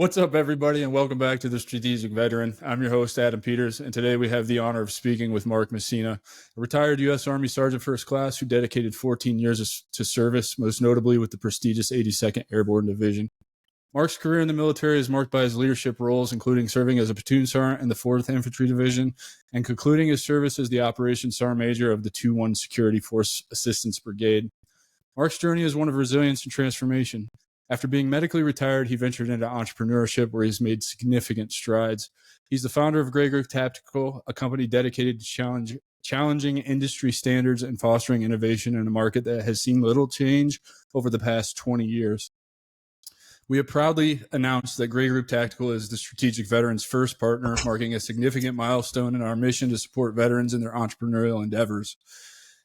What's up, everybody, and welcome back to The Strategic Veteran. I'm your host, Adam Peters, and today we have the honor of speaking with Mark Messina, a retired U.S. Army Sergeant First Class who dedicated 14 years to service, most notably with the prestigious 82nd Airborne Division. Mark's career in the military is marked by his leadership roles, including serving as a platoon sergeant in the 4th Infantry Division and concluding his service as the Operations Sergeant Major of the 2-1 Security Force Assistance Brigade. Mark's journey is one of resilience and transformation. After being medically retired, he ventured into entrepreneurship where he's made significant strides. He's the founder of Grey Group Tactical, a company dedicated to challenging industry standards and fostering innovation in a market that has seen little change over the past 20 years. We have proudly announced that Grey Group Tactical is the Strategic Veteran's first partner, marking a significant milestone in our mission to support veterans in their entrepreneurial endeavors.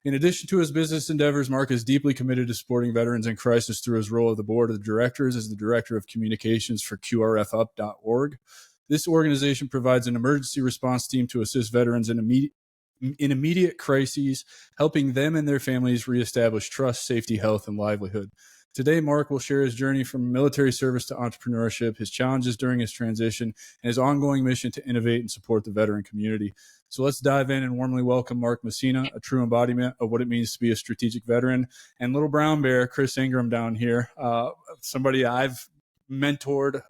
In addition to his business endeavors, Mark is deeply committed to supporting veterans in crisis through his role at the board of directors as the director of communications for QRFup.org. This organization provides an emergency response team to assist veterans in immediate crises, helping them and their families reestablish trust, safety, health, and livelihood. Today, Mark will share his journey from military service to entrepreneurship, his challenges during his transition, and his ongoing mission to innovate and support the veteran community. So let's dive in and warmly welcome Mark Messina, a true embodiment of what it means to be a strategic veteran, and little brown bear, Chris Ingram down here, somebody I've mentored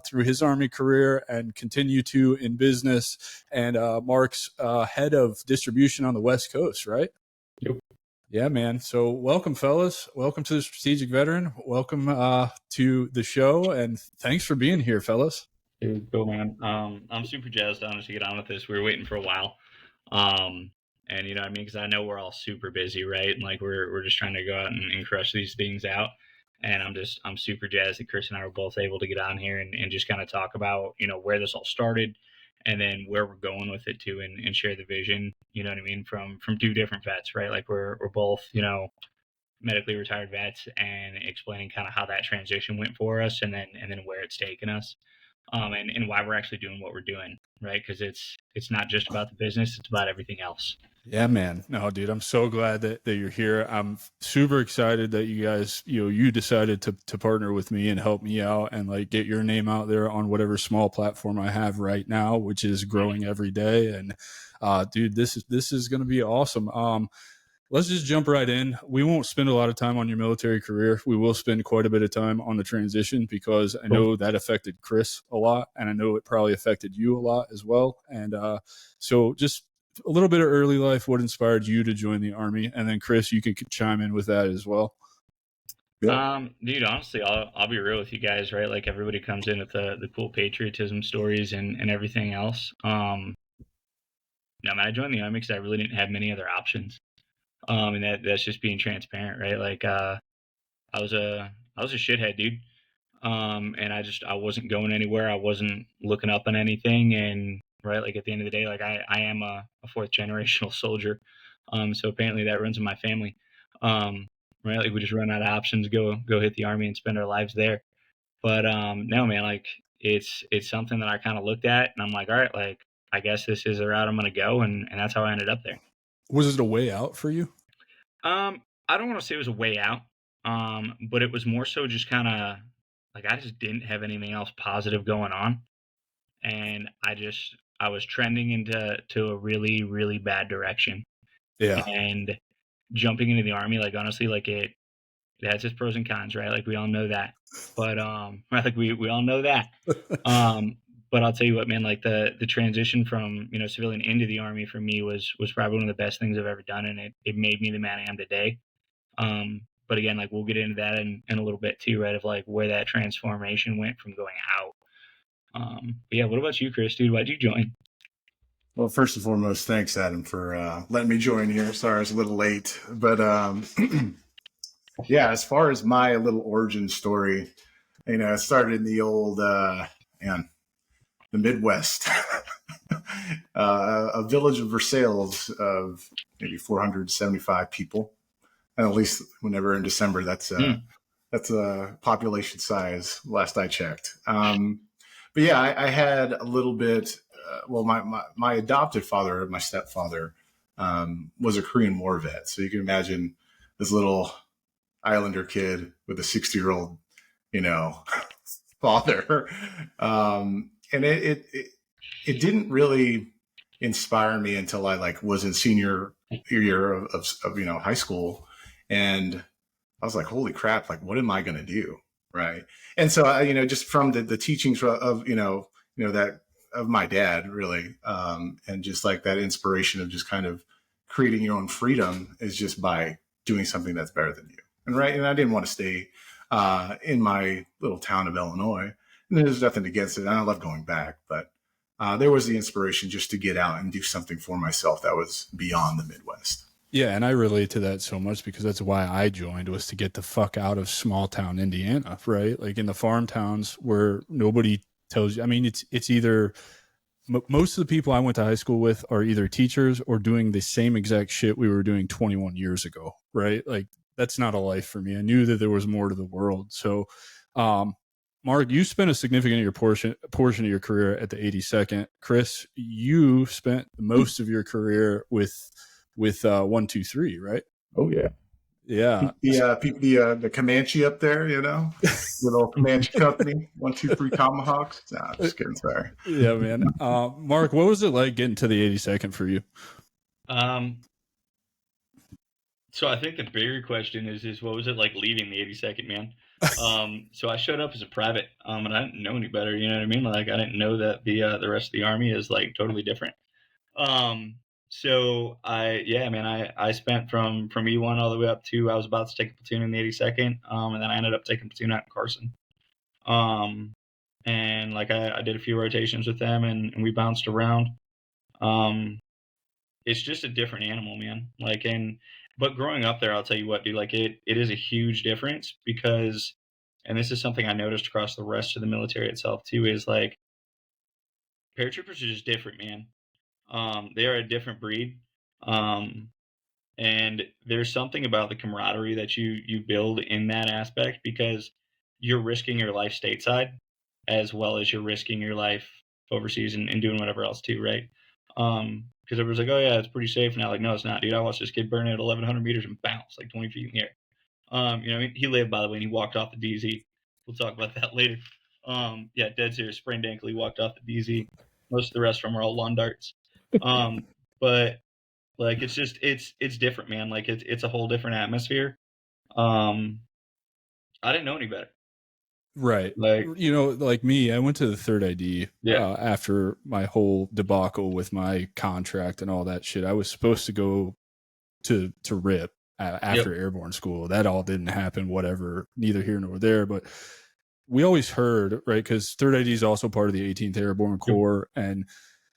through his Army career and continue to in business, and Mark's head of distribution on the West Coast, right? Yep. Yeah, man. So welcome, fellas. Welcome to the Strategic Veteran. Welcome to the show, and thanks for being here, fellas. Dude, cool, man. I'm super jazzed, honestly, to get on with this. We were waiting for a while. And you know what I mean? Because I know we're all super busy, right? And like we're just trying to go out and crush these things out. And I'm super jazzed that Chris and I were both able to get on here and just kind of talk about, you know, where this all started and then where we're going with it too, and share the vision, you know what I mean, from two different vets, right? Like we're both, you know, medically retired vets, and explaining kind of how that transition went for us and then where it's taken us. And why we're actually doing what we're doing, right? Because it's not just about the business, it's about everything else. Yeah, man. No, dude, I'm so glad that you're here. I'm super excited that you guys, you decided to partner with me and help me out and like get your name out there on whatever small platform I have right now, which is growing every day. And dude, this is going to be awesome. Let's just jump right in. We won't spend a lot of time on your military career. We will spend quite a bit of time on the transition because I know that affected Chris a lot, and I know it probably affected you a lot as well. And so just a little bit of early life, what inspired you to join the Army? And then Chris, you can chime in with that as well. Dude, honestly, I'll be real with you guys, right? Like everybody comes in with the cool patriotism stories and everything else. No, man, I joined the Army because I really didn't have many other options. And that's just being transparent, right? Like I was a shithead, dude. And I wasn't going anywhere. I wasn't looking up on anything. And right, like at the end of the day, like I am a 4th generational soldier. So apparently that runs in my family. Right, like we just run out of options, go hit the Army and spend our lives there. But no, man, like it's something that I kind of looked at and I'm like, all right, like I guess this is the route I'm gonna go, and that's how I ended up there. Was it a way out for you? I don't want to say it was a way out, but it was more so just kind of like I just didn't have anything else positive going on, and I was trending into a really really bad direction. Yeah. And jumping into the Army, like honestly, like it has its pros and cons, right? Like we all know that, but right, like we all know that. But I'll tell you what, man, like the transition from, you know, civilian into the Army for me was probably one of the best things I've ever done, and it made me the man I am today. But again, like we'll get into that in a little bit too, right? Of like where that transformation went from going out. But yeah, what about you, Chris, dude? Why'd you join? Well, first and foremost, thanks, Adam, for letting me join here. Sorry I was a little late. But yeah, as far as my little origin story, you know, it started in the old, the Midwest, a village of Versailles of maybe 475 people. And at least whenever in December, that's a population size, last I checked. But yeah, I had a little bit. Well, my adopted father, my stepfather, was a Korean War vet. So you can imagine this little Islander kid with a 60-year-old, you know, father. And it didn't really inspire me until I like was in senior year of high school. And I was like, holy crap, like, what am I going to do? Right. And so I, just from the teachings of, that of my dad really, and just like that inspiration of just kind of creating your own freedom is just by doing something that's better than you. And right. And I didn't want to stay in my little town of Illinois. And there's nothing against it. I love going back, but there was the inspiration just to get out and do something for myself that was beyond the Midwest. Yeah, and I relate to that so much because that's why I joined, was to get the fuck out of small town Indiana, right? Like in the farm towns where nobody tells you. I mean, it's either most of the people I went to high school with are either teachers or doing the same exact shit we were doing 21 years ago, right? Like that's not a life for me. I knew that there was more to the world. So, Mark, you spent a significant portion of your career at the 82nd. Chris, you spent most of your career with 123, right? Oh yeah. Yeah. The Comanche up there, little Comanche company, 123 Tomahawks. Nah, just kidding. Sorry. Yeah, man. Mark, what was it like getting to the 82nd for you? So I think the bigger question is what was it like leaving the 82nd, man? So I showed up as a private, and I didn't know any better. You know what I mean? Like I didn't know that the rest of the Army is like totally different. So I spent from E1 all the way up to, I was about to take a platoon in the 82nd. And then I ended up taking platoon out in Carson. And like I did a few rotations with them and we bounced around. It's just a different animal, man. But growing up there, I'll tell you what, dude, like it is a huge difference because, and this is something I noticed across the rest of the military itself too, is like paratroopers are just different, man. They are a different breed. And there's something about the camaraderie that you build in that aspect because you're risking your life stateside as well as you're risking your life overseas and doing whatever else too, right? Because everyone's like, oh yeah, it's pretty safe now. Like, no, it's not, dude. I watched this kid burn at 1,100 meters and bounce like 20 feet in the air. I mean, he lived, by the way, and he walked off the DZ. We'll talk about that later. Yeah, dead serious, sprained ankle. He walked off the DZ. Most of the rest of them were all lawn darts. But like, it's different, man. Like it's a whole different atmosphere. I didn't know any better. Right. Like, like me, I went to the 3rd ID after my whole debacle with my contract and all that shit. I was supposed to go to RIP after Airborne school. That all didn't happen, whatever, neither here nor there. But we always heard, right, because 3rd ID is also part of the 18th Airborne Corps, and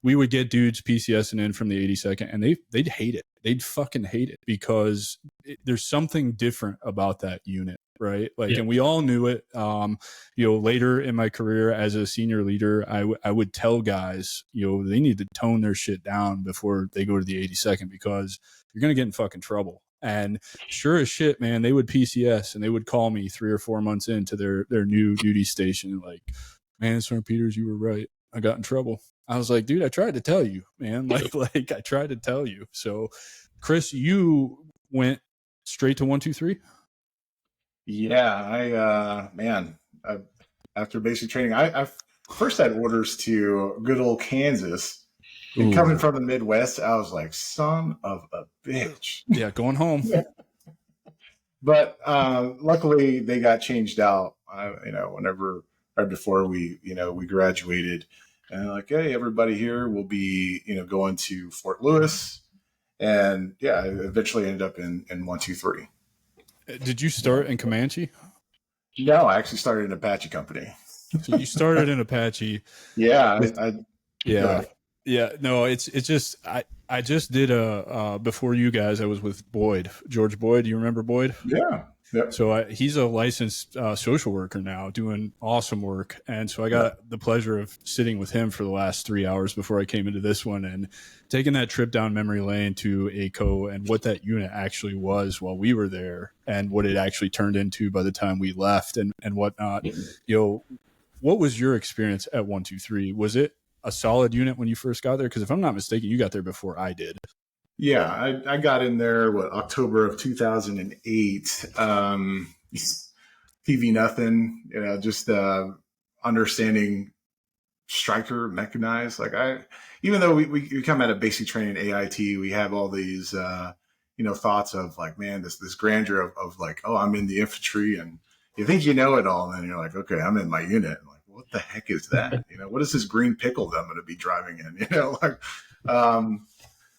we would get dudes PCSing in from the 82nd, and they'd hate it. They'd fucking hate it because there's something different about that unit. Right. Like, and we all knew it. Later in my career as a senior leader, I would tell guys, they need to tone their shit down before they go to the 82nd because you're going to get in fucking trouble. And sure as shit, man, they would PCS and they would call me 3 or 4 months into their new duty station. Like, man, Sergeant Peters, you were right. I got in trouble. I was like, dude, I tried to tell you, man. Like I tried to tell you. So, Chris, you went straight to 123. Yeah, after basic training, I first had orders to good old Kansas. And coming from the Midwest, I was like, son of a bitch. Yeah, going home. But luckily, they got changed out, whenever, right before we graduated. And like, hey, everybody here will be, going to Fort Lewis. And yeah, I eventually ended up in 123. Did you start in Comanche? No, I actually started in Apache company. So you started in Apache. Yeah. Yeah. No, it's just, I just did before you guys, I was with Boyd, George Boyd. Do you remember Boyd? Yeah. Yep. So he's a licensed social worker now doing awesome work. And so I got the pleasure of sitting with him for the last 3 hours before I came into this one and taking that trip down memory lane to ACO and what that unit actually was while we were there and what it actually turned into by the time we left and whatnot. What was your experience at 123? Was it a solid unit when you first got there? Because if I'm not mistaken, you got there before I did. Yeah, I got in there, October of 2008. PV nothing, just understanding striker mechanized. Like even though we come out of basic training AIT, we have all these, thoughts of like, man, this grandeur of like, oh, I'm in the infantry and you think you know it all. And then you're like, okay, I'm in my unit. I'm like, what the heck is that? What is this green pickle that I'm going to be driving in?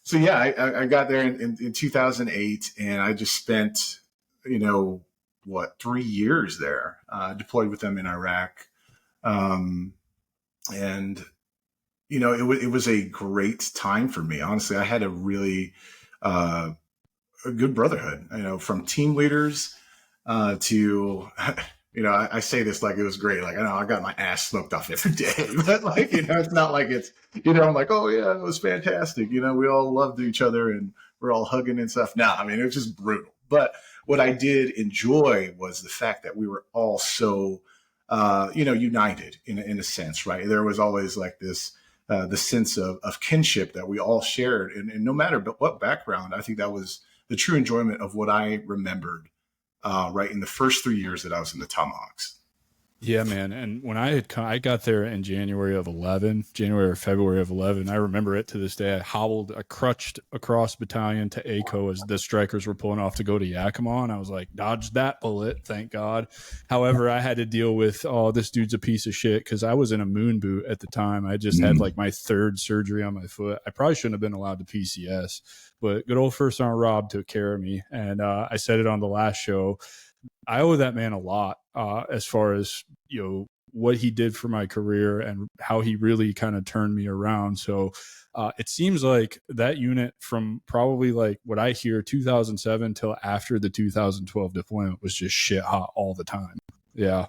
So yeah, I got there in 2008 and I just spent, 3 years there, deployed with them in Iraq. And it was a great time for me. Honestly, I had a really a good brotherhood. From team leaders to I say this like it was great. Like I know I got my ass smoked off every day, but like it's not like it's I'm like, oh yeah, it was fantastic. We all loved each other and we're all hugging and stuff. No, I mean it was just brutal. But what I did enjoy was the fact that we were all so united in a sense, right? There was always like this, the sense of kinship that we all shared. And no matter what background, I think that was the true enjoyment of what I remembered, right in the first 3 years that I was in the Tomahawks. Yeah, man. And when I got there in January or February of 11, I remember it to this day. I crutched across battalion to ACO as the strikers were pulling off to go to Yakima. And I was like, dodged that bullet, thank God. However, I had to deal with, oh, this dude's a piece of shit. Cause I was in a moon boot at the time. I just had like my third surgery on my foot. I probably shouldn't have been allowed to PCS, but good old First Sergeant Rob took care of me. And I said it on the last show. I owe that man a lot, as far as, what he did for my career and how he really kind of turned me around. So it seems like that unit from probably like what I hear 2007 till after the 2012 deployment was just shit hot all the time. Yeah.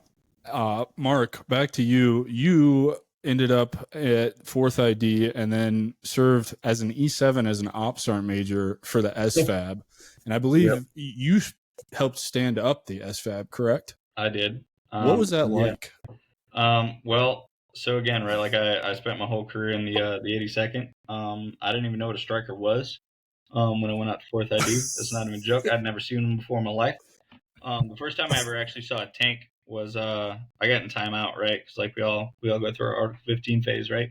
Mark, back to you. You ended up at 4th ID and then served as an E7 as an ops sergeant major for the SFAB. And I believe you helped stand up the SFAB, correct? I did. What was that like? Well, so again, right, like I spent my whole career in the 82nd. I didn't even know what a striker was when I went out to 4th ID. That's not even a joke. I'd never seen them before in my life. The first time I ever actually saw a tank was I got in timeout, right? Because like we all go through our Article 15 phase, right?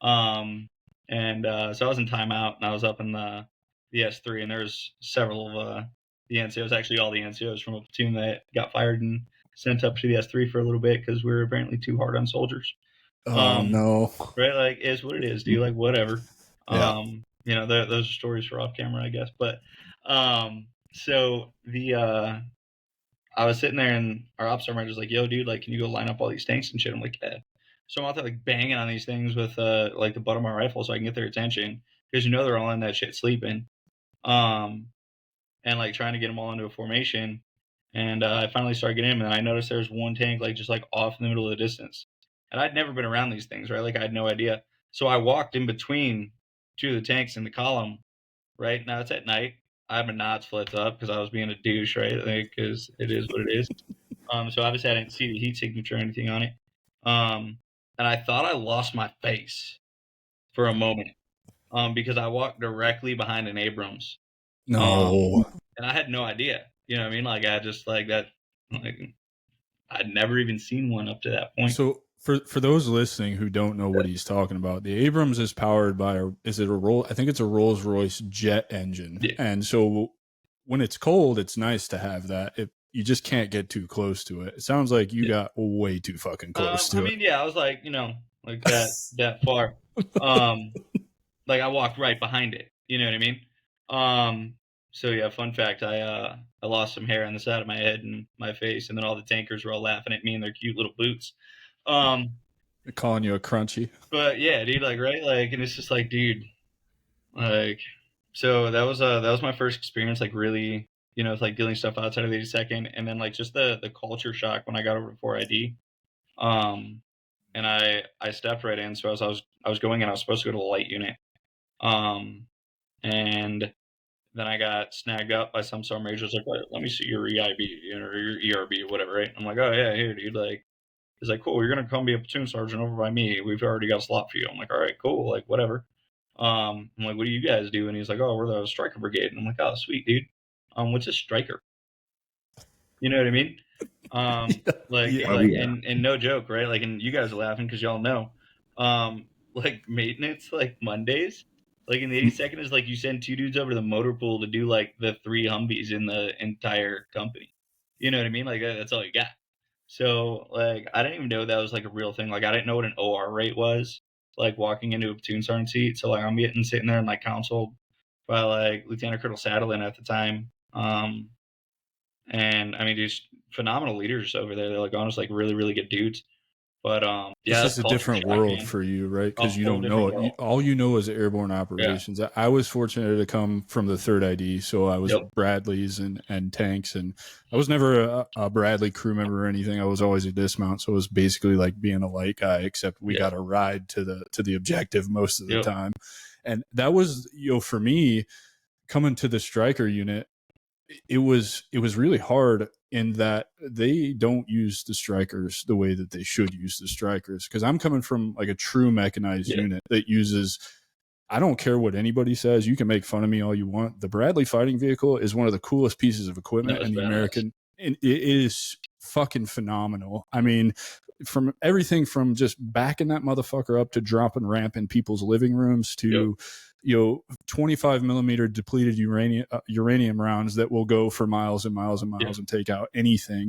So I was in timeout and I was up in the S3, and there was several of the NCOs, actually all the NCOs from a platoon that got fired and sent up to the S3 for a little bit because we were apparently too hard on soldiers. Oh, no. Right? Like, it's what it is, dude. Like, whatever. Yeah. Those are stories for off camera, I guess. But so I was sitting there and our ops sergeant was like, yo, dude, like, can you go line up all these tanks and shit? I'm like, yeah. So I'm out there like banging on these things with like the butt of my rifle so I can get their attention because they're all in that shit sleeping. And like trying to get them all into a formation. And I finally started getting them, and I noticed there was one tank like just like off in the middle of the distance. And I'd never been around these things, right? Like I had no idea. So I walked in between two of the tanks in the column, right? Now it's at night. I had my knots flipped up because I was being a douche, right? Because it is what it is. So obviously I didn't see the heat signature or anything on it. And I thought I lost my face for a moment because I walked directly behind an Abrams. No. And I had no idea. You know what I mean? Like I just like that. Like I'd never even seen one up to that point. So for those listening who don't know what he's talking about, the Abrams is powered by I think it's a Rolls-Royce jet engine. Yeah. And so when it's cold, it's nice to have that. You just can't get too close to it. It sounds like you got way too fucking close to it. I mean, yeah, I was like, like that far. Like I walked right behind it. You know what I mean? So yeah, fun fact, I lost some hair on the side of my head and my face, and then all the tankers were all laughing at me in their cute little boots. They're calling you a crunchy. But yeah, dude, like, right? Like, and it's just like, dude, like, so that was my first experience, like really, it's like dealing stuff outside of the 82nd, and then like just the culture shock when I got over to 4ID. And I stepped right in. So as I was going in, I was supposed to go to the light unit. And then I got snagged up by some sergeant major. Like, let me see your EIB, or your ERB, or whatever, right? I'm like, oh yeah, here, dude. Like, he's like, cool, you're gonna come be a platoon sergeant over by me. We've already got a slot for you. I'm like, all right, cool, like whatever. I'm like, what do you guys do? And he's like, oh, we're the striker brigade. And I'm like, oh, sweet, dude. What's a striker? You know what I mean? And no joke, right? Like, and you guys are laughing because y'all know, like maintenance, like Mondays, like in the 82nd is like you send 2 dudes over to the motor pool to do like the 3 Humvees in the entire company. You know what I mean? Like that's all you got. So like I didn't even know that was like a real thing. Like I didn't know what an OR rate was. Like walking into a platoon sergeant seat. So like I'm getting sitting there in like counsel by like Lieutenant Colonel Saddlein at the time. And I mean, just phenomenal leaders over there. They're like honest, like really, really good dudes. But it's yeah, just a different world for you, right? Because you don't know it. All you know is airborne operations. Yeah. I was fortunate to come from the 3rd ID, so I was Bradleys and tanks, and I was never a Bradley crew member or anything. I was always a dismount, so it was basically like being a light guy, except we got a ride to the objective most of the time. And that was, for me, coming to the striker unit, it was really hard in that they don't use the strikers the way that they should use the strikers. Because I'm coming from like a true mechanized unit that uses, I don't care what anybody says, you can make fun of me all you want. The Bradley fighting vehicle is one of the coolest pieces of equipment in the American, and it is fucking phenomenal. I mean, from everything from just backing that motherfucker up to dropping ramp in people's living rooms to 25 millimeter depleted uranium rounds that will go for miles and miles and miles and take out anything.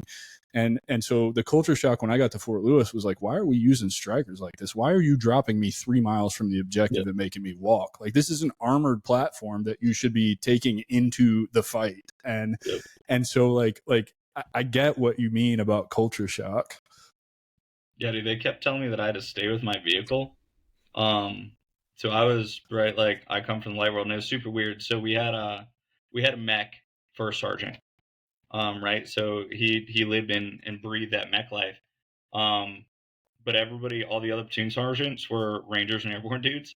And so the culture shock when I got to Fort Lewis was like, why are we using strikers like this? Why are you dropping me 3 miles from the objective and making me walk? Like, this is an armored platform that you should be taking into the fight. And so like I get what you mean about culture shock. Yeah, dude, they kept telling me that I had to stay with my vehicle. So I was right, like I come from the light world, and it was super weird. So we had a mech first sergeant, right? So he lived and breathed that mech life. But everybody, all the other platoon sergeants were Rangers and Airborne dudes.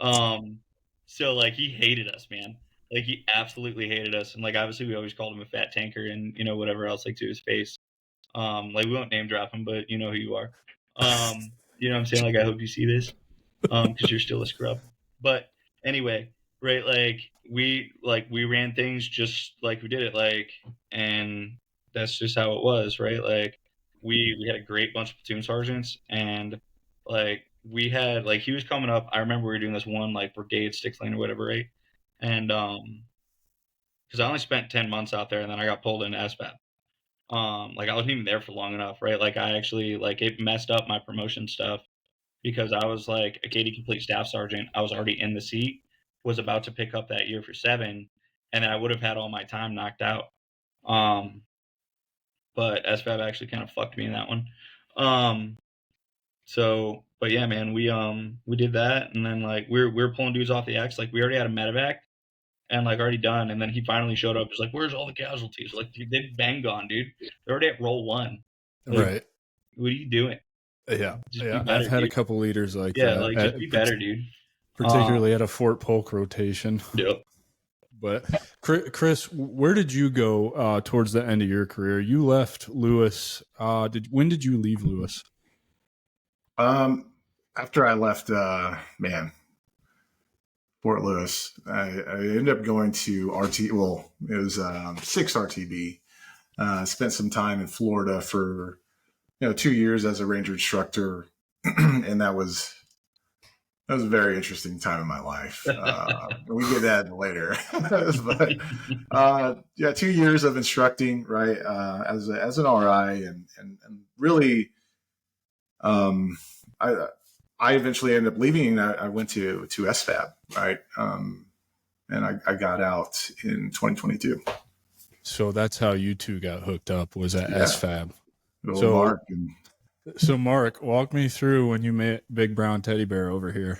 So like he hated us, man. Like he absolutely hated us, and like obviously we always called him a fat tanker and whatever else like to his face. Like we won't name drop him, but you know who you are. You know what I'm saying? Like I hope you see this, because you're still a scrub. But anyway, right? Like we ran things just like we did it, like, and that's just how it was, right? Like we had a great bunch of platoon sergeants, and like we had like he was coming up. I remember we were doing this one like brigade six lane or whatever, right? And because I only spent 10 months out there, and then I got pulled into SFAB. Like I wasn't even there for long enough, right? Like I actually like it messed up my promotion stuff because I was like a KD complete staff sergeant. I was already in the seat, was about to pick up that year for 7, and then I would have had all my time knocked out. But SFAB actually kind of fucked me in that one. So, but yeah, man, we did that, and then like we were pulling dudes off the X. Like we already had a medevac and like already done, and then he finally showed up. He's like, "Where's all the casualties?" Like, dude, they've been gone, dude. They're already at roll 1. Like, right? What are you doing? Yeah, I've had a couple leaders like that. Yeah, like just be better, dude. Particularly at a Fort Polk rotation. Yep. But Chris, where did you go towards the end of your career? You left Lewis. When did you leave Lewis? After I left, Fort Lewis, I ended up going to RT. Well, it was 6 RTB. Spent some time in Florida for 2 years as a Ranger instructor, and that was a very interesting time in my life. We get that later, but 2 years of instructing, right, as an RI, and really, I eventually ended up leaving. I went to SFAB, right, and I got out in 2022. So that's how you two got hooked up, was at SFAB. So Mark So Mark, walk me through when you met Big Brown Teddy Bear over here.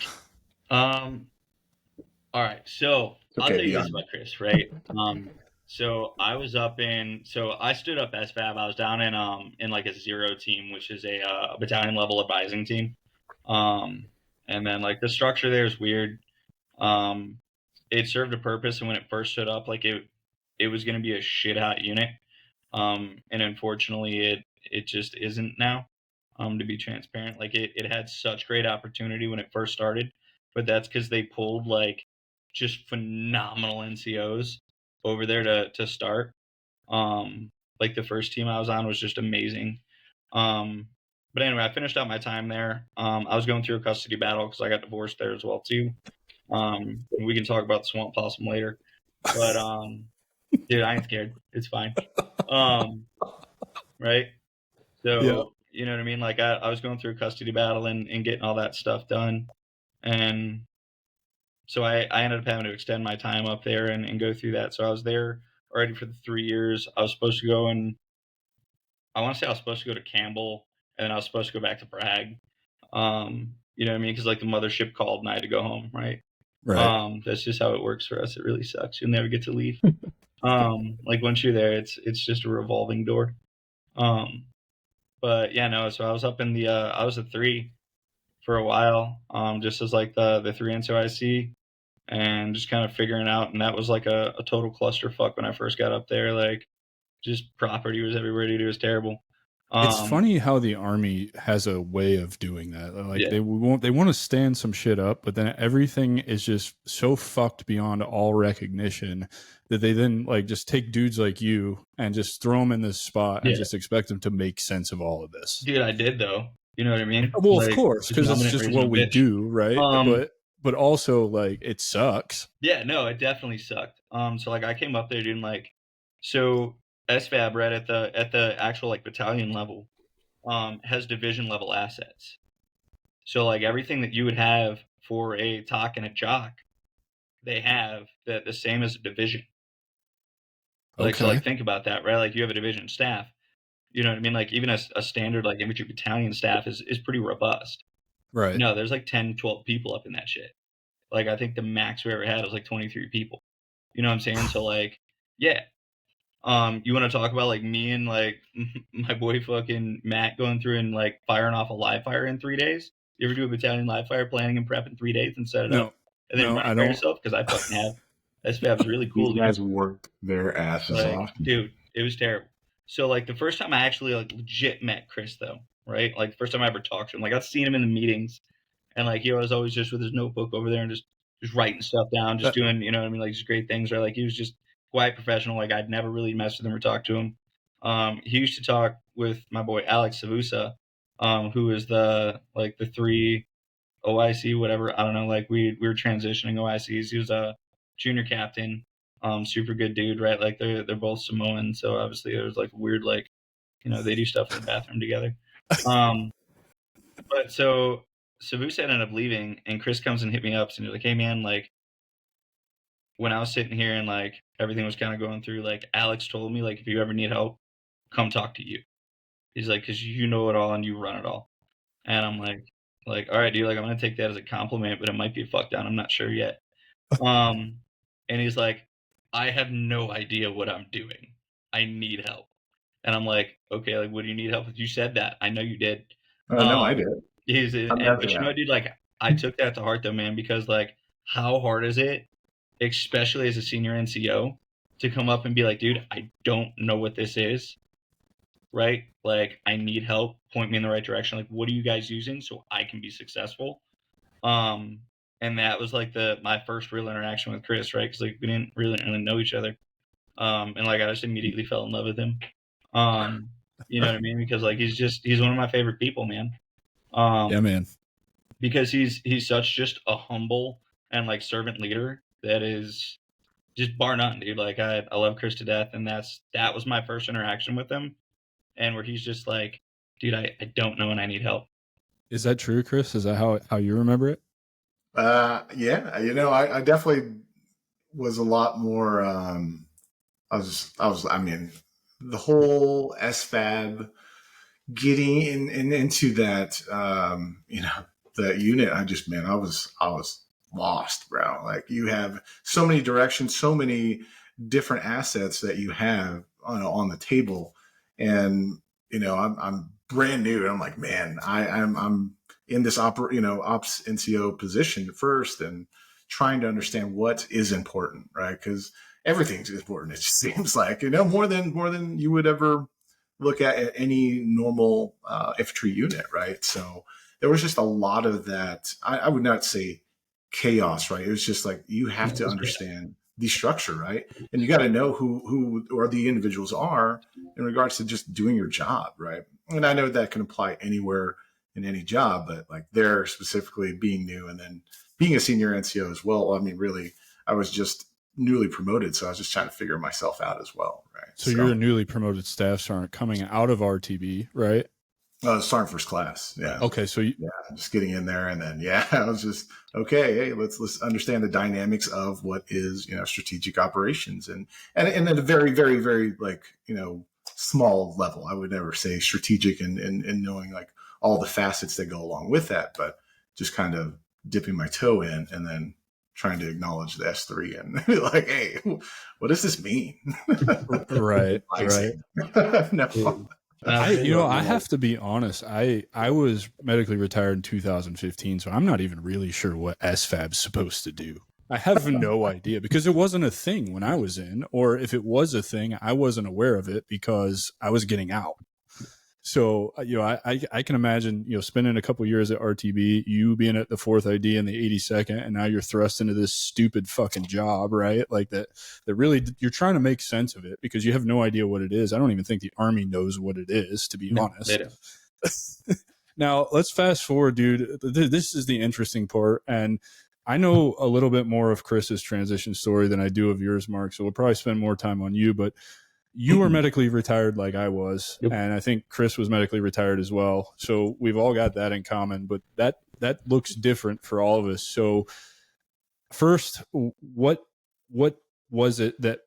All right, so I'll tell you this about Chris, right? So I was I stood up SFAB. I was down in like a 0 team, which is a battalion level advising team. And then like the structure there is weird. It served a purpose, and when it first stood up, like it was going to be a shit hot unit. And unfortunately it just isn't now. To be transparent, like it had such great opportunity when it first started, but that's because they pulled like just phenomenal NCOs over there to start. like the first team I was on was just amazing. But anyway, I finished out my time there. I was going through a custody battle because I got divorced there as well too. We can talk about the swamp possum later, but dude, I ain't scared. It's fine. Right. So, Yeah. you know what I mean? Like I was going through a custody battle and getting all that stuff done. And so I ended up having to extend my time up there and go through that. So I was there already for the 3 years. I was supposed to go and I want to say I was supposed to go to Campbell and then I was supposed to go back to Bragg. You know what I mean? Because like the mothership called and I had to go home, right? Right. That's just how it works for us. It really sucks. You'll never get to leave. Like once you're there, it's just a revolving door. But yeah, no. So I was up in the I was a 3 for a while, just as like the 3 NCOIC, and just kind of figuring out. And that was like a total clusterfuck when I first got up there. Like just property was everywhere, dude. It was terrible. It's funny how the Army has a way of doing that. Like Yeah. they want to stand some shit up, but then everything is just so fucked beyond all recognition that they then like just take dudes like you and just throw them in this spot and Yeah. just expect them to make sense of all of this. Dude, I did though. You know what I mean? Well, Like, of course, because it's just what we do, right? But also like it sucks. Yeah, no, it definitely sucked. So like I came up there doing like, so SFAB right at the actual like battalion level, has division level assets. So like everything that you would have for a TOC and a JOC, they have the same as a division. Like, Okay. so like think about that, right? Like you have a division staff, you know what I mean? Like even a standard like infantry battalion staff is pretty robust. Right. No, there's like 10, 12 people up in that shit. Like I think the max we ever had was like 23 people. You know what I'm saying? So like, yeah. You want to talk about like me and like my boy fucking Matt going through and like firing off a live fire in 3 days? You ever do a battalion live fire planning and prep in 3 days and set it up and then run it by yourself? Because I fucking have. SFAB was really cool. These guys worked their asses off. Dude, it was terrible. So like the first time I actually like legit met Chris though, right? Like the first time I ever talked to him, like I've seen him in the meetings, and like he was always just with his notebook over there and just writing stuff down, just doing, you know what I mean, like just great things, right? Like he was just quiet professional. Like I'd never really messed with him or talked to him. He used to talk with my boy Alex Savusa, who is the 3 OIC, whatever. I don't know. Like we were transitioning OICs. He was a junior captain, super good dude, right? Like they're both Samoan, so obviously there's like weird, like, you know, they do stuff in the bathroom together. But so Savusa ended up leaving, and Chris comes and hit me up, and he's like, "Hey man, like when I was sitting here and like everything was kind of going through, like Alex told me like if you ever need help, come talk to you." He's like, "Cause you know it all and you run it all." And I'm like, all right, dude, like I'm gonna take that as a compliment, but it might be a fuck down. I'm not sure yet. And he's like, "I have no idea what I'm doing. I need help." And I'm like, "Okay, like what do you need help with?" You said that. I know you did. No, I did. But you know, dude, like I took that to heart though, man, because like how hard is it, especially as a senior NCO, to come up and be like, "Dude, I don't know what this is." Right? Like I need help. Point me in the right direction. Like, what are you guys using so I can be successful? And that was like my first real interaction with Chris, right? Because like we didn't really know each other. And like I just immediately fell in love with him. You know what I mean? Because like he's one of my favorite people, man. Yeah, man. Because he's such just a humble and like servant leader that is just bar none, dude. Like I love Chris to death, and that was my first interaction with him, and where he's just like, "Dude, I don't know and I need help." Is that true, Chris? Is that how you remember it? Yeah, you know, I definitely was a lot more. I mean, the whole SFAB getting into that, you know, the unit. I was lost, bro. Like you have so many directions, so many different assets that you have on the table, and you know, I'm brand new, and I'm like, man, I'm in this ops NCO position first, and trying to understand what is important, right? Because everything's important. It just seems like, you know, more than you would ever look at any normal infantry unit, right? So there was just a lot of that. I would not say chaos, right? It was just like you have to understand the structure, right? And you got to know who or the individuals are in regards to just doing your job, right? And I know that can apply anywhere in any job, but like there specifically being new and then being a senior NCO as well. I mean, really, I was just newly promoted, so I was just trying to figure myself out as well, right? So you're a newly promoted staff sergeant coming out of RTB, right? Sergeant first class, yeah. Okay, so just getting in there, and then I was just hey, let's understand the dynamics of what is strategic operations, and at a very very very like small level. I would never say strategic and knowing like all the facets that go along with that, but just kind of dipping my toe in and then trying to acknowledge the S3 and be like, hey, what does this mean? Right. No. I have to be honest. I was medically retired in 2015, so I'm not even really sure what SFAB's supposed to do. I have no idea because it wasn't a thing when I was in, or if it was a thing, I wasn't aware of it because I was getting out. So, I can imagine, spending a couple of years at RTB, you being at the 4th ID and the 82nd, and now you're thrust into this stupid fucking job, right? Like that really, you're trying to make sense of it because you have no idea what it is. I don't even think the Army knows what it is, to be honest. They don't. Now, let's fast forward, dude. This is the interesting part. And I know a little bit more of Chris's transition story than I do of yours, Mark. So we'll probably spend more time on you, but you were medically retired like I was, Yep. and I think Chris was medically retired as well. So we've all got that in common, but that looks different for all of us. So first, what was it that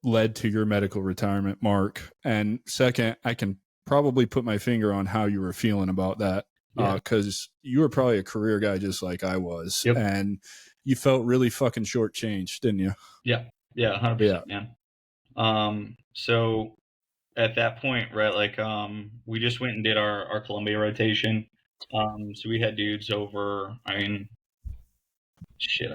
led to your medical retirement, Mark? And second, I can probably put my finger on how you were feeling about that because you were probably a career guy just like I was, and you felt really fucking shortchanged, didn't you? Yeah, 100%, man. So at that point, right, like, we just went and did our Columbia rotation. So we had dudes over, I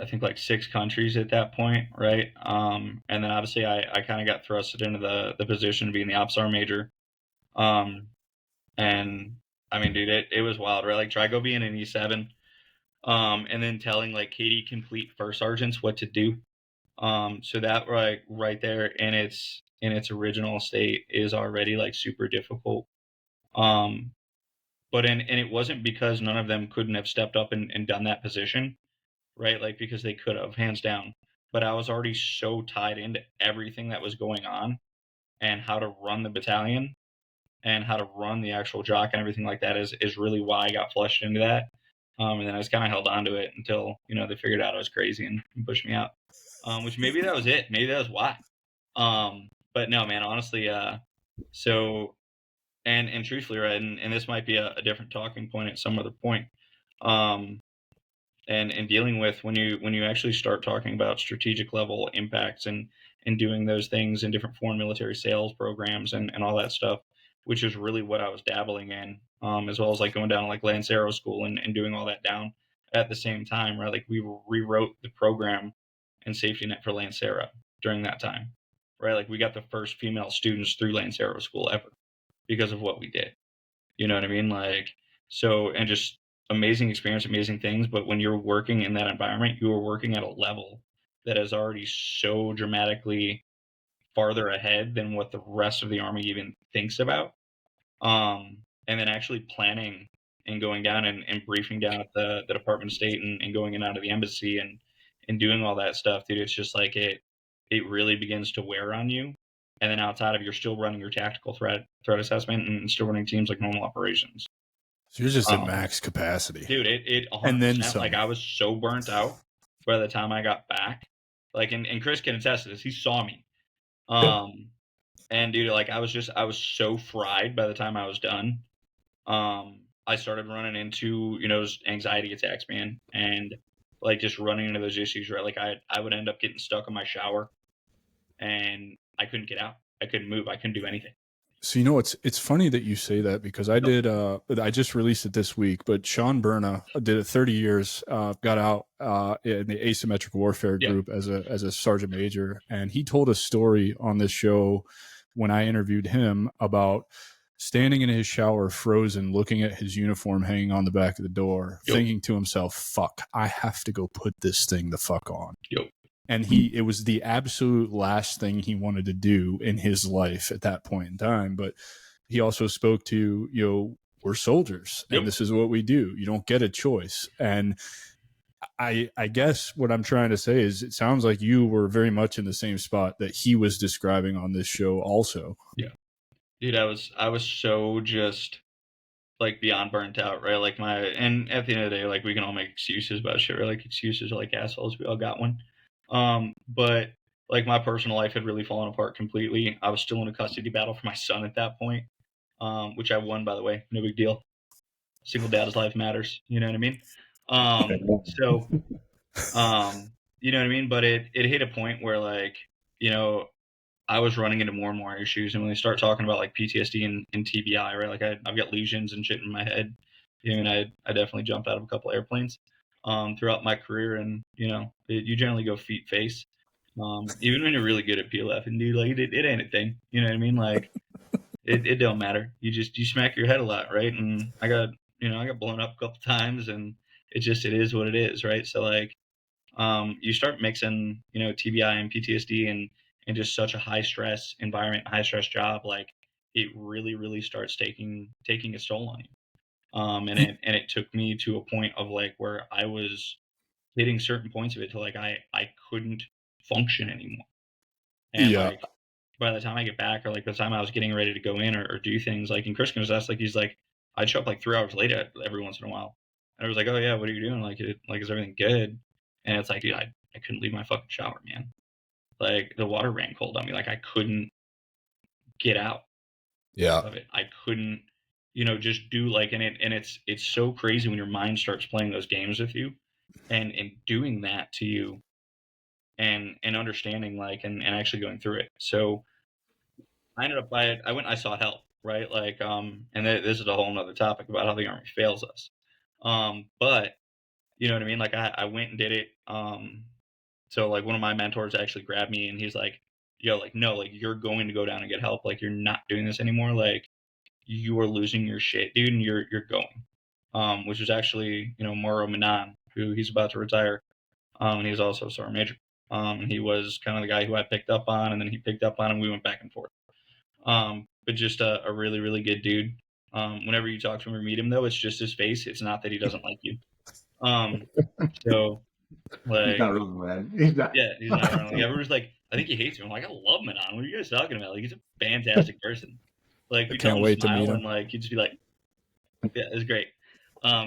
think like 6 countries at that point, right? And then obviously I kind of got thrusted into the position of being the ops sergeant major. And I mean, dude, it was wild, right? Like, try go being an E7, and then telling like Katie complete first sergeants what to do. So that right there in its original state is already like super difficult. But and it wasn't because none of them couldn't have stepped up and done that position, right? Like, because they could have, hands down. But I was already so tied into everything that was going on and how to run the battalion and how to run the actual jock and everything like that is really why I got flushed into that. And then I just kind of held on to it until, they figured out I was crazy and pushed me out. Which maybe that was it. Maybe that was why. But no, man, honestly, so, and truthfully, right, and this might be a different talking point at some other point. And dealing with when you actually start talking about strategic level impacts and doing those things in different foreign military sales programs and all that stuff, which is really what I was dabbling in, as well as like going down to like Lancero school and doing all that down at the same time, right? Like, we rewrote the program and safety net for Lancero during that time, right? Like, we got the first female students through Lancero school ever because of what we did. You know what I mean? Like, so, and just amazing experience, amazing things. But when you're working in that environment, you are working at a level that is already so dramatically farther ahead than what the rest of the Army even thinks about. And then actually planning and going down and briefing down at the Department of State and going in and out of the embassy and doing all that stuff, dude, it's just like it really begins to wear on you. And then outside of, you're still running your tactical threat assessment and still running teams like normal operations. So you're just at max capacity, dude. It 100%, and then some. Like, I was so burnt out by the time I got back. Like, and Chris can attest to this. He saw me. And dude, like, I was so fried by the time I was done. I started running into, anxiety attacks, man. And like, just running into those issues, right? Like, I would end up getting stuck in my shower and I couldn't get out. I couldn't move. I couldn't do anything. So, it's funny that you say that because I did, I just released it this week, but Sean Berna did it 30 years, got out in the asymmetric warfare group as a sergeant major. And he told a story on this show when I interviewed him about standing in his shower, frozen, looking at his uniform hanging on the back of the door, thinking to himself, fuck, I have to go put this thing the fuck on. And it was the absolute last thing he wanted to do in his life at that point in time. But he also spoke to, we're soldiers and this is what we do. You don't get a choice. And I guess what I'm trying to say is it sounds like you were very much in the same spot that he was describing on this show also. Yeah. Dude, I was so just like beyond burnt out, right? Like and at the end of the day, like we can all make excuses about shit, right? Like excuses are like assholes. We all got one. But like my personal life had really fallen apart completely. I was still in a custody battle for my son at that point, which I won, by the way. No big deal. Single dad's life matters. You know what I mean? So, you know what I mean? But it hit a point where like, I was running into more and more issues. And when they start talking about like PTSD and TBI, right? Like I've got lesions and shit in my head. And I definitely jumped out of a couple airplanes throughout my career. And, you generally go feet face. Even when you're really good at PLF, and dude, like it ain't a thing. You know what I mean? Like it don't matter. You smack your head a lot, right? And I got blown up a couple times, and it is what it is, right? So like you start mixing, TBI and PTSD and just such a high stress environment, high stress job, like it really, really starts taking its toll on you. And it took me to a point of like where I was hitting certain points of it to like I couldn't function anymore. And like by the time I get back, or like the time I was getting ready to go in or do things, like, and Chris can just ask, like, he's like, I'd show up like 3 hours later every once in a while. And I was like, oh yeah, what are you doing? Like, is everything good? And it's like, dude, I couldn't leave my fucking shower, man. Like the water ran cold on me. Like I couldn't get out of it. I couldn't, just do like, and it's so crazy when your mind starts playing those games with you and doing that to you and understanding like, and actually going through it. So I ended up I went and I sought help, right? Like, and this is a whole nother topic about how the Army fails us. But you know what I mean? Like I went and did it. So like one of my mentors actually grabbed me and he's like, yo, like, no, like you're going to go down and get help. Like you're not doing this anymore. Like you are losing your shit, dude. And you're going, which was actually, Mauro Manan, who he's about to retire. And he's also a Sergeant Major. And he was kind of the guy who I picked up on, and then he picked up on, and we went back and forth. But just a really, really good dude. Whenever you talk to him or meet him, though, it's just his face. It's not that he doesn't like you. So like, he's not wrong, man. He's not. Yeah, he's not wrong. Like, everyone's like, I think he hates you. I'm like, I love Manon. What are you guys talking about? Like, he's a fantastic person. Like, you can't wait to meet him. And like, he'd just be like, yeah, it's great.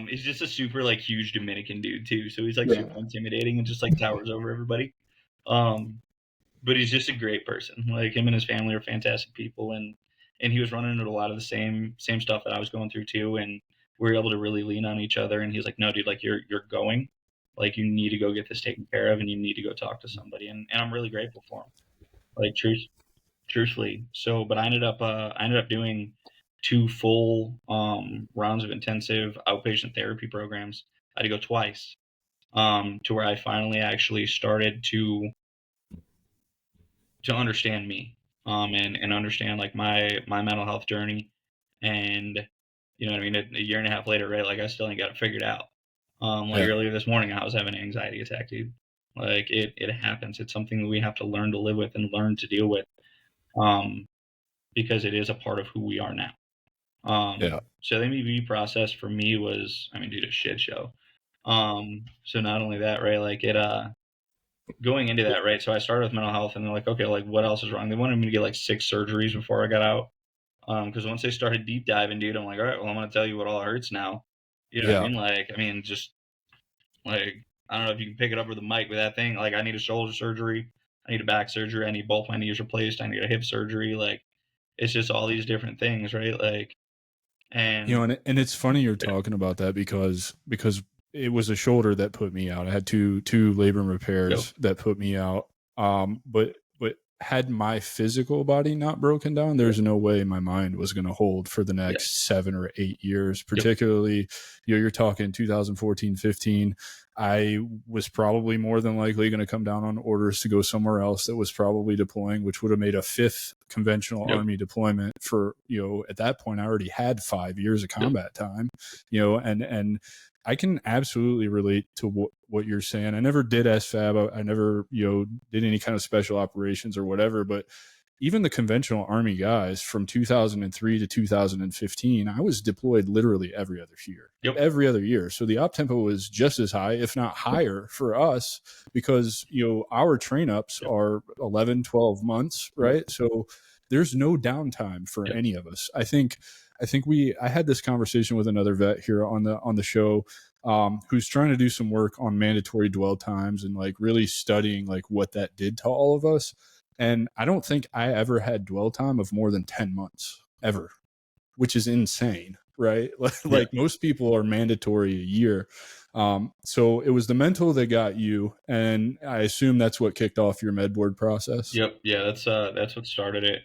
He's just a super like huge Dominican dude too. So he's like super intimidating and just like towers over everybody. But he's just a great person. Like him and his family are fantastic people, and he was running into a lot of the same stuff that I was going through too, and we were able to really lean on each other. And he's like, no, dude, like you're going, like you need to go get this taken care of, and you need to go talk to somebody. And I'm really grateful for him, like truthfully. So, but I ended up doing 2 full rounds of intensive outpatient therapy programs. I had to go twice to where I finally actually started to understand me and understand like my mental health journey. And you know what I mean, a year and a half later, right, like I still ain't got it figured out. Earlier this morning I was having an anxiety attack, dude. Like it happens. It's something that we have to learn to live with and learn to deal with, because it is a part of who we are now. So the MEV process for me was, I mean, dude, a shit show. So not only that, right, like it going into that, right, so I started with mental health, and they're like, okay, like what else is wrong? They wanted me to get like 6 surgeries before I got out, because once they started deep diving, dude, I'm like, all right, well, I'm going to tell you what all hurts now. You know what I mean? Like, I mean, just like, I don't know if you can pick it up with the mic with that thing. Like, I need a shoulder surgery, I need a back surgery, I need both my knees replaced, I need a hip surgery. Like, it's just all these different things, right? Like, and and it's funny you're talking about that because it was a shoulder that put me out. I had two labrum repairs that put me out. But had my physical body not broken down, there's no way my mind was going to hold for the next 7 or 8 years, particularly, you're talking 2014, 15. I was probably more than likely going to come down on orders to go somewhere else that was probably deploying, which would have made a 5th conventional Army deployment for, at that point I already had 5 years of combat time, and I can absolutely relate to what you're saying. I never did SFAB. I never, did any kind of special operations or whatever, but even the conventional Army guys from 2003 to 2015, I was deployed literally every other year. Yep. Every other year. So the op tempo was just as high, if not higher for us, because, our train ups are 11, 12 months, right? Yep. So there's no downtime for any of us. I think I had this conversation with another vet here on the show, who's trying to do some work on mandatory dwell times and like really studying like what that did to all of us. And I don't think I ever had dwell time of more than 10 months ever, which is insane, right? Like most people are mandatory a year. So it was the mental that got you. And I assume that's what kicked off your med board process. Yep. Yeah. That's what started it.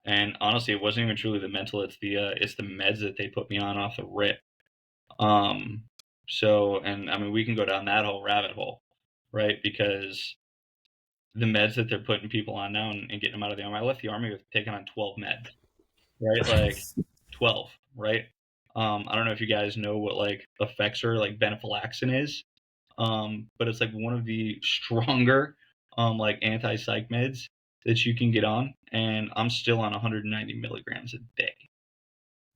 And honestly, it wasn't even truly the mental. It's the meds that they put me on off the rip. So, and I mean, we can go down that whole rabbit hole, right? Because the meds that they're putting people on now and getting them out of the Army. I left the Army with taking on 12 meds, right? Like 12, right? I don't know if you guys know what like Effexor, like venlafaxine is, but it's like one of the stronger like anti-psych meds that you can get on, and I'm still on 190 milligrams a day.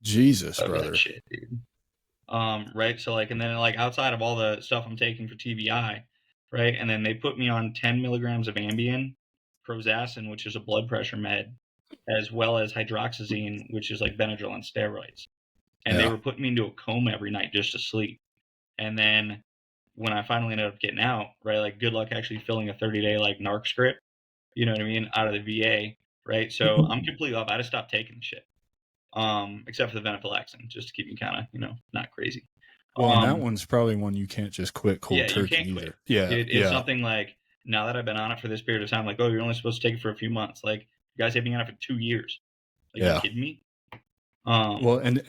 Jesus, brother. That shit, dude. Right? So like, and then like outside of all the stuff I'm taking for TBI, right? And then they put me on 10 milligrams of Ambien, Prozac, which is a blood pressure med, as well as hydroxyzine, which is like Benadryl on steroids. And they were putting me into a coma every night just to sleep. And then when I finally ended up getting out, right, like good luck actually filling a 30-day like NARC script, you know what I mean, out of the VA, right? So I'm completely off. I just stopped taking the shit. Except for the venlafaxine, just to keep me kind of, not crazy. Well, and that one's probably one you can't just quit cold turkey. You can't either. quit. Yeah, it's something like, now that I've been on it for this period of time, like, oh, you're only supposed to take it for a few months. Like, you guys have been on it for 2 years. Like, are you kidding me? Well, and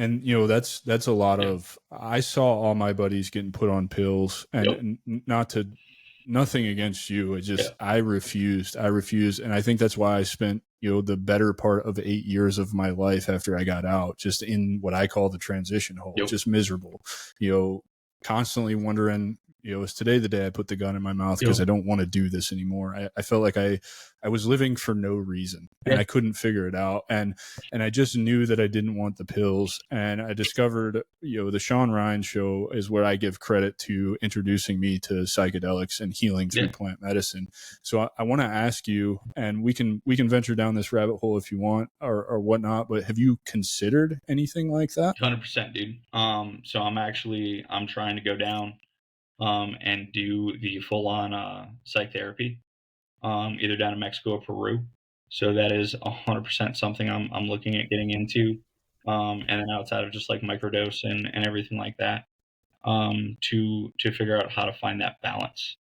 that's a lot of. I saw all my buddies getting put on pills, and nothing against you. It just I refused, and I think that's why I spent the better part of 8 years of my life after I got out just in what I call the transition hole, just miserable. Constantly wondering, is today the day I put the gun in my mouth because I don't want to do this anymore. I felt like I was living for no reason and I couldn't figure it out. And I just knew that I didn't want the pills. And I discovered, the Sean Ryan show is where I give credit to introducing me to psychedelics and healing through plant medicine. So I want to ask you, and we can venture down this rabbit hole if you want or whatnot, but have you considered anything like that? 100%, dude. So I'm trying to go down and do the full-on psych therapy, either down in Mexico or Peru. So that is 100% something I'm looking at getting into. And then outside of just like microdose and everything like that, to figure out how to find that balance.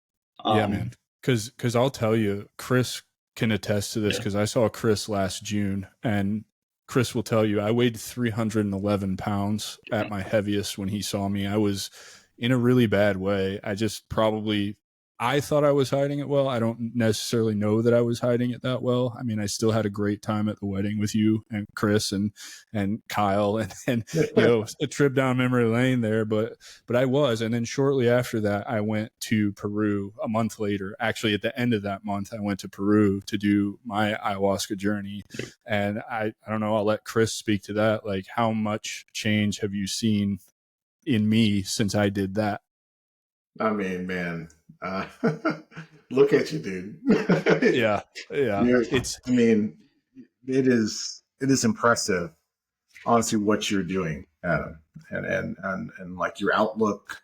Yeah, man. Because I'll tell you, Chris can attest to this because I saw Chris last June, and Chris will tell you I weighed 311 pounds at my heaviest when he saw me. I was in a really bad way. I thought I was hiding it well. I don't necessarily know that I was hiding it that well. I mean, I still had a great time at the wedding with you and Chris and Kyle and a trip down memory lane there, but I was. And then shortly after that, I went to Peru a month later. Actually, at the end of that month, I went to Peru to do my ayahuasca journey. And I don't know, I'll let Chris speak to that. Like, how much change have you seen in me since I did that? I mean, man, look at you, dude. Yeah. It is impressive, honestly, what you're doing, Adam, and like your outlook.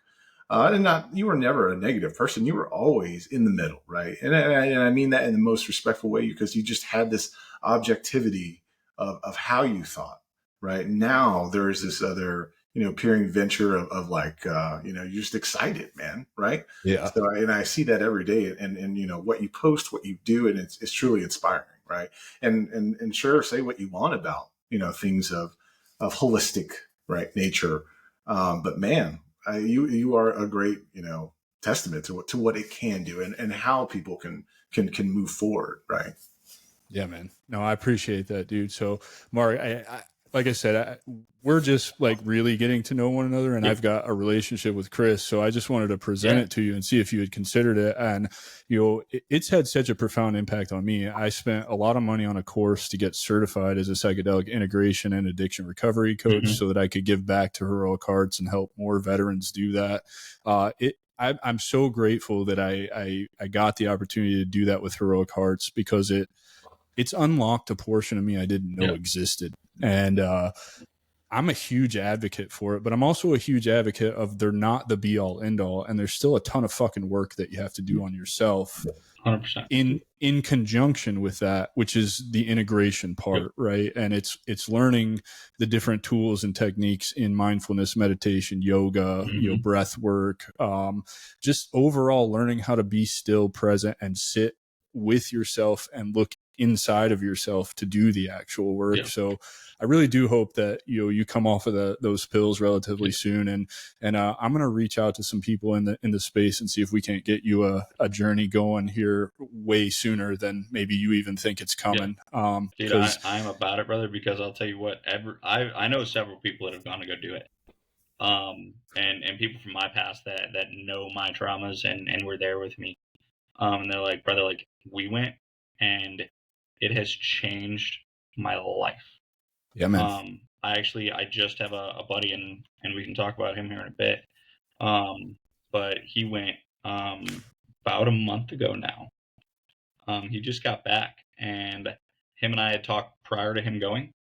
You were never a negative person. You were always in the middle, right? And I mean that in the most respectful way, because you just had this objectivity of how you thought, right? Now there is this other, peering venture of like, you're just excited, man. Right. Yeah. So, and I see that every day and what you post, what you do, and it's truly inspiring. Right. And sure, say what you want about, things of holistic, right, nature. But man, you are a great, testament to what it can do and how people can move forward. Right. Yeah, man. No, I appreciate that, dude. So Mark, like I said, we're just like really getting to know one another, and I've got a relationship with Chris. So I just wanted to present it to you and see if you had considered it. And, it's had such a profound impact on me. I spent a lot of money on a course to get certified as a psychedelic integration and addiction recovery coach so that I could give back to Heroic Hearts and help more veterans do that. I'm so grateful that I got the opportunity to do that with Heroic Hearts, because it's unlocked a portion of me I didn't know existed. And I'm a huge advocate for it, but I'm also a huge advocate of they're not the be all end all. And there's still a ton of fucking work that you have to do on yourself 100%. in conjunction with that, which is the integration part, right? And it's learning the different tools and techniques in mindfulness, meditation, yoga, breath work, just overall learning how to be still, present, and sit with yourself and look inside of yourself to do the actual work. So I really do hope that you come off of those pills relatively soon, and I'm going to reach out to some people in the space and see if we can't get you a journey going here way sooner than maybe you even think it's coming. Dude, I'm about it, brother, because I'll tell you what, I know several people that have gone to go do it, and people from my past that know my traumas and were there with me, and they're like, brother, like, we went and it has changed my life. Yeah, man. I just have a buddy, and we can talk about him here in a bit. But he went about a month ago now. He just got back, and him and I had talked prior to him going,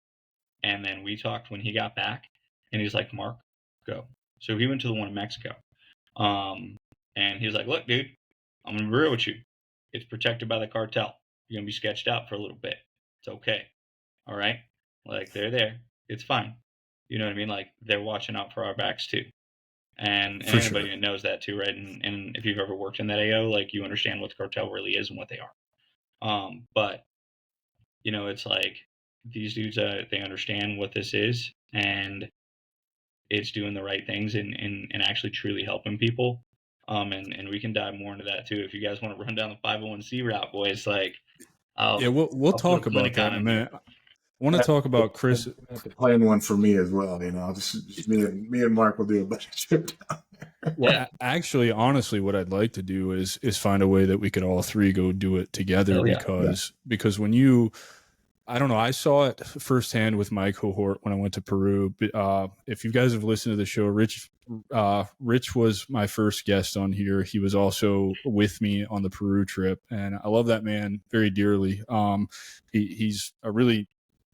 and then we talked when he got back, and he's like, Mark, go. So he went to the one in Mexico. And he was like, look, dude, I'm gonna be real with you. It's protected by the cartel. You're gonna be sketched out for a little bit. It's okay. All right? Like, they're there. It's fine. You know what I mean? Like, they're watching out for our backs too. And anybody that knows that too, right? And if you've ever worked in that AO, like, you understand what the cartel really is and what they are. But it's like these dudes, they understand what this is, and it's doing the right things and actually truly helping people. And we can dive more into that too if you guys want to run down the 501c route, boys. Like, we'll talk about that in a minute. I want to talk about Chris. Plan one for me as well. Just me and Mark will do a budget trip down there. Well, actually, honestly, what I'd like to do is find a way that we could all three go do it together, because when I don't know, I saw it firsthand with my cohort when I went to Peru. If you guys have listened to the show, Rich was my first guest on here. He was also with me on the Peru trip, and I love that man very dearly. He's a really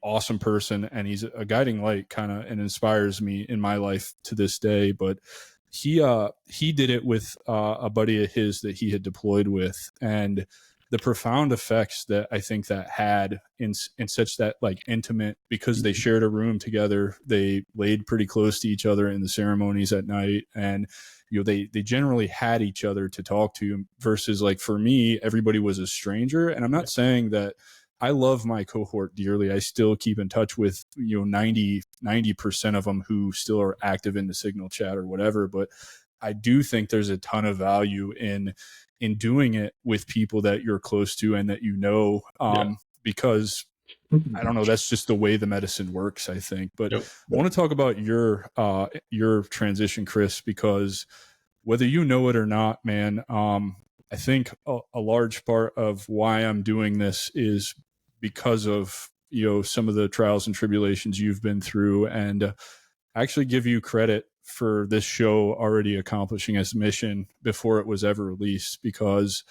awesome person, and he's a guiding light kind of, and inspires me in my life to this day. But he did it with a buddy of his that he had deployed with, and the profound effects that I think that had in such that like intimate, because they shared a room together, they laid pretty close to each other in the ceremonies at night, and they generally had each other to talk to, versus like for me, everybody was a stranger. And I'm not saying that I love my cohort dearly. I still keep in touch with 90% of them who still are active in the Signal chat or whatever, but I do think there's a ton of value in doing it with people that you're close to and that because I don't know, that's just the way the medicine works, I think. But I want to talk about your transition, Chris, because whether you know it or not, man, I think a large part of why I'm doing this is because of some of the trials and tribulations you've been through, and actually give you credit for this show already accomplishing its mission before it was ever released. Because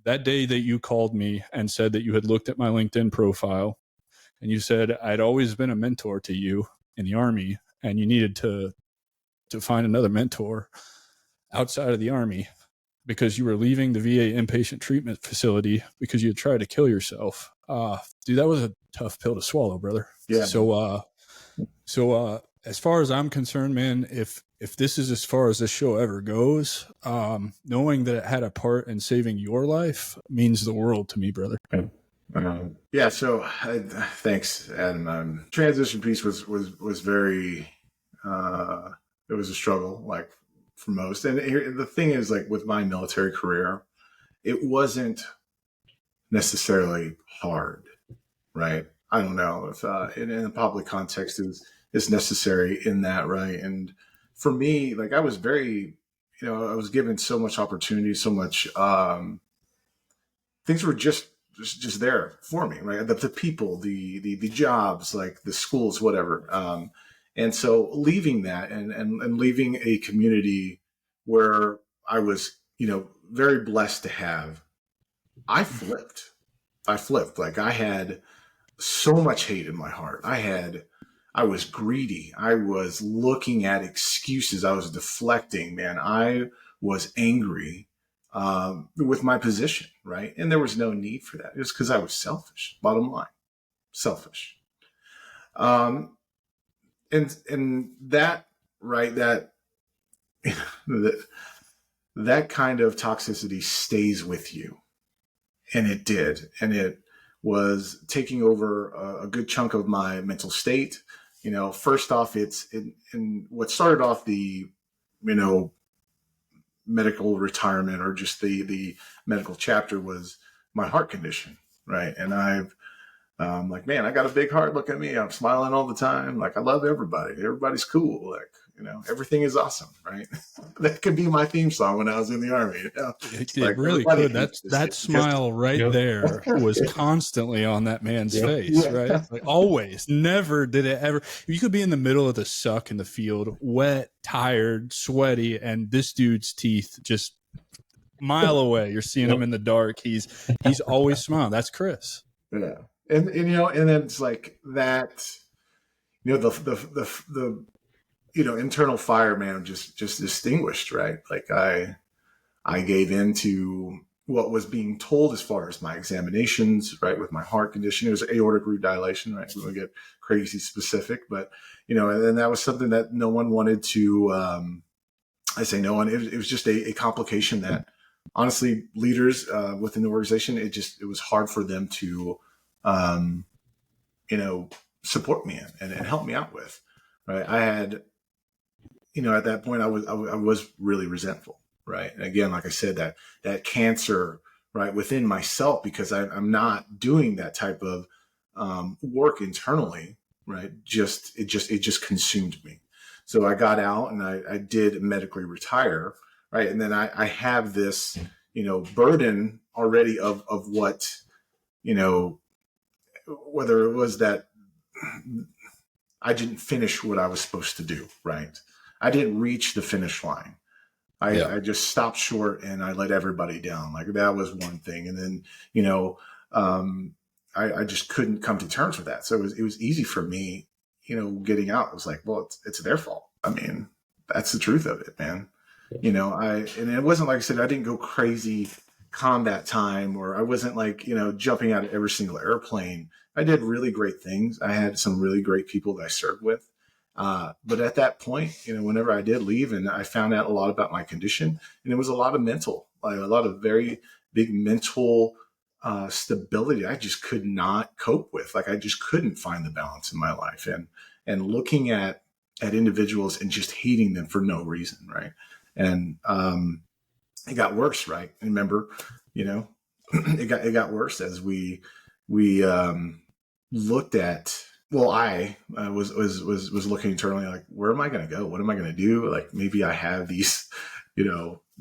that day that you called me and said that you had looked at my LinkedIn profile and you said I'd always been a mentor to you in the Army, and you needed to find another mentor outside of the Army because you were leaving the VA inpatient treatment facility because you had tried to kill yourself. Dude, that was a tough pill to swallow, brother. Yeah. So as far as I'm concerned, man, if this is as far as this show ever goes, knowing that it had a part in saving your life means the world to me, brother. So thanks. And transition piece was very, it was a struggle, like for most. And the thing is, like with my military career, it wasn't necessarily hard, right? I don't know if in a public context is necessary in that, right? And for me, like I was very, I was given so much opportunity, so much things were just there for me, right? The people, the jobs, like the schools, whatever. And so leaving that and leaving a community where I was, very blessed to have, I flipped. I flipped. Like I had so much hate in my heart. I was greedy. I was looking at excuses. I was deflecting, man. I was angry with my position, right? And there was no need for that. It was because I was selfish. Bottom line, selfish. Um, and that, right, that that kind of toxicity stays with you, and it did, and it was taking over a good chunk of my mental state. First off, it's in what started off the, medical retirement or just the medical chapter was my heart condition, right? And like, man, I got a big heart. Look at me. I'm smiling all the time. Like I love everybody. Everybody's cool. Like, everything is awesome, right? That could be my theme song when I was in the Army. It like, really could. That smile right there was constantly on that man's face, right? Like always. Never did it ever. You could be in the middle of the suck in the field, wet, tired, sweaty, and this dude's teeth just mile away. You're seeing him in the dark. He's always smiling. That's Chris. Yeah. And and then it's like that, the internal fire, man, just distinguished, right? Like I gave in to what was being told as far as my examinations, right? With my heart condition, it was aortic root dilation, right? We don't get crazy specific, but and that was something that no one wanted to. I say no one. It was just a complication that, honestly, leaders within the organization, it was hard for them to, support me in and help me out with. Right? I had, at that point, I was really resentful. Right. And again, like I said, that cancer, right, within myself, because I'm not doing that type of work internally, right. It just consumed me. So I got out and I did medically retire. Right. And then I have this, burden already of what, whether it was that I didn't finish what I was supposed to do. Right. I didn't reach the finish line. I just stopped short and I let everybody down. Like that was one thing. And then, I just couldn't come to terms with that. So it was easy for me, getting out. It was like, well, it's their fault. I mean, that's the truth of it, man. And it wasn't like I said, I didn't go crazy combat time, or I wasn't like, jumping out of every single airplane. I did really great things. I had some really great people that I served with. But at that point, whenever I did leave and I found out a lot about my condition, and it was a lot of mental, like a lot of very big mental stability I just could not cope with. Like I just couldn't find the balance in my life, and looking at individuals and just hating them for no reason. Right. And it got worse. Right. And remember, it got worse as we looked at. Well, I was looking internally, like, where am I going to go? What am I going to do? Like, maybe I have these,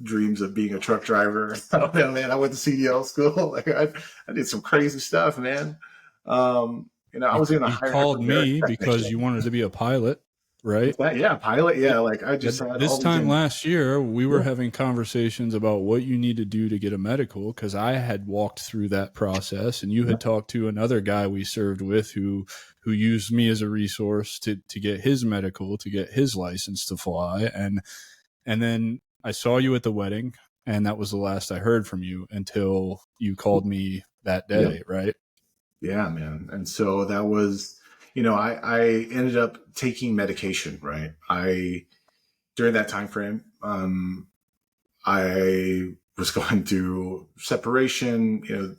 dreams of being a truck driver. I don't know, man. I went to CDL school. Like, I did some crazy stuff, man. I was in a higher. You called me because you wanted to be a pilot, right? Pilot. Yeah, like I just this time last year, we were having conversations about what you need to do to get a medical, because I had walked through that process, and you had talked to another guy we served with who used me as a resource to get his medical, to get his license to fly, and then I saw you at the wedding, and that was the last I heard from you until you called me that day, right? Yeah, man. And so that was. I ended up taking medication, right? During that time frame, I was going through separation.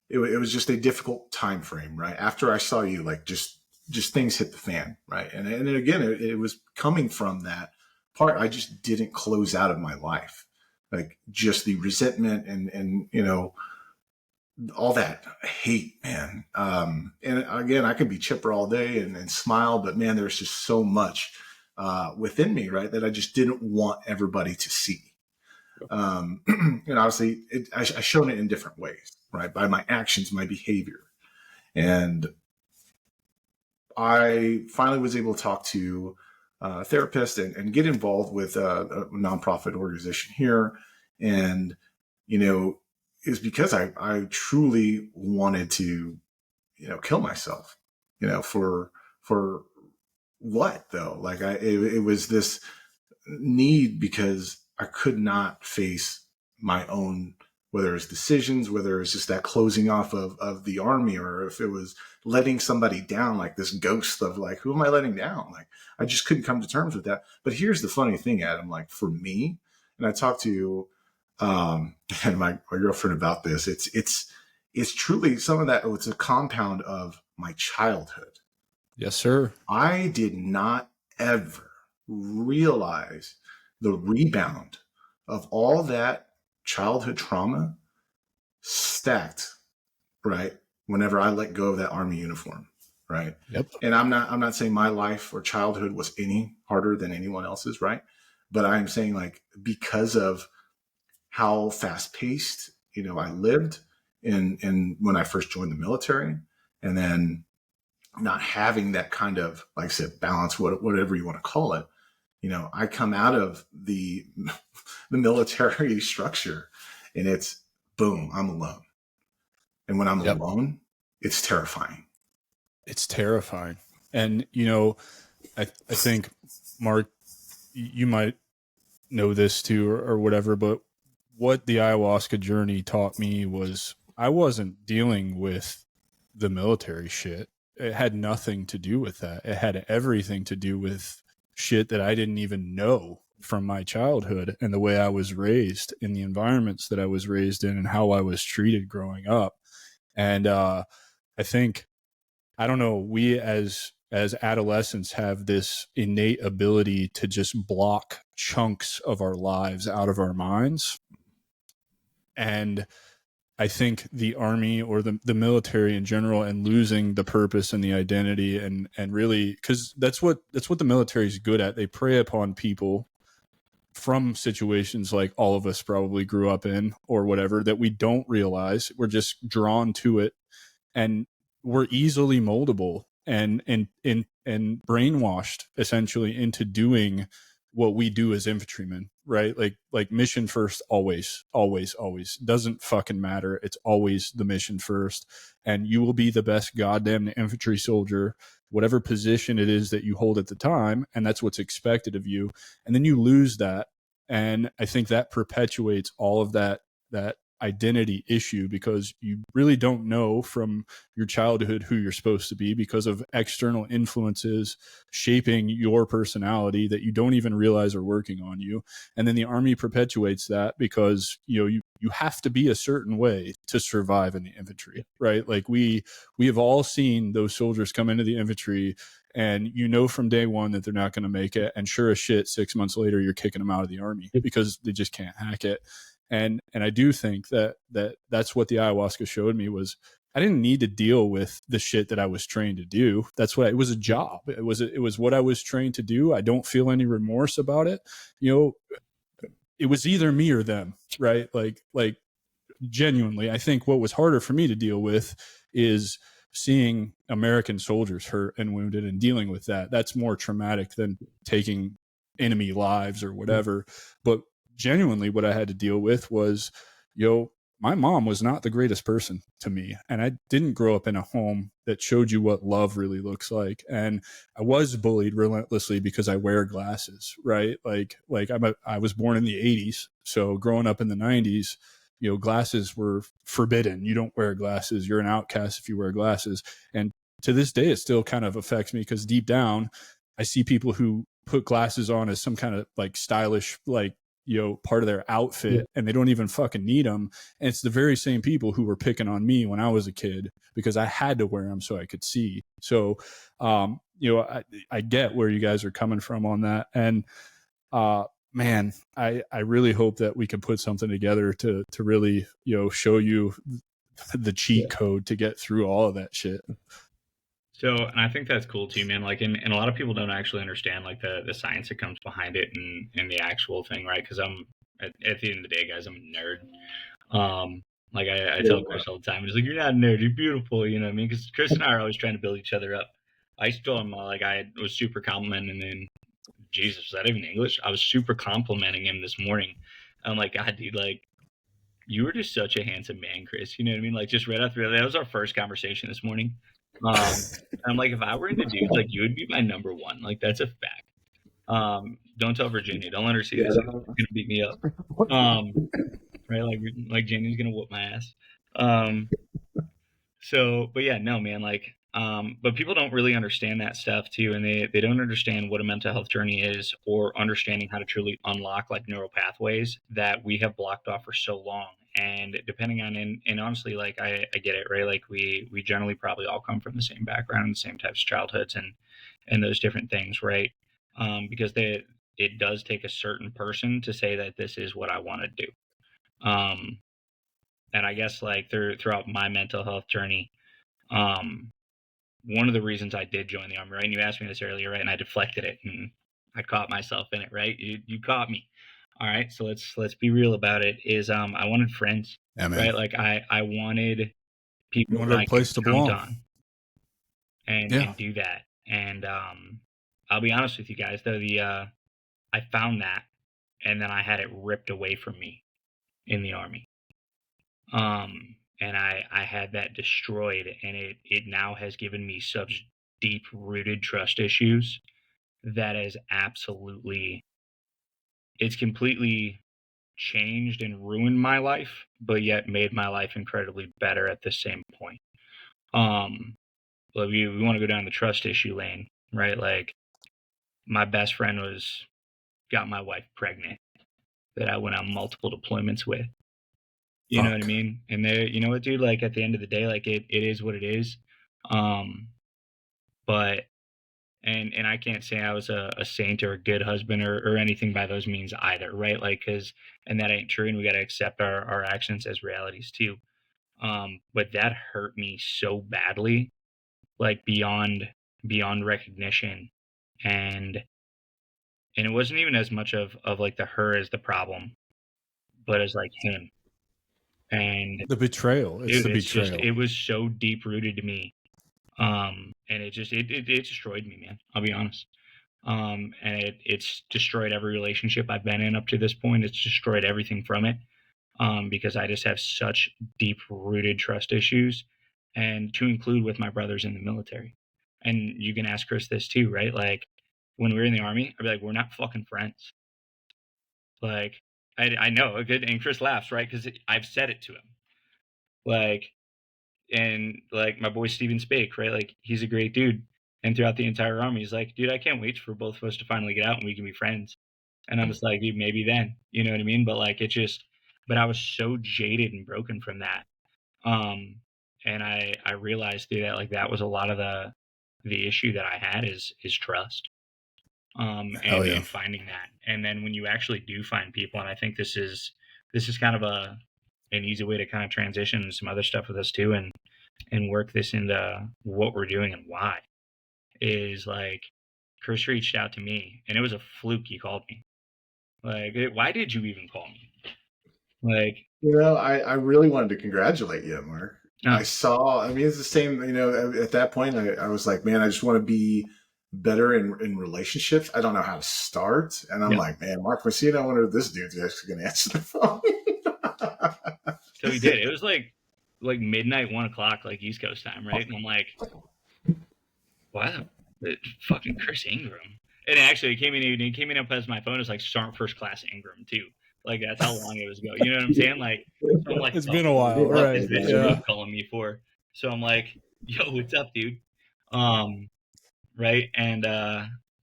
It was just a difficult time frame, right? After I saw you, like just things hit the fan, right? And again, it was coming from that part. I just didn't close out of my life, like just the resentment and all that hate, man. And again, I could be chipper all day and smile, but man, there's just so much within me, right, that I just didn't want everybody to see. And obviously, I shown it in different ways, right, by my actions, my behavior. And I finally was able to talk to a therapist and get involved with a nonprofit organization here. And, you know, is because I truly wanted to, you know, kill myself, you know, for what though? Like it was this need because I could not face my own, whether it's decisions, whether it's just that closing off of the Army, or if it was letting somebody down, like this ghost of like, who am I letting down? Like, I just couldn't come to terms with that. But here's the funny thing, Adam, like for me, and I talked to, and my girlfriend about this, it's truly some of that. It's a compound of my childhood. Yes, sir. I did not ever realize the rebound of all that childhood trauma stacked, right, whenever I let go of that Army uniform, right? Yep. And I'm not saying my life or childhood was any harder than anyone else's, right? But I'm saying, like, because of how fast paced, you know, I lived in when I first joined the military, and then not having that kind of, like I said, balance, whatever you want to call it. You know, I come out of the military structure, and it's boom, I'm alone. And when I'm alone, it's terrifying. It's terrifying. And, you know, I think, Mark, you might know this too, or whatever, but what the ayahuasca journey taught me was I wasn't dealing with the military shit. It had nothing to do with that. It had everything to do with shit that I didn't even know from my childhood and the way I was raised, in the environments that I was raised in, and how I was treated growing up. And I think, I don't know, we as adolescents have this innate ability to just block chunks of our lives out of our minds. And I think the Army, or the military in general, and losing the purpose and the identity, and really, because that's what the military is good at. They prey upon people from situations like all of us probably grew up in, or whatever, that we don't realize. We're just drawn to it, and we're easily moldable and brainwashed essentially into doing what we do as infantrymen, right? Like mission first, always doesn't fucking matter. It's always the mission first, and you will be the best goddamn infantry soldier, whatever position it is that you hold at the time. And that's what's expected of you. And then you lose that. And I think that perpetuates all of that identity issue, because you really don't know from your childhood who you're supposed to be, because of external influences shaping your personality that you don't even realize are working on you. And then the Army perpetuates that, because you have to be a certain way to survive in the infantry, right? Like we have all seen those soldiers come into the infantry, and you know from day one that they're not going to make it, and sure as shit 6 months later you're kicking them out of the Army because they just can't hack it. And I do think that's what the ayahuasca showed me, was I didn't need to deal with the shit that I was trained to do. That's what it was, a job. It was what I was trained to do. I don't feel any remorse about it. It was either me or them, right? Like genuinely, I think what was harder for me to deal with is seeing American soldiers hurt and wounded, and dealing with that. That's more traumatic than taking enemy lives or whatever. But genuinely, what I had to deal with was, my mom was not the greatest person to me, and I didn't grow up in a home that showed you what love really looks like. And I was bullied relentlessly because I wear glasses, right? Like I was born in the 80s, so growing up in the 90s, glasses were forbidden. You don't wear glasses. You're an outcast if you wear glasses. And to this day, it still kind of affects me, because deep down, I see people who put glasses on as some kind of like stylish, like, part of their outfit, and they don't even fucking need them. And it's the very same people who were picking on me when I was a kid, because I had to wear them so I could see. So, I get where you guys are coming from on that. And, man, I really hope that we can put something together to really, show you the cheat code to get through all of that shit. So, and I think that's cool too, man. Like, and a lot of people don't actually understand like the science that comes behind it and the actual thing, right? Because I'm at the end of the day, guys, I'm a nerd. Like I tell Chris all the time, he's like, "You're not a nerd, you're beautiful," you know what I mean? Because Chris and I are always trying to build each other up. I used to tell him like I was super complimenting him. Jesus, is that even English? I was super complimenting him this morning. I'm like, God, dude, like, you were just such a handsome man, Chris. You know what I mean? Like, just right after that was our first conversation this morning. I'm like, if I were into dudes, like, you would be my number one. Like, that's a fact. Don't tell Virginia. Don't let her see this. She's gonna beat me up. Right? Like Jenny's gonna whoop my ass. So, but yeah, no, man. Like, but people don't really understand that stuff too, and they don't understand what a mental health journey is, or understanding how to truly unlock like neural pathways that we have blocked off for so long. And depending on and honestly, like I get it, right? Like we generally probably all come from the same background, the same types of childhoods, and those different things, right? Because it does take a certain person to say that this is what I want to do. And I guess like throughout my mental health journey, one of the reasons I did join the Army, right? And you asked me this earlier, right? And I deflected it and I caught myself in it, right? You caught me. All right. So let's be real about it is, I wanted friends, right? Like I wanted people that I could count on and do that. And, I'll be honest with you guys though, I found that and then I had it ripped away from me in the Army. And I had that destroyed, and it now has given me such deep rooted trust issues that has it's completely changed and ruined my life, but yet made my life incredibly better at the same point. But we want to go down the trust issue lane, right? Like my best friend got my wife pregnant that I went on multiple deployments with. You know what I mean? And you know what, dude, like at the end of the day, like it is what it is. But, and I can't say I was a saint or a good husband or anything by those means either. Right. Like, and that ain't true. And we got to accept our actions as realities too. But that hurt me so badly, like beyond recognition. And it wasn't even as much of like the her as the problem, but as like him. And the betrayal. It was so deep rooted to me. And it destroyed me, man. I'll be honest. And it's destroyed every relationship I've been in up to this point. It's destroyed everything from it. Because I just have such deep rooted trust issues, and to include with my brothers in the military. And you can ask Chris this too, right? Like when we were in the Army, I'd be like, we're not fucking friends. Like I know, and Chris laughs, right? Because I've said it to him. Like, and like my boy Steven Spake, right? Like he's a great dude. And throughout the entire Army, he's like, dude, I can't wait for both of us to finally get out and we can be friends. And I'm just like, dude, maybe then, you know what I mean? But like, but I was so jaded and broken from that. And I realized through that, like that was a lot of the issue that I had is trust. And finding that. And then when you actually do find people, and I think this is kind of an easy way to kind of transition some other stuff with us too, and work this into what we're doing and why, is like Chris reached out to me and it was a fluke he called me. Like, why did you even call me? Like, I really wanted to congratulate you, Mark. It's the same, at that point I was like, man, I just want to be better in relationships. I don't know how to start. And I'm like, man, Mark Messina, I wonder if this dude's actually going to answer the phone. So he did. It was like midnight, 1:00, like East Coast time, right? And I'm like, wow, fucking Chris Ingram. And actually, he came in up as my phone as like Sergeant First Class Ingram too. Like that's how long it was ago. You know what I'm saying? Like, so I'm like, it's been a while, right? Is this dude calling me for? So I'm like, yo, what's up, dude? Right, and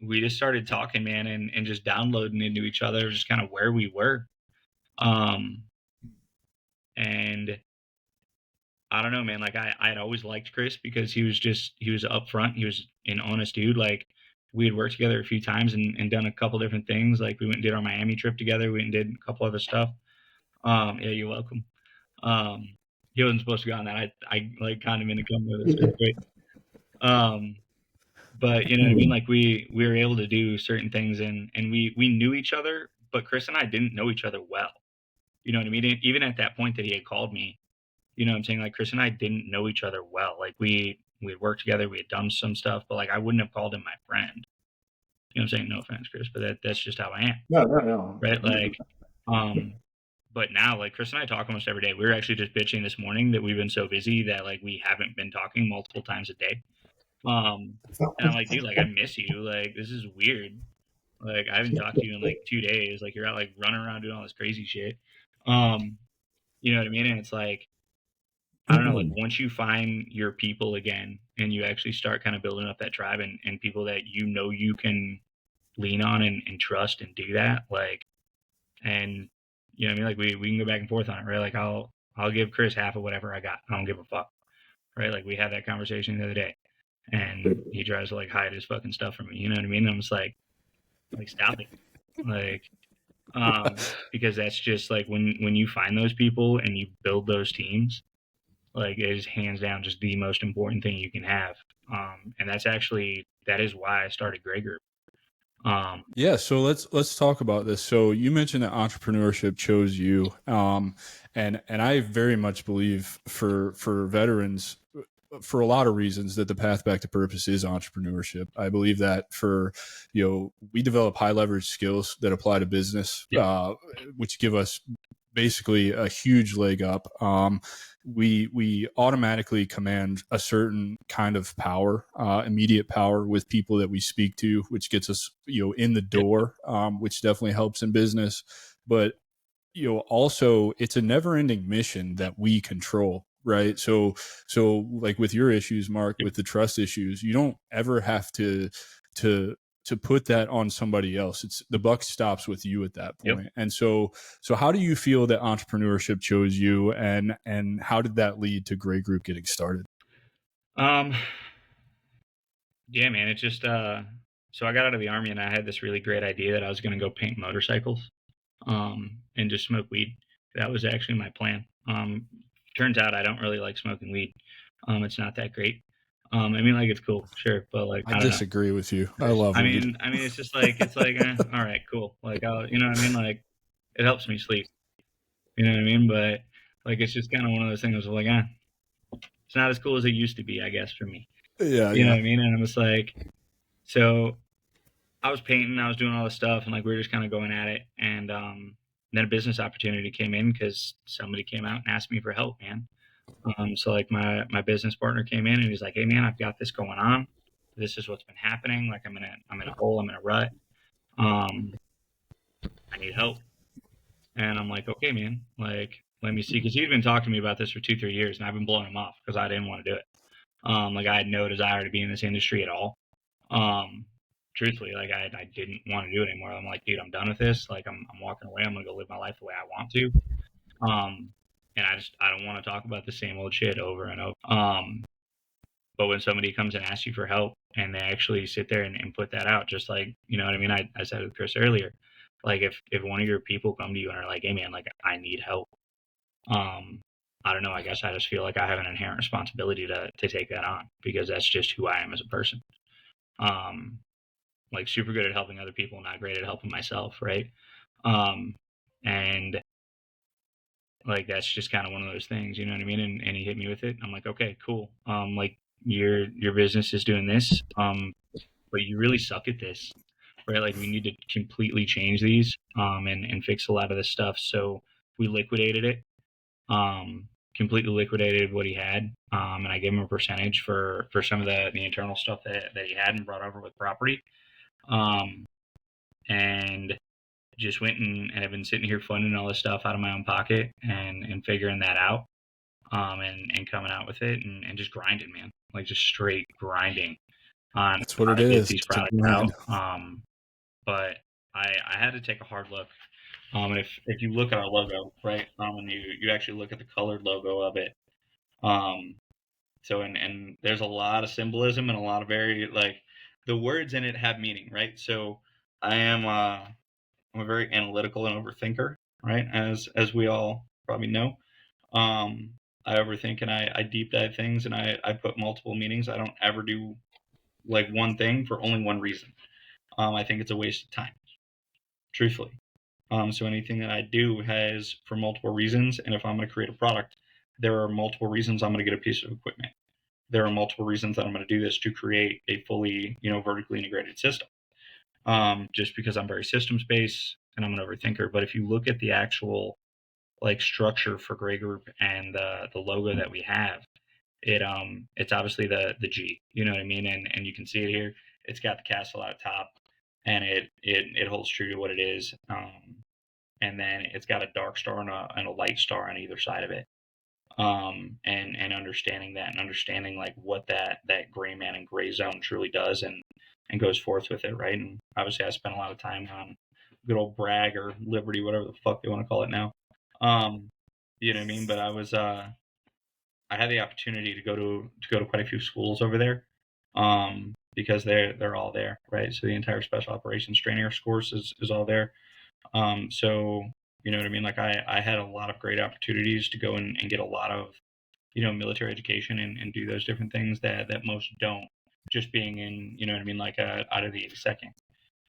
we just started talking, man, and just downloading into each other, just kind of where we were. And I don't know, man, like I'd always liked Chris because he was upfront. He was an honest dude. Like we had worked together a few times and done a couple different things. Like we went and did our Miami trip together. We went and did a couple other stuff. Yeah, you're welcome. he wasn't supposed to go on that. I like kind of in to come with us. It's great. But you know what I mean? Like we were able to do certain things and we knew each other, but Chris and I didn't know each other well. You know what I mean? Even at that point that he had called me, you know what I'm saying? Like Chris and I didn't know each other well. Like we had worked together, we had done some stuff, but like I wouldn't have called him my friend. You know what I'm saying? No offense, Chris, but that's just how I am. No. Right? Like, but now like Chris and I talk almost every day. We were actually just bitching this morning that we've been so busy that like we haven't been talking multiple times a day. And I'm like, dude, like I miss you. Like this is weird. Like I haven't talked to you in like 2 days. Like you're out like running around doing all this crazy shit. You know what I mean? And it's like, I don't know, like once you find your people again and you actually start kind of building up that tribe and people that you know you can lean on and trust and do that, like, and you know what I mean? Like we can go back and forth on it, right? Like I'll give Chris half of whatever I got. I don't give a fuck. Right? Like we had that conversation the other day and he tries to like hide his fucking stuff from me. You know what I mean? And I'm just like stop it. Like, because that's just like when you find those people and you build those teams, like it is hands down just the most important thing you can have. And that is why I started Grey Group. Yeah, so let's talk about this. So you mentioned that entrepreneurship chose you, and I very much believe for veterans, for a lot of reasons, that the path back to purpose is entrepreneurship. I believe that we develop high leverage skills that apply to business, which give us basically a huge leg up. We automatically command a certain kind of power, immediate power with people that we speak to, which gets us, in the door, which definitely helps in business. But, also it's a never ending mission that we control. Right. So like with your issues, Mark, with the trust issues, you don't ever have to put that on somebody else. It's the buck stops with you at that point. Yep. And so how do you feel that entrepreneurship chose you, and how did that lead to Grey Group getting started? Yeah, man, it's just, so I got out of the Army and I had this really great idea that I was going to go paint motorcycles, and just smoke weed. That was actually my plan. Turns out I don't really like smoking weed. It's not that great. I mean, like it's cool, sure, but like I disagree with you. I love weed. I mean, it's just like all right, cool. Like, you know what I mean? Like, it helps me sleep. You know what I mean? But like, it's just kind of one of those things of like, it's not as cool as it used to be, I guess, for me. Yeah, you know what I mean? And I was like, so I was painting, I was doing all this stuff, and like we were just kind of going at it, and then a business opportunity came in because somebody came out and asked me for help, man. So like my business partner came in and he's like, hey man, I've got this going on. This is what's been happening. Like I'm in a hole, I'm in a rut. I need help. And I'm like, okay, man, like, let me see. Cause he'd been talking to me about this for 2-3 years and I've been blowing him off because I didn't want to do it. Like I had no desire to be in this industry at all. Truthfully, like I didn't want to do it anymore. I'm like, dude, I'm done with this. Like I'm walking away. I'm going to go live my life the way I want to. And I don't want to talk about the same old shit over and over. But when somebody comes and asks you for help and they actually sit there and put that out, just like, you know what I mean? I said with Chris earlier, like if one of your people come to you and are like, hey man, like I need help. I don't know. I guess I just feel like I have an inherent responsibility to take that on because that's just who I am as a person. Like super good at helping other people, not great at helping myself. Right. And like, that's just kind of one of those things, you know what I mean? And he hit me with it. I'm like, okay, cool. Like your business is doing this, but you really suck at this, right? Like we need to completely change these, and fix a lot of this stuff. So we liquidated it, completely liquidated what he had. And I gave him a percentage for some of the internal stuff that he had and brought over with property. And just went and have been sitting here funding all this stuff out of my own pocket and figuring that out, and coming out with it and just grinding, man, like just straight grinding on that's what it is. These products out. But I had to take a hard look. And if you look at our logo, right, and you actually look at the colored logo of it, so and there's a lot of symbolism and a lot of very, like, the words in it have meaning, right? So I'm a very analytical and overthinker, right? As we all probably know. I overthink and I deep dive things, and I put multiple meanings. I don't ever do like one thing for only one reason. I think it's a waste of time, truthfully. So anything that I do has for multiple reasons, and if I'm going to create a product, there are multiple reasons I'm going to get a piece of equipment. There are multiple reasons that I'm going to do this to create a fully, vertically integrated system. Just because I'm very systems based and I'm an overthinker. But if you look at the actual like structure for Grey Group and the logo that we have, it's obviously the G, you know what I mean? And you can see it here. It's got the castle out top, and it holds true to what it is. And then it's got a dark star and a light star on either side of it. And understanding that and understanding like what that gray man and gray zone truly does and goes forth with it, right? And obviously I spent a lot of time on good old Bragg or Liberty, whatever the fuck they want to call it now. You know what I mean? But I had the opportunity to go to quite a few schools over there, because they're all there, right? So the entire special operations training course is all there. So you know what I mean? Like I had a lot of great opportunities to go and get a lot of, military education and do those different things that most don't, just being in, you know what I mean? Like out of the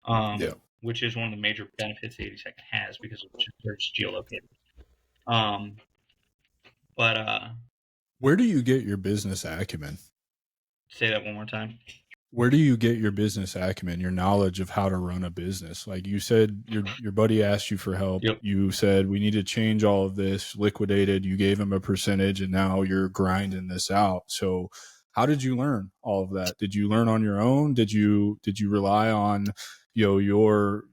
82nd, which is one of the major benefits the 82nd has because it's geolocated. But where do you get your business acumen? Say that one more time. Where do you get your business acumen, your knowledge of how to run a business? Like you said, your buddy asked you for help. Yep. You said, we need to change all of this, liquidated. You gave him a percentage and now you're grinding this out. So how did you learn all of that? Did you learn on your own? Did you rely on, your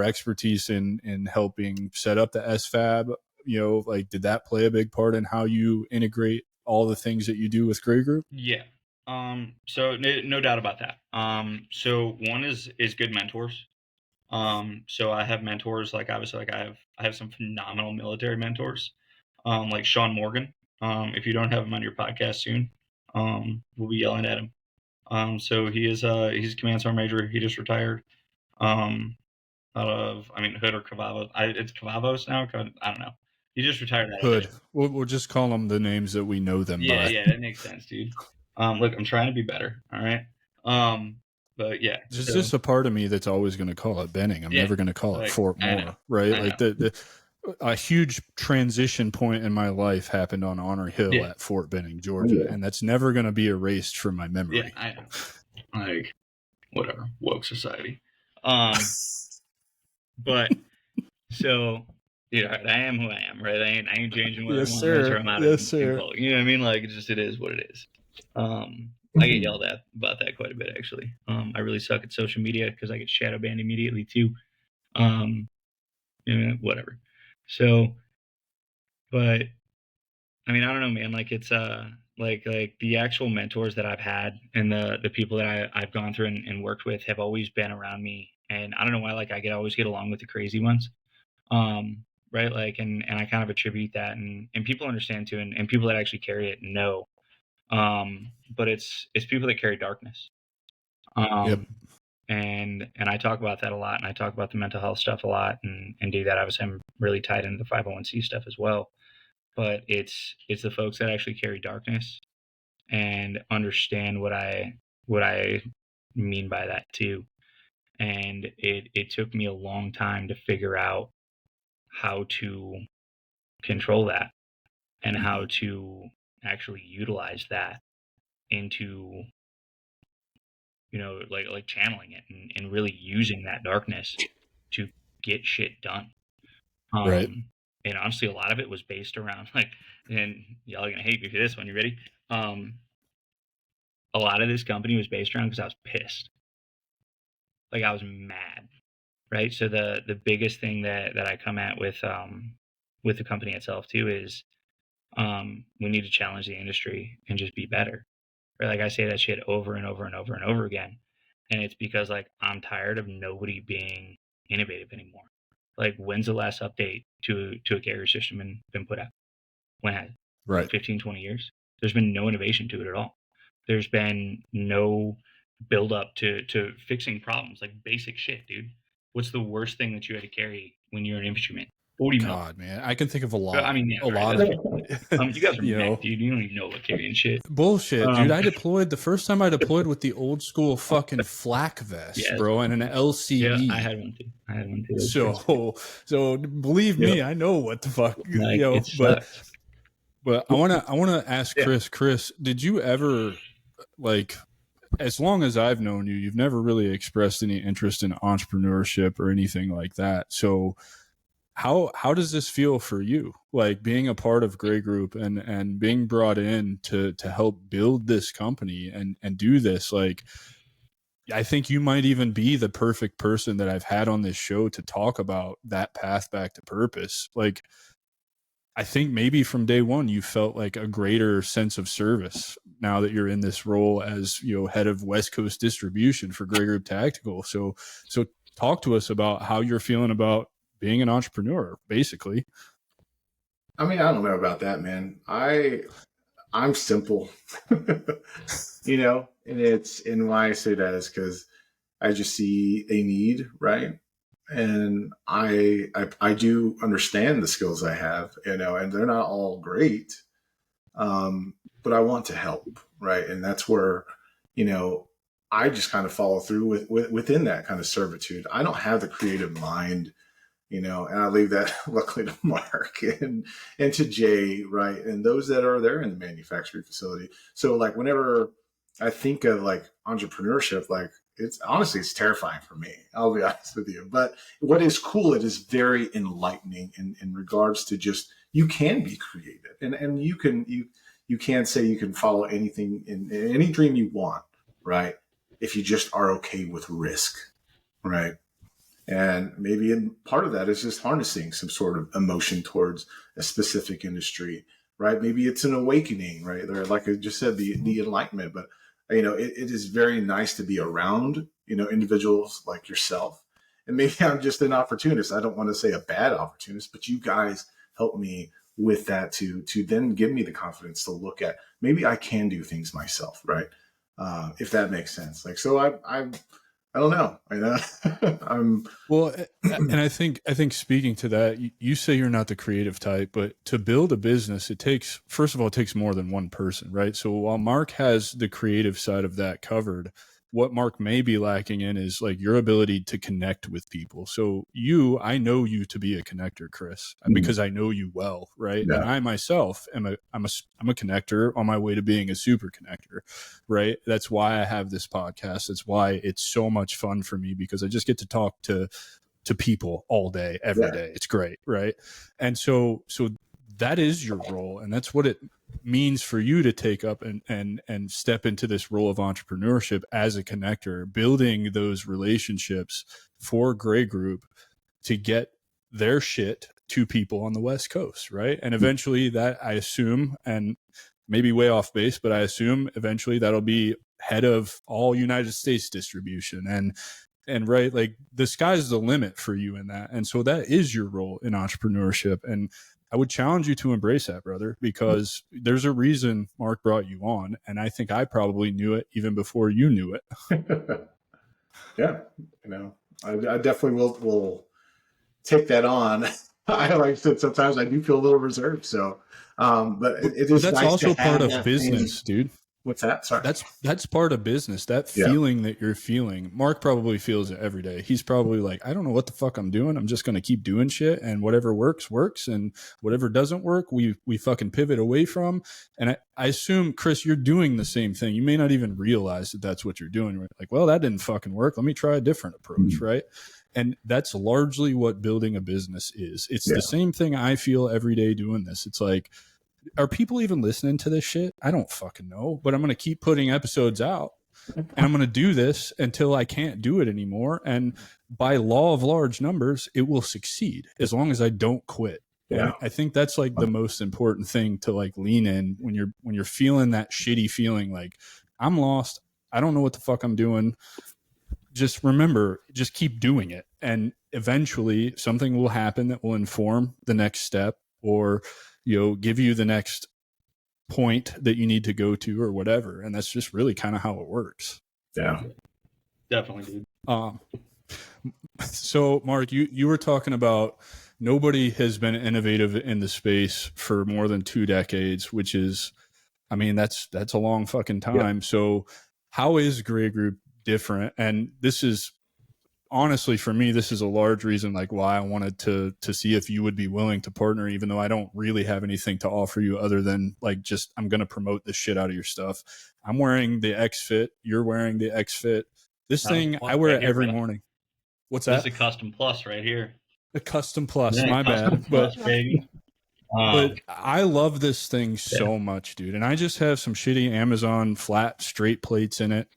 expertise in helping set up the SFAB? Like, did that play a big part in how you integrate all the things that you do with Grey Group? Yeah. So no doubt about that. So one is good mentors. So I have mentors, like obviously like I have some phenomenal military mentors, like Sean Morgan. If you don't have him on your podcast soon, we'll be yelling at him. So he's a command sergeant major. He just retired. Out of, Hood or Cavavos. It's Cavavos now. I don't know. He just retired out of Hood. We'll just call them the names that we know them by. Yeah, that makes sense, dude. Look, I'm trying to be better. All right. But yeah, there's just a part of me that's always going to call it Benning. I'm never going to call it Fort Moore, right? Like a huge transition point in my life happened on Honor Hill at Fort Benning, Georgia, and that's never going to be erased from my memory. Yeah, I know. Like, whatever, woke society. But so, I am who I am, right? I ain't changing what I want. Sir. I'm out yes, sir. You know what I mean? Like, it is what it is. I get yelled at about that quite a bit, actually. I really suck at social media because I get shadow banned immediately too. Whatever. So, but I don't know, man. Like it's like the actual mentors that I've had and the people that I've gone through and worked with have always been around me, and I don't know why. Like I always get along with the crazy ones. Right. Like, and I kind of attribute that and people understand too, and people that actually carry it know. But it's people that carry darkness. And I talk about that a lot, and I talk about the mental health stuff a lot and do that. Obviously I'm really tied into the 501c stuff as well, but it's the folks that actually carry darkness and understand what I mean by that too. And it took me a long time to figure out how to control that and how to actually utilize that into, like channeling it and really using that darkness to get shit done. Right. And honestly, a lot of it was based around and y'all are going to hate me for this one. You ready? A lot of this company was based around because I was pissed. Like I was mad. Right. So the biggest thing that I come at with the company itself too is, we need to challenge the industry and just be better. Right? Like I say that shit over and over and over and over again. And it's because like I'm tired of nobody being innovative anymore. Like when's the last update to a carrier system been put out? When has it? Right. 15, 20 years? There's been no innovation to it at all. There's been no build up to fixing problems, like basic shit, dude. What's the worst thing that you had to carry when you're an infantryman? 40 mil. God, man, I can think of a lot. I mean, yeah, a lot of it. you guys are You know. mech, dude. You don't even know what carrying shit. Bullshit, dude. I deployed the first time I deployed with the old school fucking flak vest, Yeah. bro, and an LCE. Yeah, I had one too. So believe me, I know what the fuck, Like, you know. it sucks. But I wanna ask Chris. Chris, did you ever, like, as long as I've known you, you've never really expressed any interest in entrepreneurship or anything like that. So how does this feel for you, like being a part of Grey Group and being brought in to help build this company and do this? Like, I think you might even be the perfect person that I've had on this show to talk about that path back to purpose. Like, I think maybe from day one you felt like a greater sense of service now that you're in this role as, you know, head of West Coast distribution for Grey Group Tactical. So talk to us about how you're feeling about being an entrepreneur, basically. I mean, I don't know about that, man. I'm simple, you know, and why I say that is because I just see a need, right? And I do understand the skills I have, you know, and they're not all great, but I want to help, right? And that's where, you know, I just kind of follow through within that kind of servitude. I don't have the creative mind, you know, and I leave that luckily to Mark and to Jay, right? And those that are there in the manufacturing facility. So like whenever I think of like entrepreneurship, like it's terrifying for me. I'll be honest with you. But what is cool, it is very enlightening in regards to just, you can be creative and you can say you can follow anything in any dream you want, right? If you just are okay with risk, right? And maybe part of that is just harnessing some sort of emotion towards a specific industry, right? Maybe it's an awakening, right? Or like I just said, the enlightenment. But, you know, it is very nice to be around, you know, individuals like yourself. And maybe I'm just an opportunist. I don't want to say a bad opportunist, but you guys help me with that to then give me the confidence to look at, maybe I can do things myself, right? If that makes sense. Like, so I don't know. Well, and I think speaking to that, you say you're not the creative type, but to build a business, it takes more than one person, right? So while Mark has the creative side of that covered, what Mark may be lacking in is like your ability to connect with people. So I know you to be a connector, Chris, because I know you well, right? Yeah. And I myself I'm a connector on my way to being a super connector, right? That's why I have this podcast. That's why it's so much fun for me, because I just get to talk to people all day, every day. It's great, right? And so that is your role, and that's what it means for you to take up and step into this role of entrepreneurship as a connector, building those relationships for Grey Group to get their shit to people on the West Coast, right? And eventually that, I assume, and maybe way off base, but I assume eventually that'll be head of all United States distribution. And right, like the sky's the limit for you in that. And so that is your role in entrepreneurship. And I would challenge you to embrace that, brother, because there's a reason Mark brought you on. And I think I probably knew it even before you knew it. Yeah. You know, I definitely will take that on. I like said, sometimes I do feel a little reserved. So, but it is that's nice also to part have of business, dude. What's that? Sorry. That's part of business. That feeling that you're feeling. Mark probably feels it every day. He's probably like, I don't know what the fuck I'm doing. I'm just going to keep doing shit, and whatever works, and whatever doesn't work, we fucking pivot away from. And I assume, Chris, you're doing the same thing. You may not even realize that that's what you're doing. Right? Like, well, that didn't fucking work. Let me try a different approach, right? And that's largely what building a business is. It's the same thing I feel every day doing this. It's like, are people even listening to this shit? I don't fucking know, but I'm going to keep putting episodes out, and I'm going to do this until I can't do it anymore. And by law of large numbers, it will succeed as long as I don't quit. Yeah. And I think that's like the most important thing to like lean in when you're feeling that shitty feeling, like I'm lost. I don't know what the fuck I'm doing. Just remember, just keep doing it. And eventually something will happen that will inform the next step, or give you the next point that you need to go to, or whatever. And that's just really kind of how it works. Yeah, definitely, dude. So Mark, you were talking about nobody has been innovative in the space for more than 2 decades, which is, I mean, that's a long fucking time. Yep. So how is Grey Group different? And this is, honestly, for me, this is a large reason like why I wanted to see if you would be willing to partner, even though I don't really have anything to offer you other than like, just, I'm going to promote the shit out of your stuff. I'm wearing the X Fit. You're wearing the X Fit. This thing, I wear it every morning. What's that? This is a Custom Plus right here. A Custom Plus, my bad. Plus, baby. But I love this thing so much, dude. And I just have some shitty Amazon flat straight plates in it,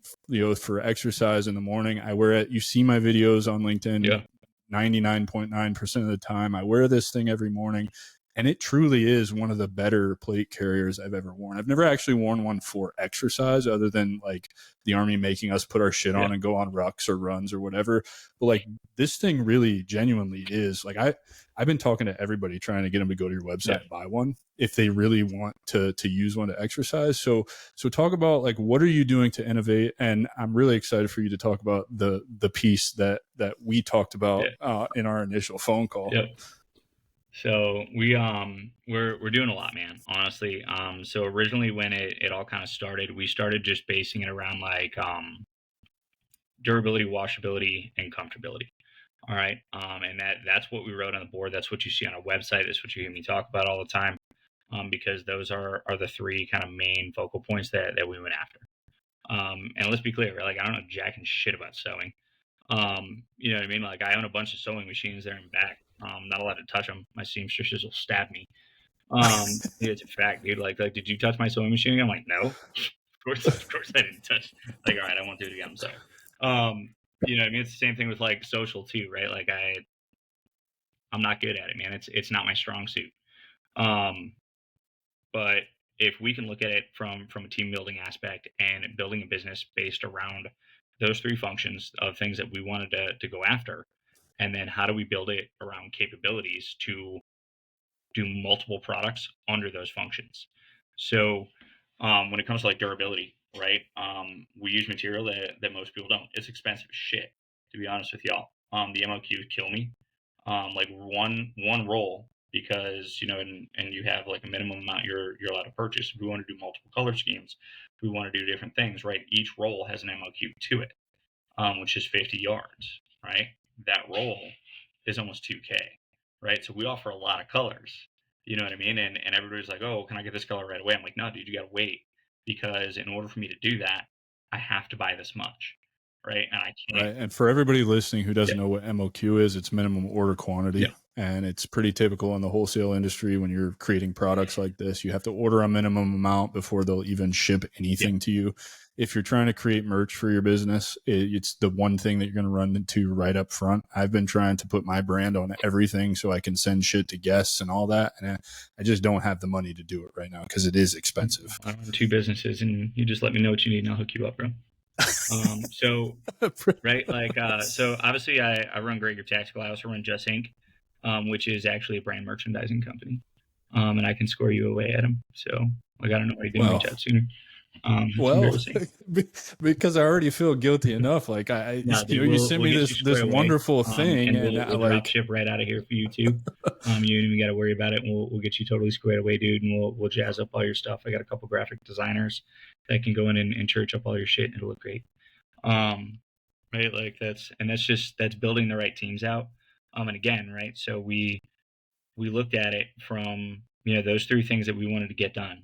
for exercise in the morning. I wear it. You see my videos on LinkedIn 99.9% of the time. I wear this thing every morning. And it truly is one of the better plate carriers I've ever worn. I've never actually worn one for exercise other than like the Army making us put our shit on and go on rucks or runs or whatever. But like this thing really genuinely is like, I've been talking to everybody trying to get them to go to your website and buy one if they really want to use one to exercise. So talk about like, what are you doing to innovate? And I'm really excited for you to talk about the piece that we talked about in our initial phone call. Yep. So we're doing a lot, man, honestly. So originally when it all kind of started, we started just basing it around like durability, washability, and comfortability. All right. And that's what we wrote on the board. That's what you see on our website. That's what you hear me talk about all the time. Because those are the three kind of main focal points that we went after. And let's be clear, right? Like I don't know jack and shit about sewing. You know what I mean? Like I own a bunch of sewing machines there in back. Not allowed to touch them. My seamstresses will stab me. It's a fact, dude. Like, did you touch my sewing machine? I'm like, no. Of course I didn't touch. Like, all right, I won't do it again. I'm sorry. You know what I mean? It's the same thing with like social too, right? Like I'm not good at it, man. It's not my strong suit. But if we can look at it from a team building aspect and building a business based around those three functions of things that we wanted to go after, and then how do we build it around capabilities to do multiple products under those functions? So when it comes to like durability, right? We use material that most people don't. It's expensive as shit, to be honest with y'all. The MOQs kill me. Like one roll, because and you have like a minimum amount you're allowed to purchase. If we want to do multiple color schemes, if we want to do different things, right? Each roll has an MOQ to it, which is 50 yards, right? That roll is almost 2K, right? So we offer a lot of colors, you know what I mean? And everybody's like, oh, can I get this color right away? I'm like, no, dude, you got to wait, because in order for me to do that, I have to buy this much, right? And I can't. Right. And for everybody listening who doesn't know what MOQ is, it's minimum order quantity. Yeah. And it's pretty typical in the wholesale industry when you're creating products like this. You have to order a minimum amount before they'll even ship anything to you. If you're trying to create merch for your business, it's the one thing that you're going to run into right up front. I've been trying to put my brand on everything so I can send shit to guests and all that. And I just don't have the money to do it right now because it is expensive. I run 2 businesses, and you just let me know what you need and I'll hook you up, bro. So, right. Like, so obviously I run Grey Group Tactical. I also run Just Inc., which is actually a brand merchandising company. And I can score you away at them. So I got to know why you didn't reach out sooner. Well, because I already feel guilty enough. Like you sent me this wonderful thing, and we'll drop ship right out of here for you too. You don't even got to worry about it, and we'll get you totally squared away, dude. And we'll jazz up all your stuff. I got a couple graphic designers that can go in and church up all your shit, and it'll look great. Right, like that's building the right teams out. And again, right, so we looked at it from those 3 things that we wanted to get done.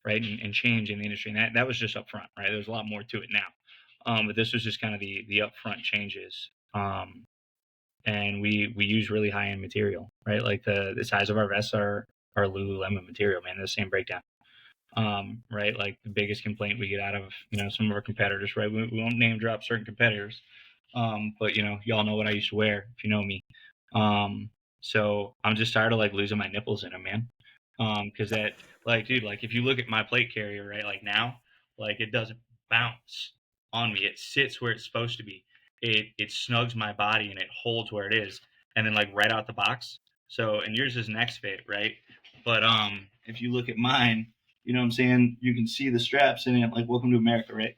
Right. And change in the industry. And that was just up front, right? There's a lot more to it now. But this was just kind of the upfront changes. And we use really high end material, right? Like the size of our vests are Lululemon material, man. They're the same breakdown. Right. Like the biggest complaint we get out of, some of our competitors, right? We won't name drop certain competitors. But y'all know what I used to wear if you know me. So I'm just tired of like losing my nipples in them, man. Because that, like, dude, like if you look at my plate carrier, right, like now, like it doesn't bounce on me. It sits where it's supposed to be. It snugs my body and it holds where it is, and then like right out the box. So, and yours is an X-Fit, right? But if you look at mine, you know what I'm saying, you can see the straps in it, like Welcome to America, right?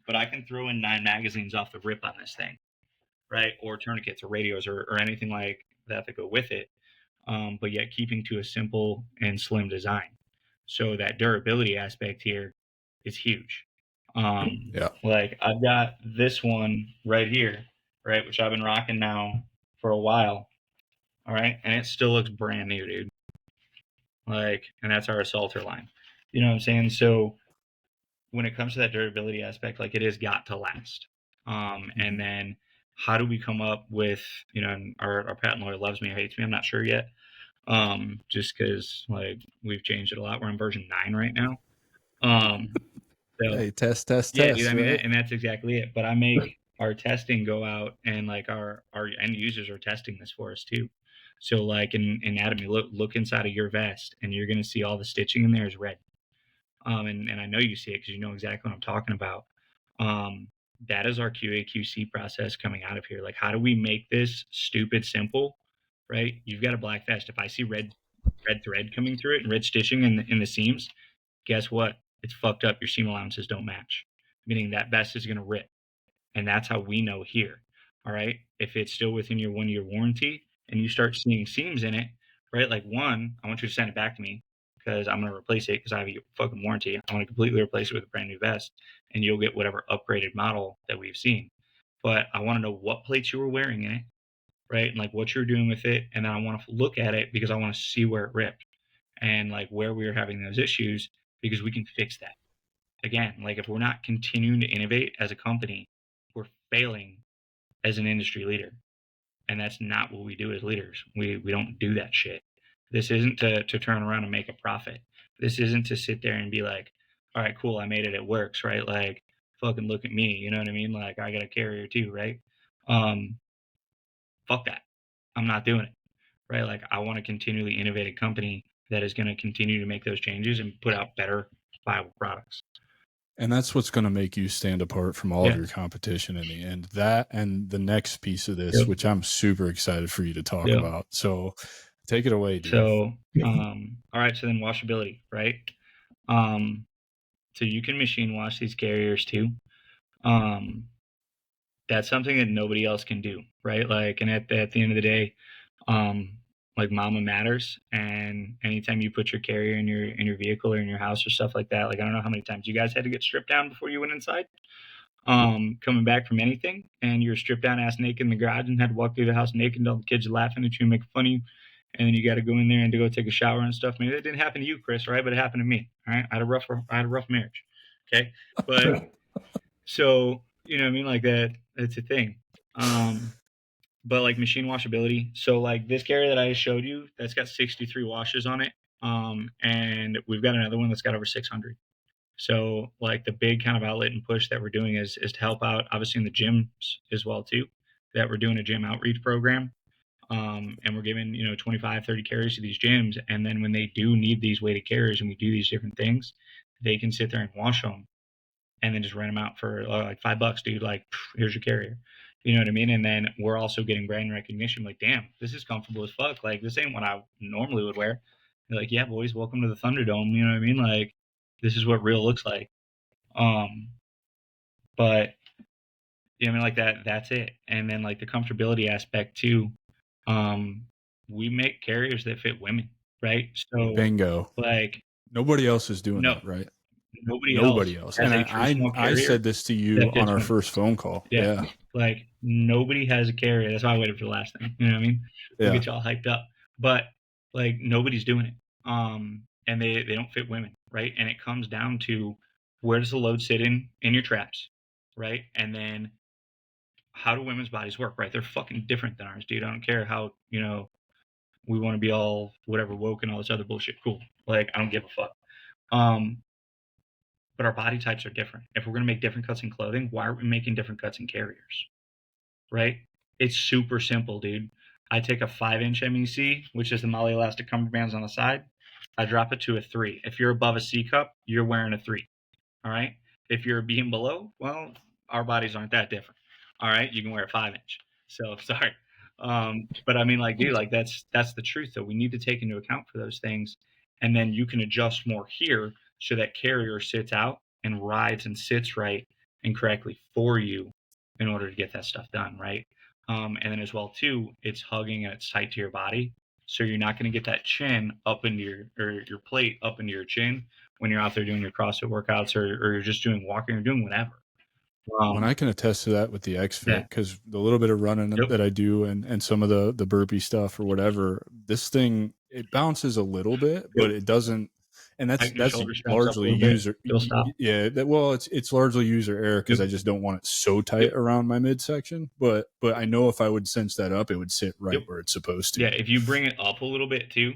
But I can throw in 9 magazines off the rip on this thing, right? Or tourniquets or radios or anything like that go with it, but yet keeping to a simple and slim design. So that durability aspect here is huge. Like I've got this one right here, right, which I've been rocking now for a while. All right, and it still looks brand new, dude. Like, and that's our assaulter line. You know what I'm saying? So when it comes to that durability aspect, like it has got to last. And then how do we come up with, you know, and our patent lawyer loves me or hates me, I'm not sure yet. Just because like we've changed it a lot. We're on version 9 right now. So hey, test, yeah, dude, I mean, right? and that's exactly it. But I make our testing go out, and like our end users are testing this for us too. So like in anatomy, look inside of your vest, and you're gonna see all the stitching in there is red. And I know you see it because you know exactly what I'm talking about. That is our QA/QC process coming out of here. Like, how do we make this stupid simple, right? You've got a black vest. If I see red thread coming through it and red stitching in the seams, guess what? It's fucked up. Your seam allowances don't match, meaning that vest is going to rip. And that's how we know here. All right. If it's still within your 1-year warranty and you start seeing seams in it, right? Like one, I want you to send it back to me because I'm going to replace it because I have a fucking warranty. I want to completely replace it with a brand new vest and you'll get whatever upgraded model that we've seen. But I want to know what plates you were wearing in it, right? And like what you're doing with it. And then I want to look at it because I want to see where it ripped and like where we were having those issues because we can fix that. Again, like if we're not continuing to innovate as a company, we're failing as an industry leader. And that's not what we do as leaders. We don't do that shit. This isn't to turn around and make a profit. This isn't to sit there and be like, all right, cool, I made it, it works, right? Like, fucking look at me, you know what I mean? Like, I got a carrier too, right? Fuck that. I'm not doing it, right? Like, I want to continually innovate a company that is going to continue to make those changes and put out better, viable products. And that's what's going to make you stand apart from all of your competition in the end. That and the next piece of this, which I'm super excited for you to talk about. So take it away, dude. So, all right. So then washability, right? So you can machine wash these carriers too. That's something that nobody else can do, right? Like, and at the end of the day, like mama matters. And anytime you put your carrier in your vehicle or in your house or stuff like that, like I don't know how many times you guys had to get stripped down before you went inside, coming back from anything, and you're stripped down ass naked in the garage and had to walk through the house naked and all the kids are laughing at you and making fun of you. And then you got to go in there and to go take a shower and stuff. Maybe that didn't happen to you, Chris, right? But it happened to me. All right. I had a rough marriage. Okay. But so, you know what I mean? Like that's a thing. But like machine washability. So like this carrier that I showed you, that's got 63 washes on it. And we've got another one that's got over 600. So like the big kind of outlet and push that we're doing is to help out obviously in the gyms as well too, that we're doing a gym outreach program. And we're giving, 25, 30 carriers to these gyms. And then when they do need these weighted carriers and we do these different things, they can sit there and wash them and then just rent them out for like $5, dude. Like, here's your carrier. You know what I mean? And then we're also getting brand recognition. Like, damn, this is comfortable as fuck. Like, this ain't what I normally would wear. They're like, yeah, boys, welcome to the Thunderdome. You know what I mean? Like, this is what real looks like. But you know, I mean, like that's it. And then like the comfortability aspect too. We make carriers that fit women, right? So bingo. Like nobody else is doing that, right? Nobody else. And I said this to you on our first phone call. Yeah. Like nobody has a carrier. That's why I waited for the last thing. You know what I mean? We'll get y'all hyped up. But like nobody's doing it. And they don't fit women, right? And it comes down to where does the load sit in your traps, right? And then how do women's bodies work, right? They're fucking different than ours, dude. I don't care how, we want to be all whatever woke and all this other bullshit. Cool. Like, I don't give a fuck. But our body types are different. If we're going to make different cuts in clothing, why aren't we making different cuts in carriers? Right? It's super simple, dude. I take a 5-inch MEC, which is the Molly Elastic cummerbunds on the side. I drop it to a 3. If you're above a C cup, you're wearing a 3. All right? If you're a B and below, well, our bodies aren't that different. All right? You can wear a 5-inch. So, sorry. But I mean, like, dude, like that's the truth, though. We need to take into account for those things. And then you can adjust more here so that carrier sits out and rides and sits right and correctly for you in order to get that stuff done, right? And then as well too, it's hugging and it's tight to your body. So you're not going to get that chin up into your plate up into your chin when you're out there doing your CrossFit workouts or you're just doing walking or doing whatever. When I can attest to that with the XFit, because the little bit of running Yep. that I do and some of the burpee stuff or whatever, this thing, it bounces a little bit, but it doesn't. And that's largely user. Yeah. Well, it's largely user error because I just don't want it so tight around my midsection. But I know if I would cinch that up, it would sit right where it's supposed to. Yeah. If you bring it up a little bit too.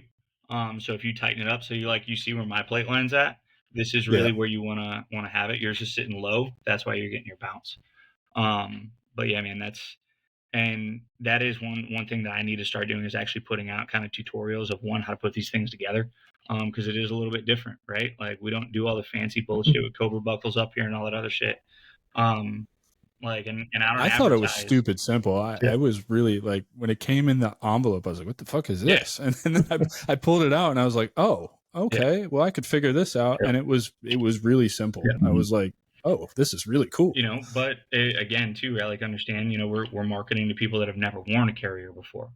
So if you tighten it up, so you see where my plate line's at, this is really where you want to have it. Yours is sitting low. That's why you're getting your bounce. But yeah, man, that is one thing that I need to start doing is actually putting out kind of tutorials of how to put these things together. Because it is a little bit different, right? Like we don't do all the fancy bullshit with Cobra buckles up here and all that other shit. I thought it was stupid simple. I was really like, when it came in the envelope, I was like, what the fuck is this? And then I pulled it out and I was like, oh, okay, well I could figure this out. And it was really simple. I was like, oh, this is really cool. But again too, I understand, we're marketing to people that have never worn a carrier before.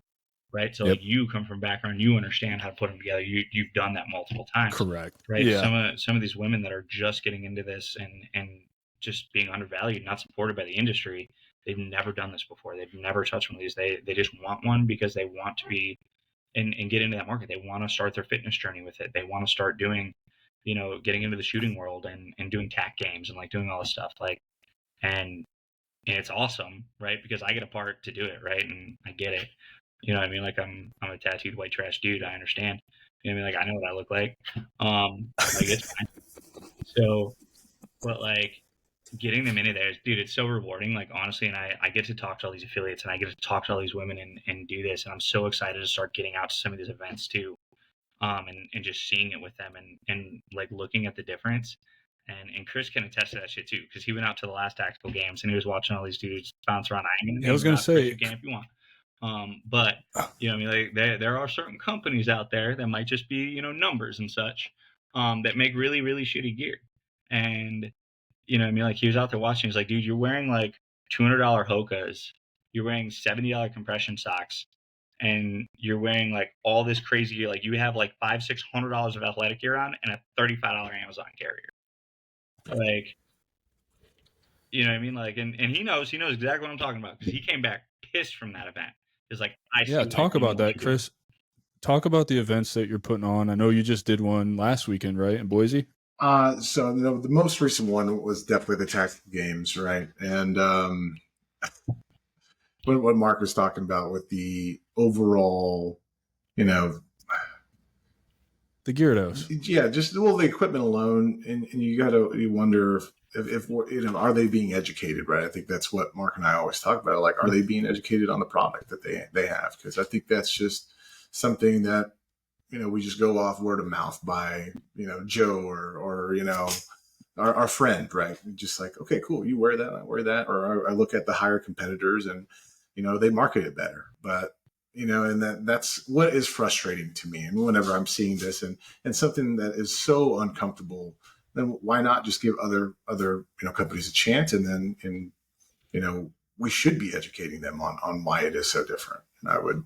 Right. So like you come from a background, you understand how to put them together. You've done that multiple times. Correct. Right. Yeah. Some of these women that are just getting into this and just being undervalued, not supported by the industry, they've never done this before. They've never touched one of these. They just want one because they want to be and get into that market. They want to start their fitness journey with it. They want to start doing, getting into the shooting world and doing TAC games and doing all this stuff. And it's awesome, right? Because I get a part to do it, right? And I get it. You know what I mean? I'm a tattooed white trash dude. I understand. You know what I mean? I know what I look like. It's fine. So, but getting them into there, dude, it's so rewarding. Honestly, and I get to talk to all these affiliates and I get to talk to all these women and do this. And I'm so excited to start getting out to some of these events too. And just seeing it with them and looking at the difference. And Chris can attest to that shit too, because he went out to the last tactical games and he was watching all these dudes bounce around. I was going to say, you can if you want. But there are certain companies out there that might just be, numbers and such, that make really, really shitty gear. And, he was out there watching. He's like, dude, you're wearing $200 Hokas. You're wearing $70 compression socks. And you're wearing all this crazy gear. You have $500-$600 of athletic gear on and a $35 Amazon carrier. You know what I mean? And he knows exactly what I'm talking about because he came back pissed from that event. It's talk about that, Chris. Talk about the events that you're putting on. I know you just did one last weekend, right, in Boise? So the most recent one was definitely the tactical games, right? And what Mark was talking about with the overall, the gear dose. Yeah, just the equipment alone, and you wonder if are they being educated, right? I think that's what Mark and I always talk about. Are they being educated on the product that they have? Because I think that's just something that we just go off word of mouth by Joe or our friend, right? Just okay, cool, you wear that, I wear that, or I look at the higher competitors and they market it better, but and that's what is frustrating to me. And whenever I'm seeing this and something that is so uncomfortable, then why not just give other companies a chance? And then we should be educating them on why it is so different. And I would,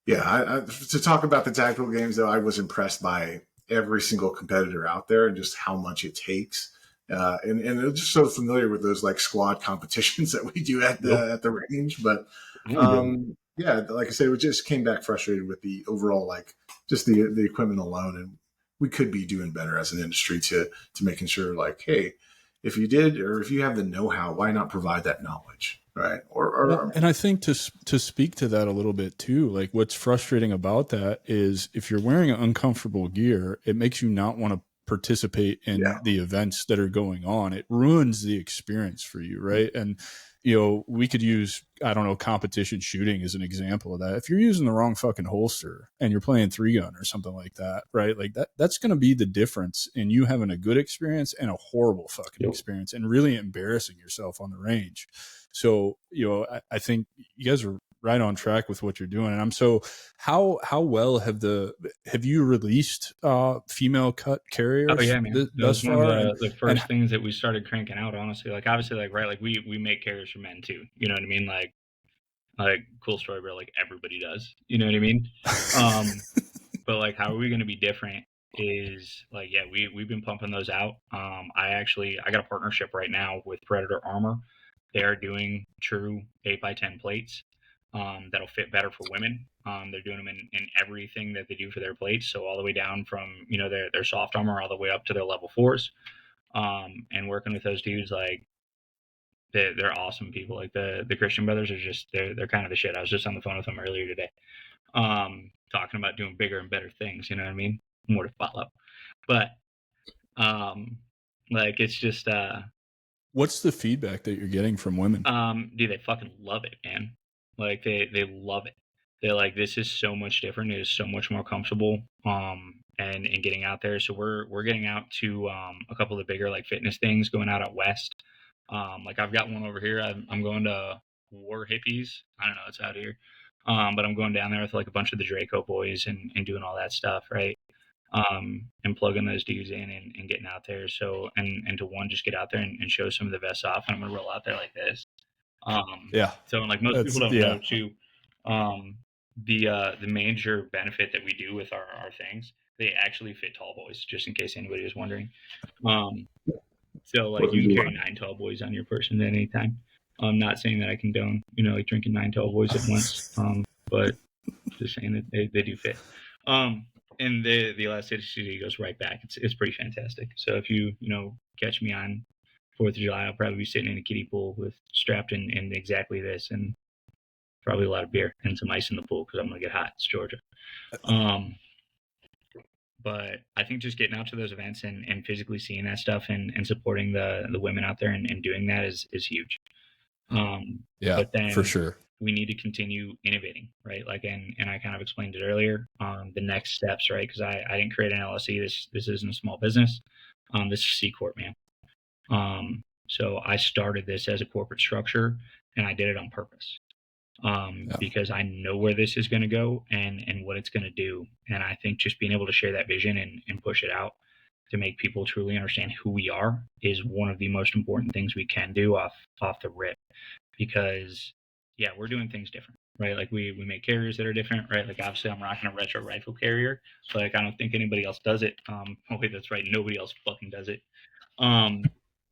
to talk about the tactical games though, I was impressed by every single competitor out there and just how much it takes. And I'm just so familiar with those squad competitions that we do at the range, but like I said, we just came back frustrated with the overall just the equipment alone, and we could be doing better as an industry to making sure hey, if you did or if you have the know-how, why not provide that knowledge, right? And I think to speak to that a little bit too, what's frustrating about that is if you're wearing uncomfortable gear, it makes you not want to participate in the events that are going on. It ruins the experience for you, right? And we could use, I don't know, competition shooting as an example of that. If you're using the wrong fucking holster and you're playing 3-gun or something like that, right? That's going to be the difference in you having a good experience and a horrible fucking experience and really embarrassing yourself on the range. So, I think you guys are right on track with what you're doing. And I'm so, how well have you released female cut carriers? Oh yeah, man. Thus far? The first things that we started cranking out, honestly, obviously, right, we make carriers for men too. You know what I mean? Like, cool story, bro. Like, everybody does. You know what I mean? But like, how are we going to be different? Is like, yeah, we've been pumping those out. I got a partnership right now with Predator Armor. They are doing true 8x10 plates that'll fit better for women. They're doing them in everything that they do for their plates. So all the way down from, you know, their soft armor all the way up to their level 4s. And working with those dudes, like, they're awesome people. Like the Christian brothers are just, they're kind of the shit. I was just on the phone with them earlier today, talking about doing bigger and better things. You know what I mean? More to follow. But like, it's just what's the feedback that you're getting from women? Dude, they fucking love it, man. Like, they love it. They're like, this is so much different. It is so much more comfortable. And getting out there. So we're getting out to a couple of the bigger like fitness things, going out west. Like, I've got one over here. I'm going to War Hippies. I don't know, it's out here. But I'm going down there with like a bunch of the Draco boys and doing all that stuff, right? And plugging those dudes in and getting out there. So, and to just get out there and show some of the vests off. And I'm going to roll out there like this. Yeah. So, like, most people don't know too, the major benefit that we do with our things, they actually fit tall boys, just in case anybody was wondering. So like, you can carry 9 tall boys on your person at any time. I'm not saying that I condone, you know, like drinking 9 tall boys at once. But just saying that they do fit. And the elasticity goes right back. It's pretty fantastic. So if you catch me on 4th of July, I'll probably be sitting in a kiddie pool strapped in exactly this, and probably a lot of beer and some ice in the pool because I'm gonna get hot. It's Georgia. But I think just getting out to those events and physically seeing that stuff and supporting the women out there and doing that is huge. Yeah, but then for sure. We need to continue innovating, right? Like, and I kind of explained it earlier, the next steps, right? Because I didn't create an LLC. This isn't a small business. This is C Corp, man. So I started this as a corporate structure, and I did it on purpose. Because I know where this is going to go and what it's going to do. And I think just being able to share that vision and push it out to make people truly understand who we are is one of the most important things we can do off the rip. Because, yeah, we're doing things different, right? Like, we make carriers that are different, right? Like, obviously I'm rocking a retro rifle carrier, but like, I don't think anybody else does it. Oh wait, that's right. Nobody else fucking does it.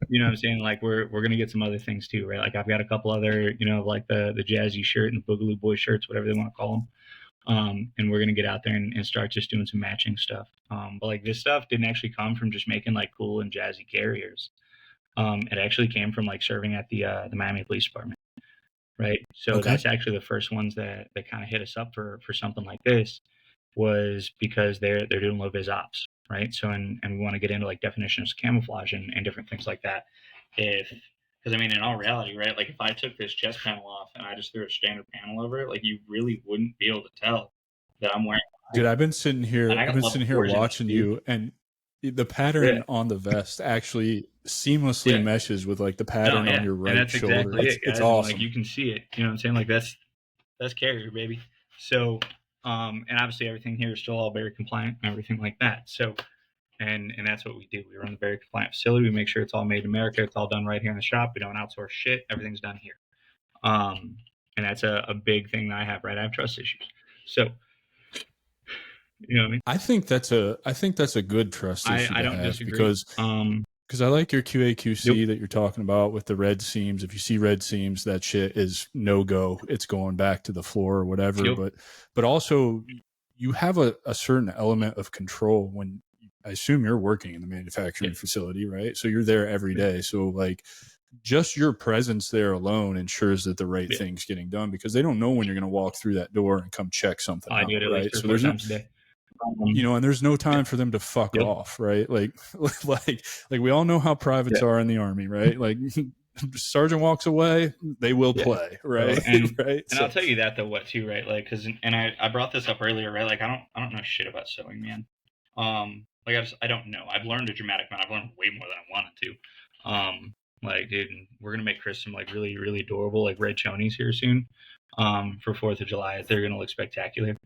You know what I'm saying? Like, we're going to get some other things too, right? Like, I've got a couple other, like the jazzy shirt and the Boogaloo Boy shirts, whatever they want to call them. And we're going to get out there and start just doing some matching stuff. But like, this stuff didn't actually come from just making like cool and jazzy carriers. It actually came from like serving at the Miami Police Department. Right. So that's actually the first ones that kind of hit us up for something like this, was because they're doing low vis ops. Right. So, and we want to get into like definitions of camouflage and different things like that. Because I mean, in all reality, right, like, if I took this chest panel off and I just threw a standard panel over it, like, you really wouldn't be able to tell that I'm wearing. Dude, I've been sitting here watching you, and the pattern on the vest actually seamlessly meshes with like the pattern on your right that's shoulder. Exactly it's awesome. Like, you can see it. You know what I'm saying? Like, that's carrier, baby. So, and obviously everything here is still all very compliant and everything like that. So, and that's what we do. We run a very compliant facility. We make sure it's all made in America. It's all done right here in the shop. We don't outsource shit. Everything's done here. And that's a big thing that I have, right? I have trust issues. So, you know what I mean? I think that's a good trust issue. I don't disagree. Because I like your QA/QC that you're talking about with the red seams. If you see red seams, that shit is no go. It's going back to the floor or whatever. But also, you have a certain element of control when, I assume you're working in the manufacturing facility, right? So you're there every day. So like, just your presence there alone ensures that the right thing's getting done, because they don't know when you're going to walk through that door and come check something out, right? So there's times a day. And there's no time for them to fuck off, right? Like we all know how privates are in the Army, right? Like, sergeant walks away, they will play, right? And I'll tell you that though, right? Like, I brought this up earlier, right? Like, I don't know shit about sewing, man. Like, I don't know. I've learned a dramatic amount. I've learned way more than I wanted to. Like, dude, we're gonna make Chris some like really, really adorable like red chonies here soon. For 4th of July, they're gonna look spectacular.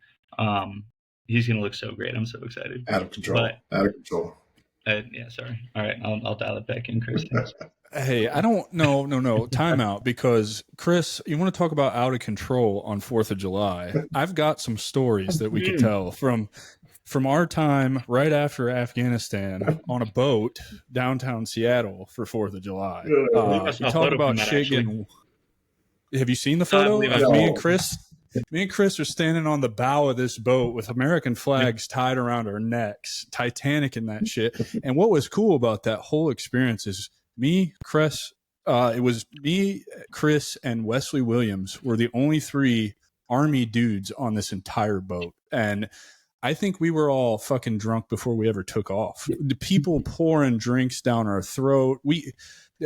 He's gonna look so great. I'm so excited. Out of control. Yeah, sorry. All right, I'll dial it back in, Chris. Thanks. Hey, I don't know. No. Time out, because Chris, you want to talk about out of control on 4th of July? I've got some stories that we could tell from our time right after Afghanistan on a boat downtown Seattle for 4th of July. I saw You a talk photo about from that, shit actually. getting. Have you seen the I photo believe I of saw me it. and Chris? Me and Chris are standing on the bow of this boat with American flags tied around our necks, Titanic and that shit. And what was cool about that whole experience is me, Chris, it was me, Chris, and Wesley Williams were the only 3 Army dudes on this entire boat. And I think we were all fucking drunk before we ever took off. The people pouring drinks down our throat.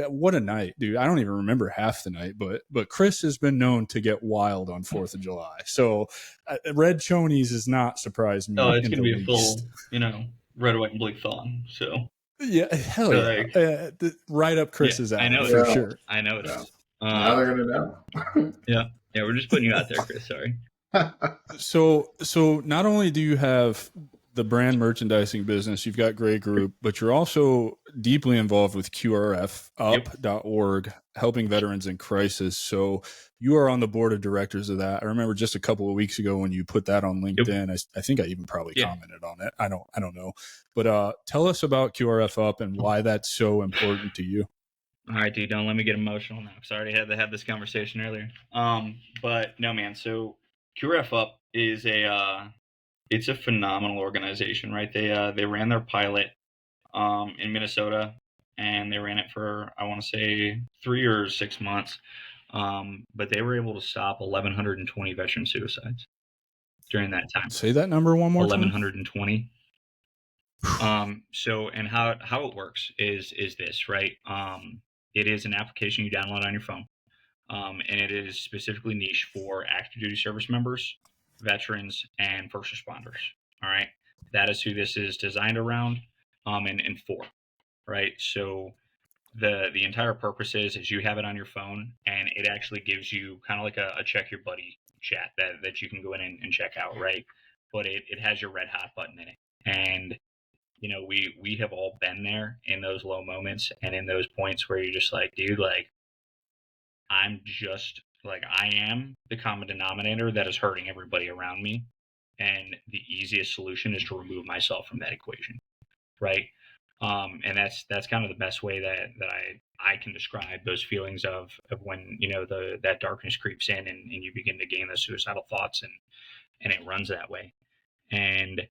What a night, dude. I don't even remember half the night, but Chris has been known to get wild on 4th of July. So Red Chonies has not surprised me. Oh, it's in going to the be a least. full, red, white, and blue thon. So Yeah, hell yeah. Right up Chris's I alley know for it. sure. I noticed. Now they're going to know. Yeah, we're just putting you out there, Chris. Sorry. So not only do you have the brand merchandising business, you've got Grey Group, but you're also deeply involved with QRFup.org, helping veterans in crisis. So you are on the board of directors of that. I remember just a couple of weeks ago when you put that on LinkedIn. I think I even probably commented on it. I don't know. But tell us about QRF Up and why that's so important to you. All right, dude, don't let me get emotional now, because I already had to have this conversation earlier. But no, man. So QRF Up is it's a phenomenal organization, right? They ran their pilot in Minnesota, and they ran it for, I want to say, 3 or 6 months. But they were able to stop 1,120 veteran suicides during that time. Say that number one more time. 1,120. So, and how it works is this, right? It is an application you download on your phone, and it is specifically niche for active duty service members, veterans, and first responders. All right, that is who this is designed around, and for, right? So the entire purpose is you have it on your phone, and it actually gives you kind of like a check your buddy chat that you can go in and check out, right? But it has your red hot button in it, and we have all been there in those low moments and in those points where you're just like, dude, like, I am the common denominator that is hurting everybody around me. And the easiest solution is to remove myself from that equation. Right. And that's kind of the best way that I can describe those feelings of when, that darkness creeps in and you begin to gain those suicidal thoughts and it runs that way. And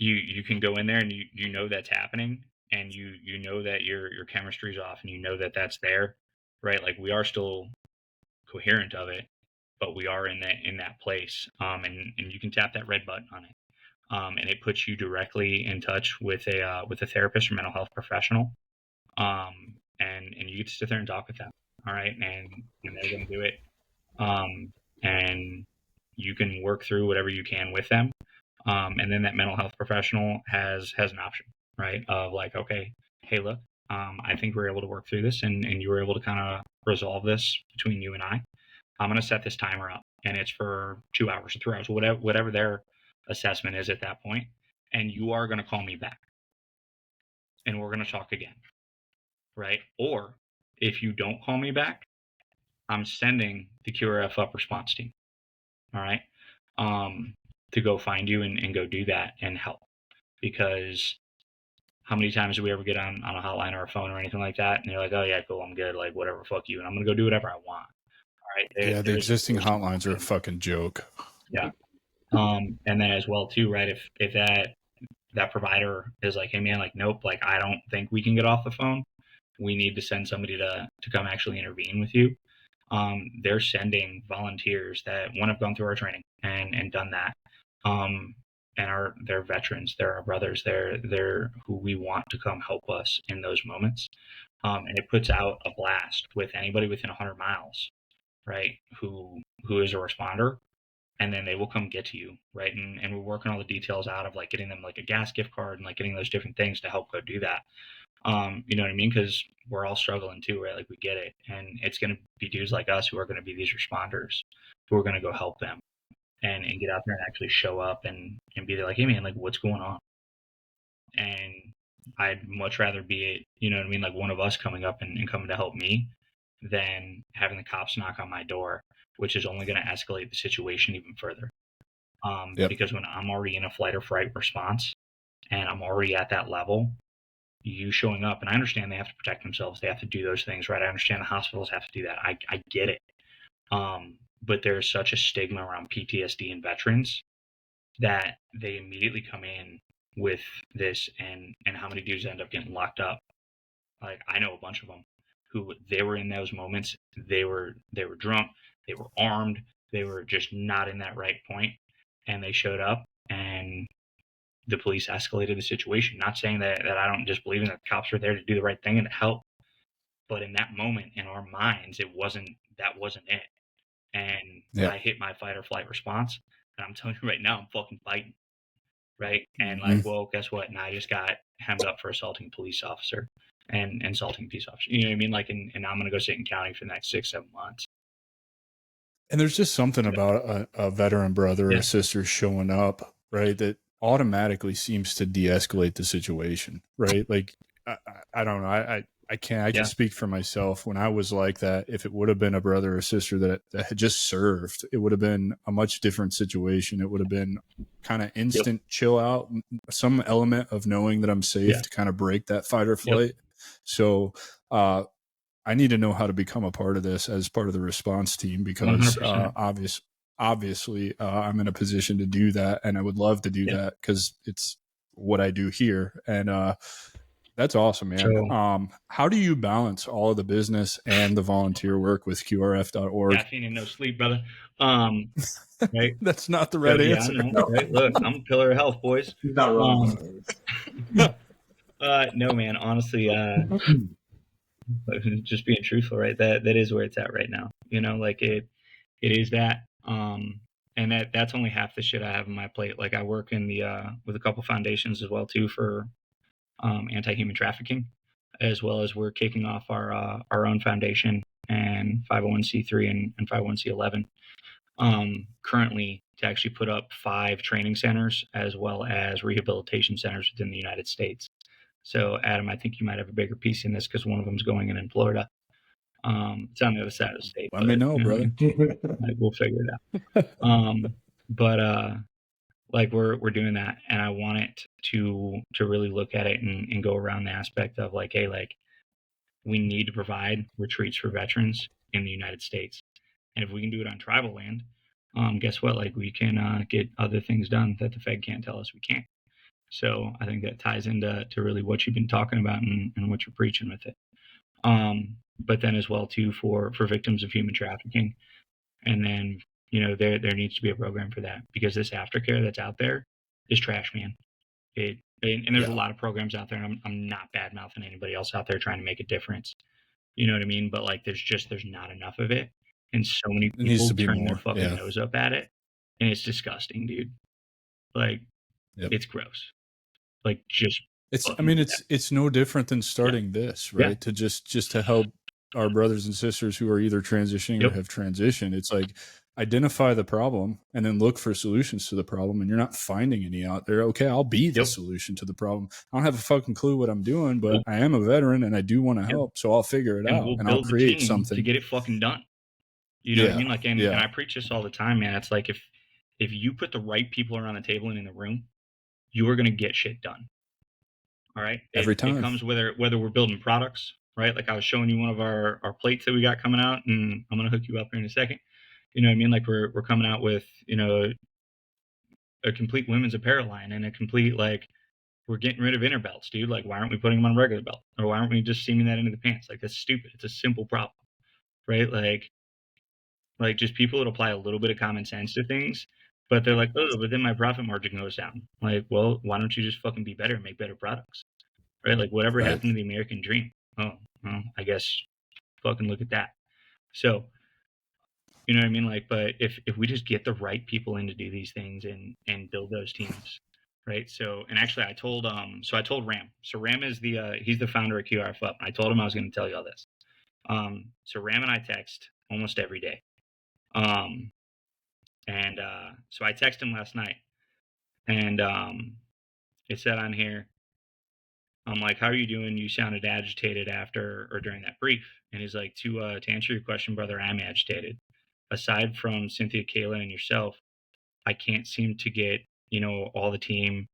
you can go in there and you know that's happening, and you know that your chemistry's off, and you know that that's there, right? Like, we are still coherent of it, but we are in that place, and you can tap that red button on it, and it puts you directly in touch with a therapist or mental health professional, and you get to sit there and talk with them, all right, and they're going to do it, and you can work through whatever you can with them. And then that mental health professional has an option, right? Of like, okay, hey, look, I think we're able to work through this, and you were able to kind of resolve this between you and I. I'm going to set this timer up, and it's for 2 hours or 3 hours, whatever their assessment is at that point. And you are going to call me back, and we're going to talk again, right? Or if you don't call me back, I'm sending the QRF Up response team, all right? To go find you and go do that and help. Because how many times do we ever get on a hotline or a phone or anything like that, and they're like, oh yeah, cool, I'm good, like, whatever, fuck you, and I'm gonna go do whatever I want. All right. The existing hotlines are a fucking joke. Yeah. And then as well too, right, if that provider is like, hey man, like, nope, like, I don't think we can get off the phone, we need to send somebody to come actually intervene with you. They're sending volunteers that have gone through our training and done that, and they're veterans, they're our brothers, they're who we want to come help us in those moments, and it puts out a blast with anybody within 100 miles, right, who is a responder, and then they will come get to you, right, and we're working all the details out of like getting them like a gas gift card and like getting those different things to help go do that. You know what I mean? Because we're all struggling too, right? Like, we get it. And it's going to be dudes like us who are going to be these responders who are going to go help them and get out there and actually show up and be like, hey man, like, what's going on? And I'd much rather be it, you know what I mean, like one of us coming up and coming to help me than having the cops knock on my door, which is only going to escalate the situation even further. Because when I'm already in a flight or fright response and I'm already at that level, you showing up, and I understand they have to protect themselves, they have to do those things, right? I understand the hospitals have to do that. I get it. But there's such a stigma around PTSD in veterans that they immediately come in with this, and how many dudes end up getting locked up. Like, I know a bunch of them who they were in those moments, they were drunk, they were armed, they were just not in that right point, and they showed up and the police escalated the situation. Not saying that I don't just believe in that the cops are there to do the right thing and to help, but in that moment, in our minds, that wasn't it. And I hit my fight or flight response, and I'm telling you right now, I'm fucking fighting, right? And like, well, guess what? And I just got hemmed up for assaulting a police officer and insulting a peace officer. You know what I mean? Like, and I'm gonna go sit in county for the next 6-7 months. And there's just something about a veteran brother or sister showing up, right, that automatically seems to de-escalate the situation, right? Like, I don't know. I can speak for myself. When I was like that, if it would have been a brother or sister that had just served, it would have been a much different situation. It would have been kind of instant chill out, some element of knowing that I'm safe to kind of break that fight or flight. So, I need to know how to become a part of this as part of the response team, because obviously I'm in a position to do that, and I would love to do that because it's what I do here. And that's awesome, man. So, how do you balance all of the business and the volunteer work with QRF.org? Caffeine and no sleep, brother. Right? That's not the right answer. I know, right? Look, I'm a pillar of health, boys. He's not wrong. No, man. Honestly, just being truthful, right? That is where it's at right now. You know, like it is that. And that's only half the shit I have on my plate. Like, I work in the with a couple foundations as well too for anti-human trafficking, as well as we're kicking off our own foundation and 501c3 and 501c11 currently, to actually put up 5 training centers as well as rehabilitation centers within the United States. So, Adam, I think you might have a bigger piece in this because one of them is going in Florida. It's on the other side of the state. Let me know, brother. Like, we'll figure it out. But like, we're doing that, and I want it to really look at it and go around the aspect of like, hey, like, we need to provide retreats for veterans in the United States, and if we can do it on tribal land, guess what? Like, we can get other things done that the Fed can't tell us we can't. So I think that ties into really what you've been talking about and what you're preaching with it. But then as well too for victims of human trafficking, and then, you know, there needs to be a program for that, because this aftercare that's out there is trash, man. And there's a lot of programs out there, and I'm not bad mouthing anybody else out there trying to make a difference. You know what I mean? But like, there's not enough of it, and so many people turn their fucking nose up at it, and it's disgusting, dude. Like, it's gross. Like, just it's no different than starting this, right? To just to help our brothers and sisters who are either transitioning or have transitioned. It's like, identify the problem and then look for solutions to the problem, and you're not finding any out there. Okay, I'll be the solution to the problem. I don't have a fucking clue what I'm doing, but I am a veteran and I do want to help, so I'll figure it out, and I'll create something to get it fucking done. You know what I mean? Like, and I preach this all the time, man. It's like, if you put the right people around the table and in the room, you are going to get shit done. All right. Every time. It comes whether we're building products, right? Like, I was showing you one of our plates that we got coming out, and I'm going to hook you up here in a second. You know what I mean? Like, we're coming out with, you know, a complete women's apparel line, and a complete, like, we're getting rid of inner belts, dude. Like, why aren't we putting them on a regular belt? Or why aren't we just seaming that into the pants? Like, that's stupid. It's a simple problem, right? Like just people that apply a little bit of common sense to things, but they're like, oh, but then my profit margin goes down. Like, well, why don't you just fucking be better and make better products, right? Like, whatever happened to the American dream? Oh, well, I guess fucking look at that. So, you know what I mean? Like, but if we just get the right people in to do these things and build those teams, right? So, and actually, I told Ram. So Ram is he's the founder of QRF. I told him I was going to tell you all this. So Ram and I text almost every day. So I texted him last night, and it said on here, I'm like, how are you doing? You sounded agitated after or during that brief. And he's like, to answer your question, brother, I'm agitated. Aside from Cynthia, Kayla, and yourself, I can't seem to get, all the team,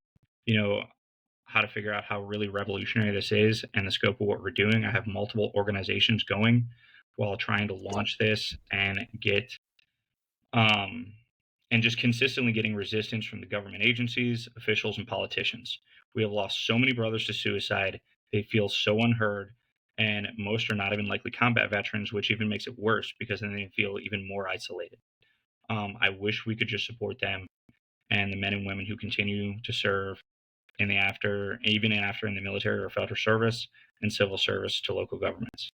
how to figure out how really revolutionary this is and the scope of what we're doing. I have multiple organizations going while trying to launch this and get, and just consistently getting resistance from the government agencies, officials, and politicians. We have lost so many brothers to suicide. They feel so unheard, and most are not even likely combat veterans, which even makes it worse because then they feel even more isolated. I wish we could just support them and the men and women who continue to serve in the even after in the military or federal service and civil service to local governments.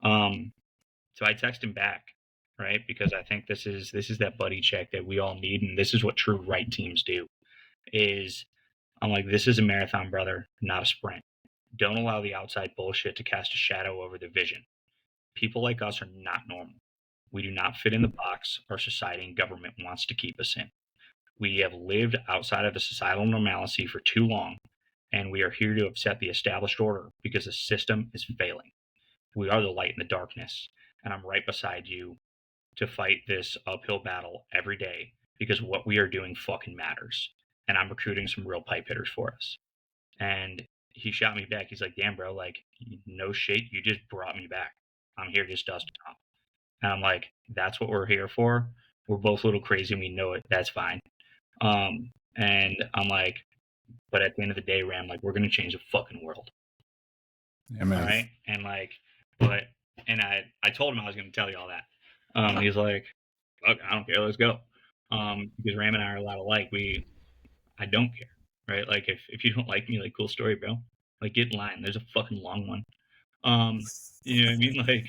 So I text him back, right? Because I think this is that buddy check that we all need, and this is what true right teams do. I'm like, this is a marathon, brother, not a sprint. Don't allow the outside bullshit to cast a shadow over the vision. People like us are not normal. We do not fit in the box our society and government wants to keep us in. We have lived outside of a societal normalcy for too long, and we are here to upset the established order because the system is failing. We are the light in the darkness, and I'm right beside you to fight this uphill battle every day because what we are doing fucking matters. And I'm recruiting some real pipe hitters for us. And he shot me back. He's like, damn, bro, like, no shit. You just brought me back. I'm here just dust off. And I'm like, that's what we're here for. We're both a little crazy and we know it. That's fine. And I'm like, but at the end of the day, Ram, like, we're going to change the fucking world. Yeah, man. All right. And like, I told him I was going to tell you all that. He's like, okay, I don't care. Let's go. Because Ram and I are a lot alike. I don't care. Right. Like if you don't like me, like, cool story, bro. Like, get in line. There's a fucking long one. You know what I mean? Like,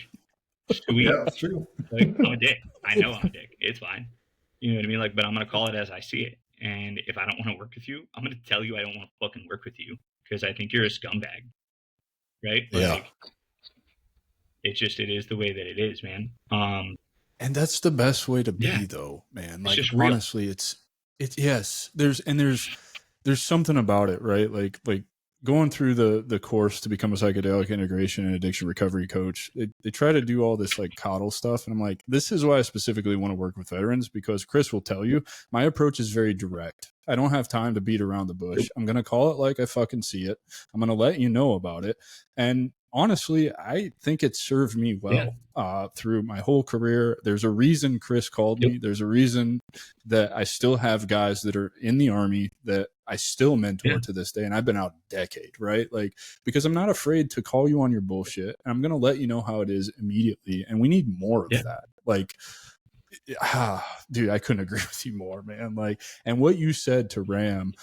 sweet. Yeah, that's true. Like, I'm a dick. I know I'm a dick. It's fine. You know what I mean? Like, but I'm going to call it as I see it. And if I don't want to work with you, I'm going to tell you I don't want to fucking work with you because I think you're a scumbag. Right? Yeah. Like, it is the way that it is, man. And that's the best way to be, though, man. Like, just honestly, it's yes. There's something about it, right? Like going through the course to become a psychedelic integration and addiction recovery coach. They try to do all this like coddle stuff, and I'm like, this is why I specifically want to work with veterans, because Chris will tell you my approach is very direct. I don't have time to beat around the bush. I'm going to call it like I fucking see it. I'm going to let you know about it. And honestly, I think it served me well through my whole career. There's a reason Chris called me. There's a reason that I still have guys that are in the Army that I still mentor to this day. And I've been out a decade, right? Like, because I'm not afraid to call you on your bullshit. And I'm going to let you know how it is immediately. And we need more of that. Like, dude, I couldn't agree with you more, man. Like, and what you said to Ram,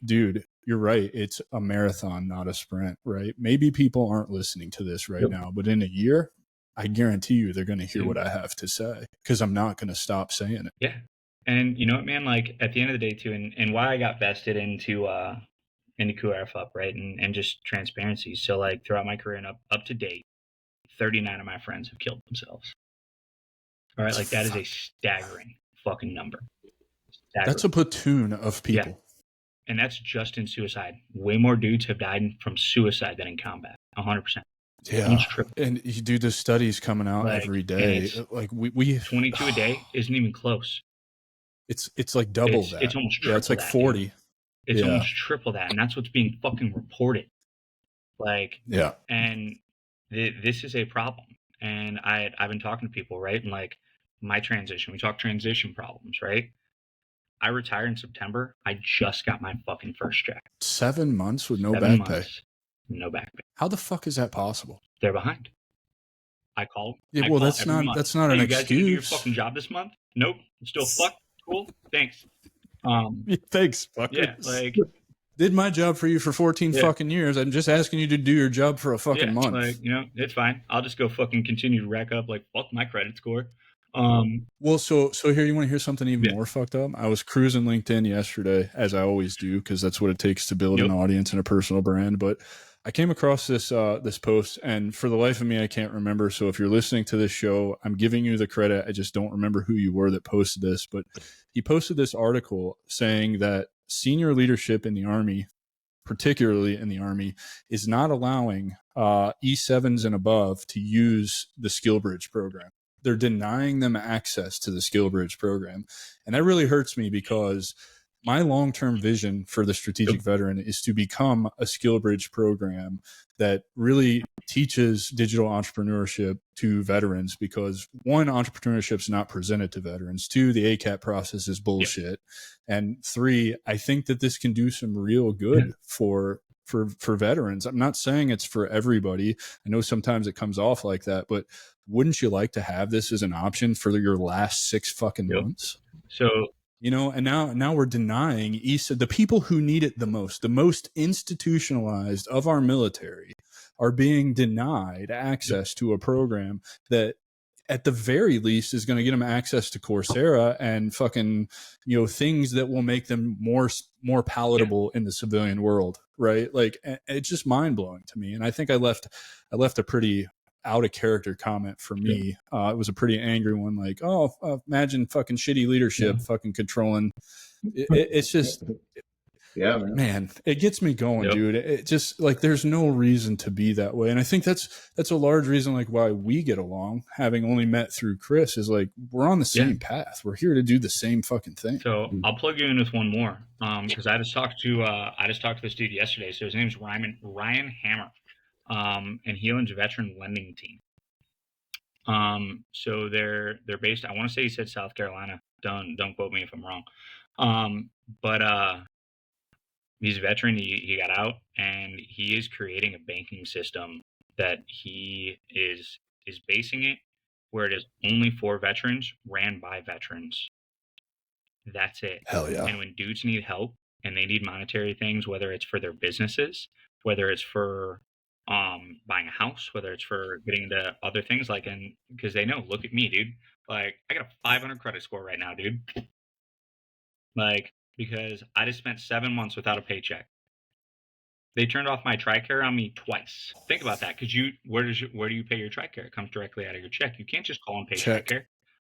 dude, you're right. It's a marathon, not a sprint, right? Maybe people aren't listening to this right now, but in a year, I guarantee you they're going to hear what I have to say because I'm not going to stop saying it. Yeah. And you know what, man, like at the end of the day too, and why I got vested into QRF, right? And just transparency. So like throughout my career and up to date, 39 of my friends have killed themselves. All right. Like that is a staggering fucking number. That's a platoon of people. Yeah. And that's just in suicide. Way more dudes have died from suicide than in combat. 100%. Yeah. And you do the studies coming out like, every day. Like we 22 a day isn't even close. It's like double that. It's almost triple it's like that, 40. Dude. It's almost triple that. And that's what's being fucking reported. Like, and this is a problem. And I've been talking to people, right? And like my transition, we talk transition problems, right? I retired in September. I just got my fucking first check. 7 months with no back pay. No back pay. How the fuck is that possible? They're behind. I call. Yeah, well, that's not an excuse. You guys gonna do your fucking job this month? Nope. Still fucked. Cool. Thanks. Thanks, fuckers. Yeah, like did my job for you for 14 fucking years. I'm just asking you to do your job for a fucking month. Like, it's fine. I'll just go fucking continue to rack up like fuck my credit score. Well, so here, you want to hear something even more fucked up? I was cruising LinkedIn yesterday, as I always do, because that's what it takes to build an audience and a personal brand. But I came across this post, and for the life of me, I can't remember. So if you're listening to this show, I'm giving you the credit. I just don't remember who you were that posted this, but he posted this article saying that senior leadership in the Army particularly in the Army, is not allowing E7s and above to use the Skill Bridge program. They're denying them access to the Skill Bridge program. And that really hurts me, because my long-term vision for the strategic veteran is to become a Skill Bridge program that really teaches digital entrepreneurship to veterans, because one, entrepreneurship is not presented to veterans. Two, the ACAT process is bullshit. And three, I think that this can do some real good for veterans. I'm not saying it's for everybody. I know sometimes it comes off like that, but wouldn't you like to have this as an option for your last 6 fucking months? So, you know, and now we're denying the people who need it the most institutionalized of our military are being denied access to a program that at the very least is going to get them access to Coursera and fucking, you know, things that will make them more palatable in the civilian world. Right. Like, it's just mind blowing to me. And I think I left a pretty out of character comment for me. It was a pretty angry one. Like, oh, imagine fucking shitty leadership, fucking controlling. It's just, man, it gets me going, dude. It just, like, there's no reason to be that way. And I think that's a large reason, like, why we get along, having only met through Chris, is like, we're on the same path. We're here to do the same fucking thing. So I'll plug you in with one more. Cause I just talked to this dude yesterday. So his name's Ryan Hammer. And he owns a veteran lending team. So they're based, I want to say he said South Carolina. Don't quote me if I'm wrong. But he's a veteran. He got out, and he is creating a banking system that he is basing it where it is only for veterans, ran by veterans. That's it. Hell yeah. And when dudes need help and they need monetary things, whether it's for their businesses, whether it's for buying a house, whether it's for getting into other things, like, and because they know, look at me, dude, like, I got a 500 credit score right now, dude. Like, because I just spent 7 months without a paycheck. They turned off my TRICARE on me twice. Think about that, because where do you pay your TRICARE? It comes directly out of your check. You can't just call and pay TRICARE.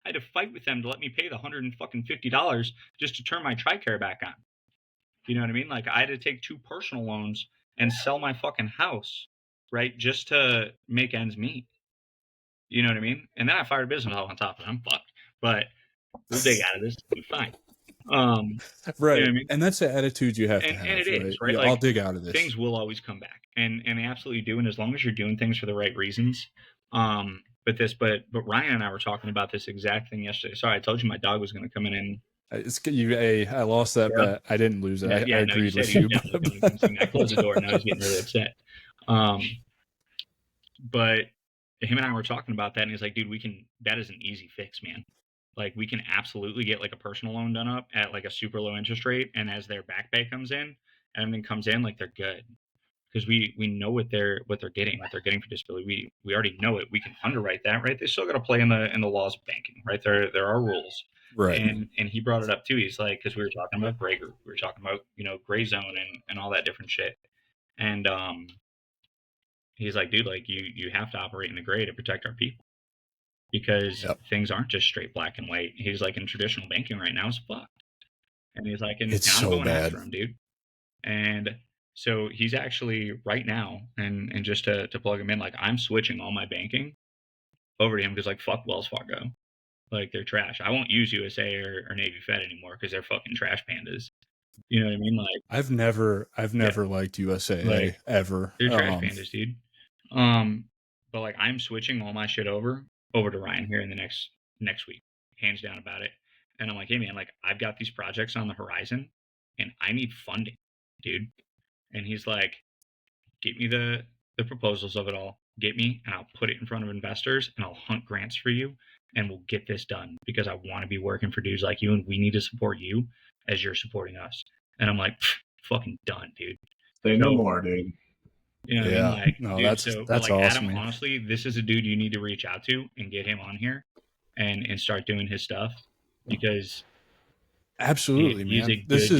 I had to fight with them to let me pay the $150 just to turn my TRICARE back on. You know what I mean? Like, I had to take 2 personal loans and sell my fucking house, right, just to make ends meet. You know what I mean? And then I fired a business all on top of it. I'm fucked. But we'll dig out of this. We'll be fine. Right. You know what I mean? And that's the attitude you have to have. And it is, right? Yeah, like, I'll dig out of this. Things will always come back. And they absolutely do. And as long as you're doing things for the right reasons. But Ryan and I were talking about this exact thing yesterday. Sorry, I told you my dog was going to come in and I lost that bet. I didn't lose it. I agreed with you. I closed the door and now he's getting really upset. But him and I were talking about that, and he's like, dude, that is an easy fix, man. Like, we can absolutely get like a personal loan done up at like a super low interest rate, and as their back pay comes in, everything comes in, like, they're good. Because we know what they're getting for disability. We already know it. We can underwrite that, right? They still got to play in the laws of banking, right? There are rules, right? And he brought it up too. He's like, because we were talking about gray group, we were talking about, you know, gray zone and all that different shit. And he's like, dude, like, you have to operate in the gray to protect our people, because things aren't just straight black and white. He's like, in traditional banking right now is fucked. And he's like, and it's I'm so going bad, after him, dude. And so he's actually right now, and just to plug him in, like, I'm switching all my banking over to him, because, like, fuck Wells Fargo. Like, they're trash. I won't use USA or Navy Fed anymore, because they're fucking trash pandas. You know what I mean? Like, I've never liked USA, like, ever. They're trash pandas, dude. But like, I'm switching all my shit over to Ryan here in the next week, hands down about it. And I'm like, hey man, like, I've got these projects on the horizon and I need funding, dude. And he's like, get me the proposals of it all, get me, and I'll put it in front of investors, and I'll hunt grants for you, and we'll get this done, because I want to be working for dudes like you, and we need to support you as you're supporting us. And I'm like, fucking done, dude. Say no more, dude. You know what I mean? Like, no, dude, that's like, awesome. Adam, honestly, this is a dude you need to reach out to and get him on here and start doing his stuff, because absolutely, man. This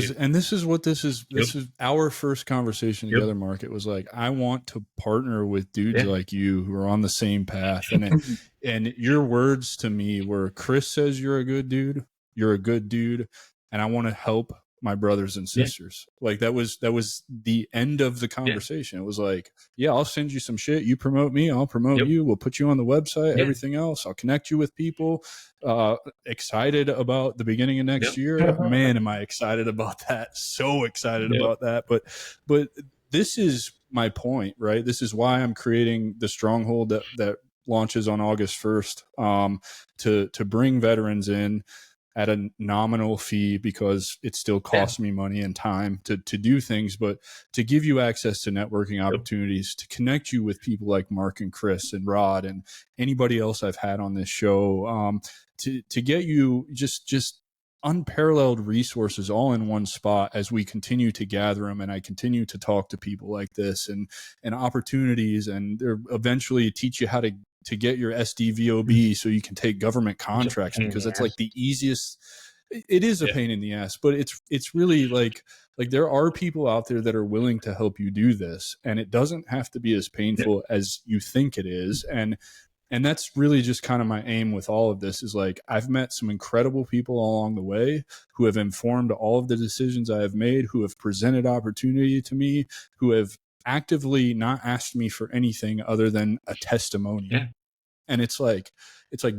is what this is. This is our first conversation together, Mark. It was like, I want to partner with dudes like you who are on the same path. And your words to me were, Chris says you're a good dude. You're a good dude. And I want to help my brothers and sisters. Like that was the end of the conversation. It was like, yeah, I'll send you some shit. You promote me, I'll promote you. We'll put you on the website, everything else. I'll connect you with people. Excited about the beginning of next year. Man, am I excited about that. So excited about that. But this is my point, right? This is why I'm creating the Stronghold that launches on August 1st, to bring veterans in at a nominal fee, because it still costs me money and time to do things, but to give you access to networking opportunities, to connect you with people like Mark and Chris and Rod and anybody else I've had on this show, to get you just unparalleled resources all in one spot as we continue to gather them. And I continue to talk to people like this and opportunities, and they're eventually teach you how to get your SDVOB so you can take government contracts, because that's like the easiest. It is a pain in the ass, but it's really like there are people out there that are willing to help you do this, and it doesn't have to be as painful as you think it is. And that's really just kind of my aim with all of this, is like, I've met some incredible people along the way who have informed all of the decisions I have made, who have presented opportunity to me, who have actively not asked me for anything other than a testimonial. And it's like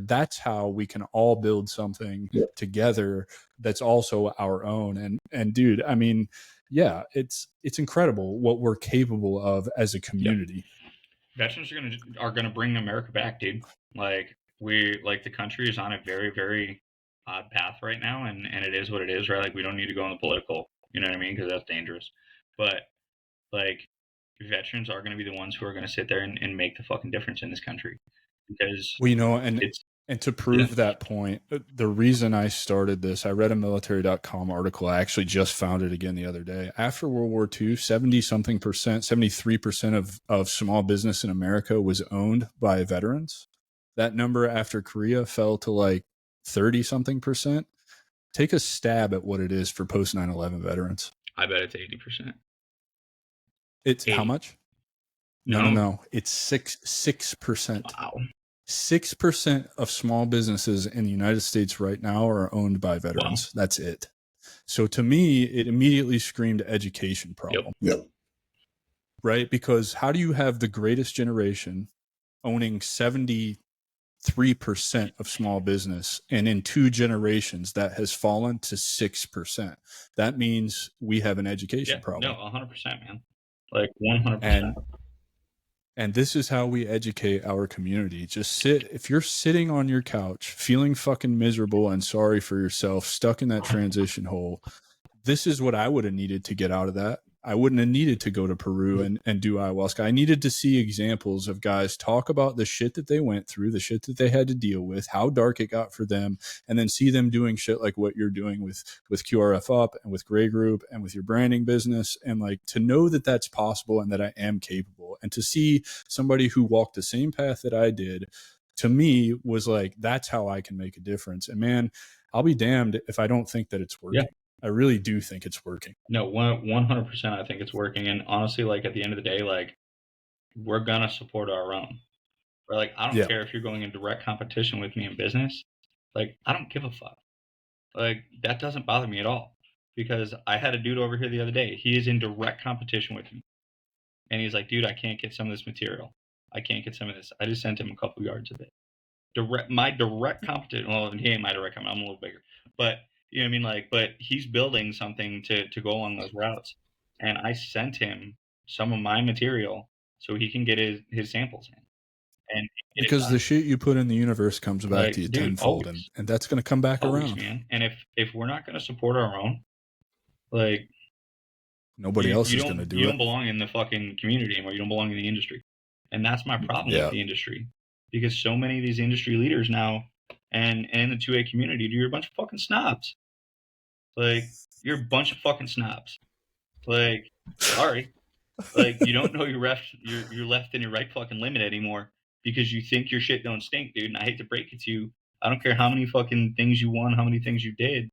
that's how we can all build something together that's also our own. And dude, I mean, yeah, it's incredible what we're capable of as a community. Veterans are gonna bring America back, dude. Like the country is on a very, very odd path right now, and it is what it is, right? Like, we don't need to go on the political, you know what I mean? Because that's dangerous. But like, veterans are going to be the ones who are going to sit there and make the fucking difference in this country, because and to prove that point, the reason I started this, I read a military.com article. I actually just found it again the other day. After World War II, 73% of small business in America was owned by veterans. That number after Korea fell to like 30-something%. Take a stab at what it is for post 9/11 veterans. I bet it's 80%. It's 80. How much? No. It's 6%. Wow. 6% of small businesses in the United States right now are owned by veterans. Wow. That's it. So to me, it immediately screamed education problem. Yep. Right? Because how do you have the greatest generation owning 73% of small business, and in 2 generations that has fallen to 6%? That means we have an education problem. No, 100%, man. Like 100%. And this is how we educate our community. Just if you're sitting on your couch feeling fucking miserable and sorry for yourself, stuck in that transition hole, this is what I would have needed to get out of that. I wouldn't have needed to go to Peru and do ayahuasca. I needed to see examples of guys talk about the shit that they went through, the shit that they had to deal with, how dark it got for them, and then see them doing shit like what you're doing with QRF Up and with Gray Group and with your branding business. And like, to know that that's possible and that I am capable, and to see somebody who walked the same path that I did, to me was like, that's how I can make a difference. And man, I'll be damned if I don't think that it's working. I really do think it's working. No, 100%. I think it's working. And honestly, like, at the end of the day, like, we're going to support our own. Right? Like, I don't care if you're going in direct competition with me in business. Like, I don't give a fuck. Like, that doesn't bother me at all. Because I had a dude over here the other day. He is in direct competition with me. And he's like, dude, I can't get some of this material. I can't get some of this. I just sent him a couple yards of it. My direct competition. Well, he ain't my direct competition. I'm a little bigger. But you know what I mean? Like, but he's building something to go along those routes. And I sent him some of my material so he can get his samples in. And because the shit you put in the universe comes back to you tenfold, and that's going to come back around. Man. And if we're not going to support our own, like, nobody else is going to do it. You don't belong in the fucking community anymore. You don't belong in the industry. And that's my problem with the industry. Because so many of these industry leaders now and in the 2A community, you're a bunch of fucking snobs. Like, you're a bunch of fucking snobs. Like, sorry. Like, you don't know your left and your right fucking limit anymore because you think your shit don't stink, dude. And I hate to break it to you. I don't care how many fucking things you won, how many things you did.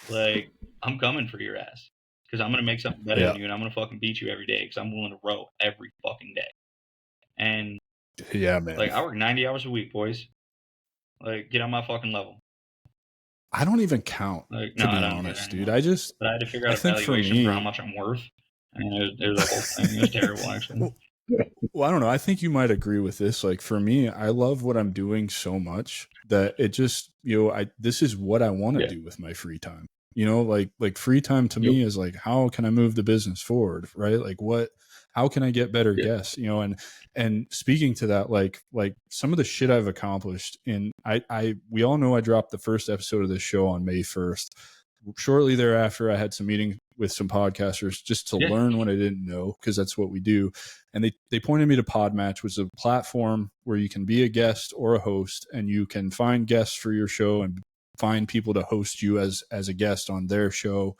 Like, I'm coming for your ass. Because I'm going to make something better than you, and I'm going to fucking beat you every day because I'm willing to row every fucking day. And, man. Like, I work 90 hours a week, boys. Like, get on my fucking level. I don't even count, Like, to no, be I don't honest, anymore. dude. But I had to figure out a think for valuation me, for how much I'm worth. And it was a whole thing. It was terrible, actually. Well, I don't know. I think you might agree with this. Like for me, I love what I'm doing so much that it just, this is what I want to do with my free time. Like free time to me is like, how can I move the business forward? Right? Like how can I get better guests? And speaking to that, like some of the shit I've accomplished we all know I dropped the first episode of this show on May 1st. Shortly thereafter, I had some meeting with some podcasters just to learn what I didn't know, because that's what we do. And they pointed me to Podmatch, which is a platform where you can be a guest or a host, and you can find guests for your show and find people to host you as a guest on their show.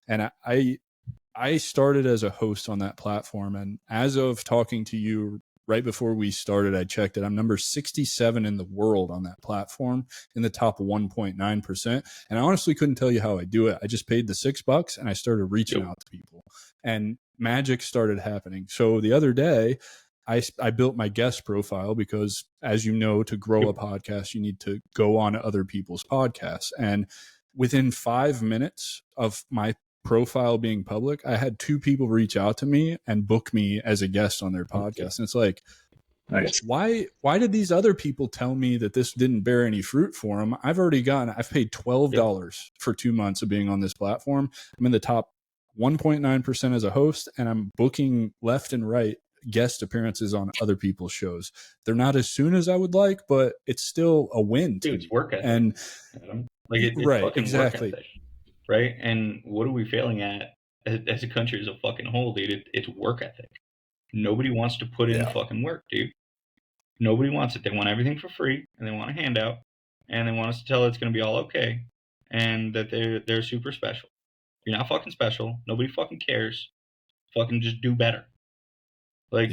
And I started as a host on that platform. And as of talking to you right before we started, I checked it. I'm number 67 in the world on that platform, in the top 1.9%. And I honestly couldn't tell you how I do it. I just paid the $6 and I started reaching out to people, and magic started happening. So the other day, I built my guest profile because, as you know, to grow a podcast, you need to go on other people's podcasts. And within 5 minutes of my profile being public, I had 2 people reach out to me and book me as a guest on their podcast. And it's like, nice. Why did these other people tell me that this didn't bear any fruit for them? I've paid $12 for 2 months of being on this platform. I'm in the top 1.9% as a host, and I'm booking left and right guest appearances on other people's shows. They're not as soon as I would like, but it's still a win. Dude, it's work ethic. And like it's right, fucking exactly. work ethic, right? And what are we failing at as a country as a fucking whole, dude? It's work ethic. Nobody wants to put in fucking work, dude. Nobody wants it. They want everything for free, and they want a handout, and they want us to tell it's going to be all okay, and that they're super special. You're not fucking special. Nobody fucking cares. Fucking just do better. Like,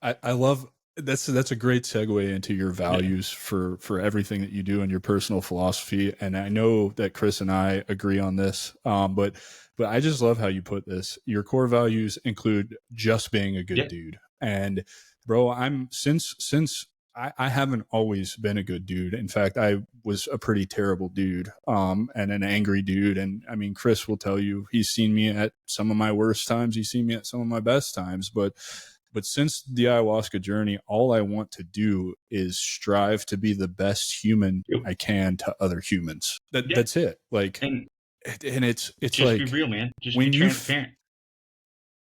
I love that's a great segue into your values for everything that you do and your personal philosophy. And I know that Chris and I agree on this. But I just love how you put this. Your core values include just being a good dude. And bro, I haven't always been a good dude. In fact, I was a pretty terrible dude, and an angry dude. And I mean, Chris will tell you, he's seen me at some of my worst times. He's seen me at some of my best times. But since the ayahuasca journey, all I want to do is strive to be the best human I can to other humans. That's it. Like, and it's just like, be real, man. Just be transparent.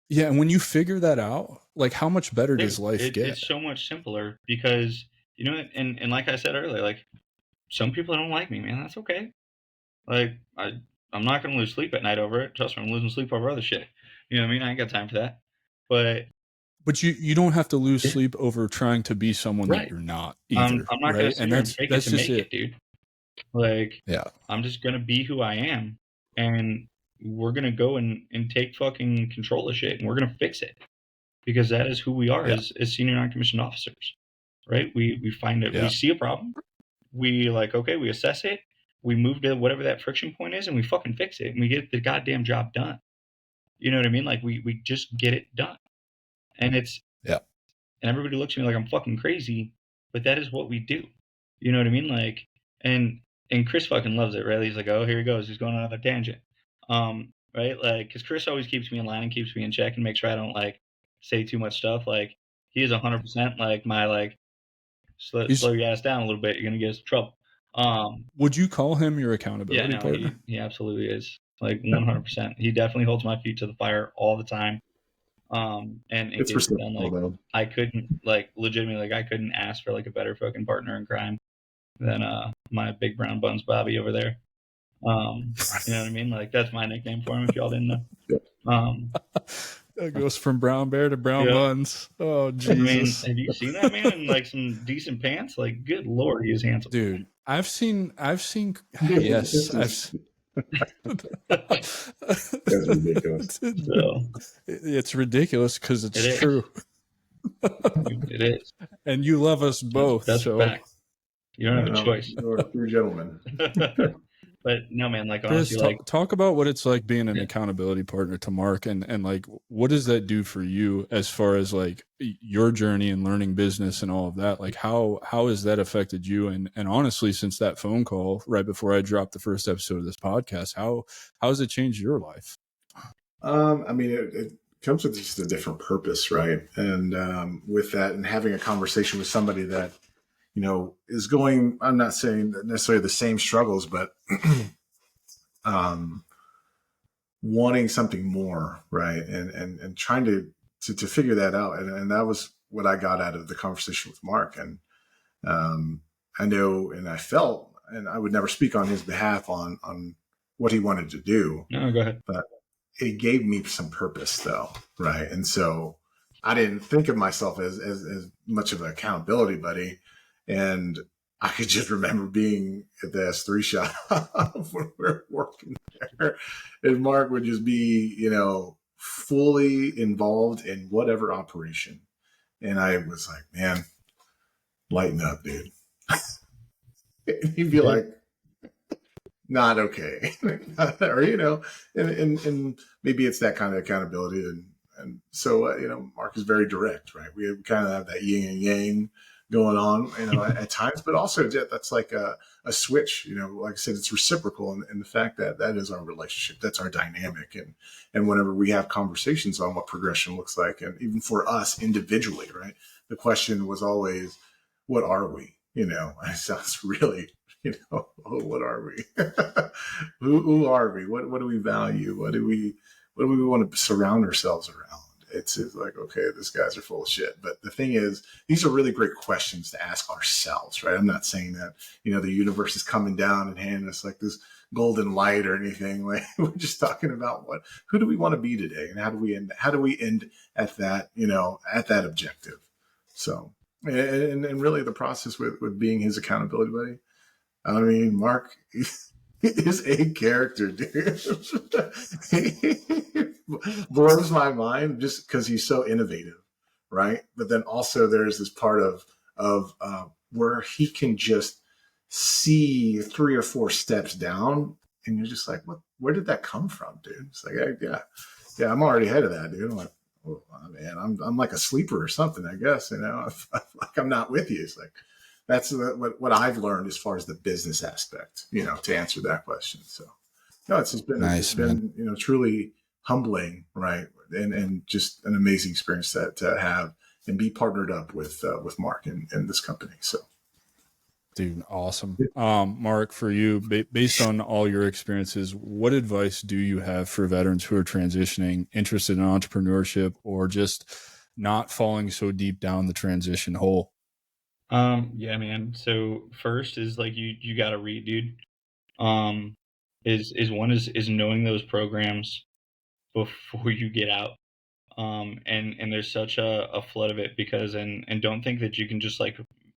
Yeah, and when you figure that out, like, how much better does life get? It's so much simpler because, and like I said earlier, like, some people don't like me, man. That's okay. Like, I'm not going to lose sleep at night over it. Trust me, I'm losing sleep over other shit. You know what I mean? I ain't got time for that. But you don't have to lose sleep over trying to be someone that you're not either. I'm not going to sit here and fake it to make it, dude. Like, I'm just going to be who I am, and we're going to go and take fucking control of shit, and we're going to fix it, because that is who we are as senior non-commissioned officers, right? We find it, we see a problem, we we assess it, we move to whatever that friction point is, and we fucking fix it, and we get the goddamn job done. You know what I mean? Like, we just get it done. And and everybody looks at me like I'm fucking crazy, but that is what we do. You know what I mean? Like, and Chris fucking loves it, right? He's like, oh, here he goes. He's going on another tangent. Right? Like, because Chris always keeps me in line and keeps me in check and makes sure I don't, like, say too much stuff. Like, he is 100% like my, like, slow your ass down a little bit. You're going to get us in trouble. Would you call him your accountability partner? He absolutely is. Like, 100%. He definitely holds my feet to the fire all the time. And it's done, like, I couldn't, like, legitimately, like, I couldn't ask for, like, a better fucking partner in crime than my big brown buns Bobby over there. You know what I mean? Like, that's my nickname for him, if y'all didn't know. That goes from brown bear to brown buns. Oh, Jesus. I mean, have you seen that man in, like, some decent pants? Like, good Lord, he is handsome. Dude, I've seen yes. That's ridiculous. It's ridiculous because it's true. It is. And you love us both. That's a fact. You don't have a choice. You're 3 gentlemen. But no, man, like Chris, honestly, like talk about what it's like being an yeah. accountability partner to Mark, and like, what does that do for you as far as like your journey and learning business and all of that? Like, how has that affected you? And honestly, since that phone call right before I dropped the first episode of this podcast, how has it changed your life? I mean, it comes with just a different purpose, right? And with that, and having a conversation with somebody that, you know, is going, I'm not saying necessarily the same struggles, but wanting something more, right? And trying to figure that out. And that was what I got out of the conversation with Mark. And I know, and I felt, and I would never speak on his behalf on what he wanted to do. No, go ahead. But it gave me some purpose though, right? And so I didn't think of myself as much of an accountability buddy. And I could just remember being at the S3 shop when we were working there. And Mark would just be, you know, fully involved in whatever operation. And I was like, man, lighten up, dude. And he'd be like, not okay. Or, you know, and maybe it's that kind of accountability. And so, you know, Mark is very direct, right? We kind of have that yin and yang going on, you know, at times, but also that's like a switch, you know, like I said, it's reciprocal. And the fact that that is our relationship, that's our dynamic. And whenever we have conversations on what progression looks like, and even for us individually, right? The question was always, what are we? You know, it sounds really, you know, oh, what are we? who are we? What do we value? What do we want to surround ourselves around? It's like, okay, these guys are full of shit. But the thing is, these are really great questions to ask ourselves, right? I'm not saying that, you know, the universe is coming down and handing us like this golden light or anything. Like, we're just talking about who do we want to be today, and how do we end at that, you know, at that objective. So, and really the process with being his accountability buddy. I mean, Mark is a character, dude. He blows my mind just because he's so innovative, right? But then also there's this part of where he can just see 3 or 4 steps down, and you're just like, what? Where did that come from, dude? It's like, yeah, I'm already ahead of that, dude. I'm like, oh man, I'm like a sleeper or something, I guess. You know, like I'm not with you. It's like, that's what I've learned as far as the business aspect, you know, to answer that question. So, no, it's just been, Nice, it's been, you know, truly humbling, right? And just an amazing experience to have and be partnered up with Mark in this company. So, dude, awesome. Mark, for you, based on all your experiences, what advice do you have for veterans who are transitioning, interested in entrepreneurship, or just not falling so deep down the transition hole? Yeah, man. So first is like you gotta read, dude. Is knowing those programs before you get out. And there's such a flood of it because and don't think that you can just like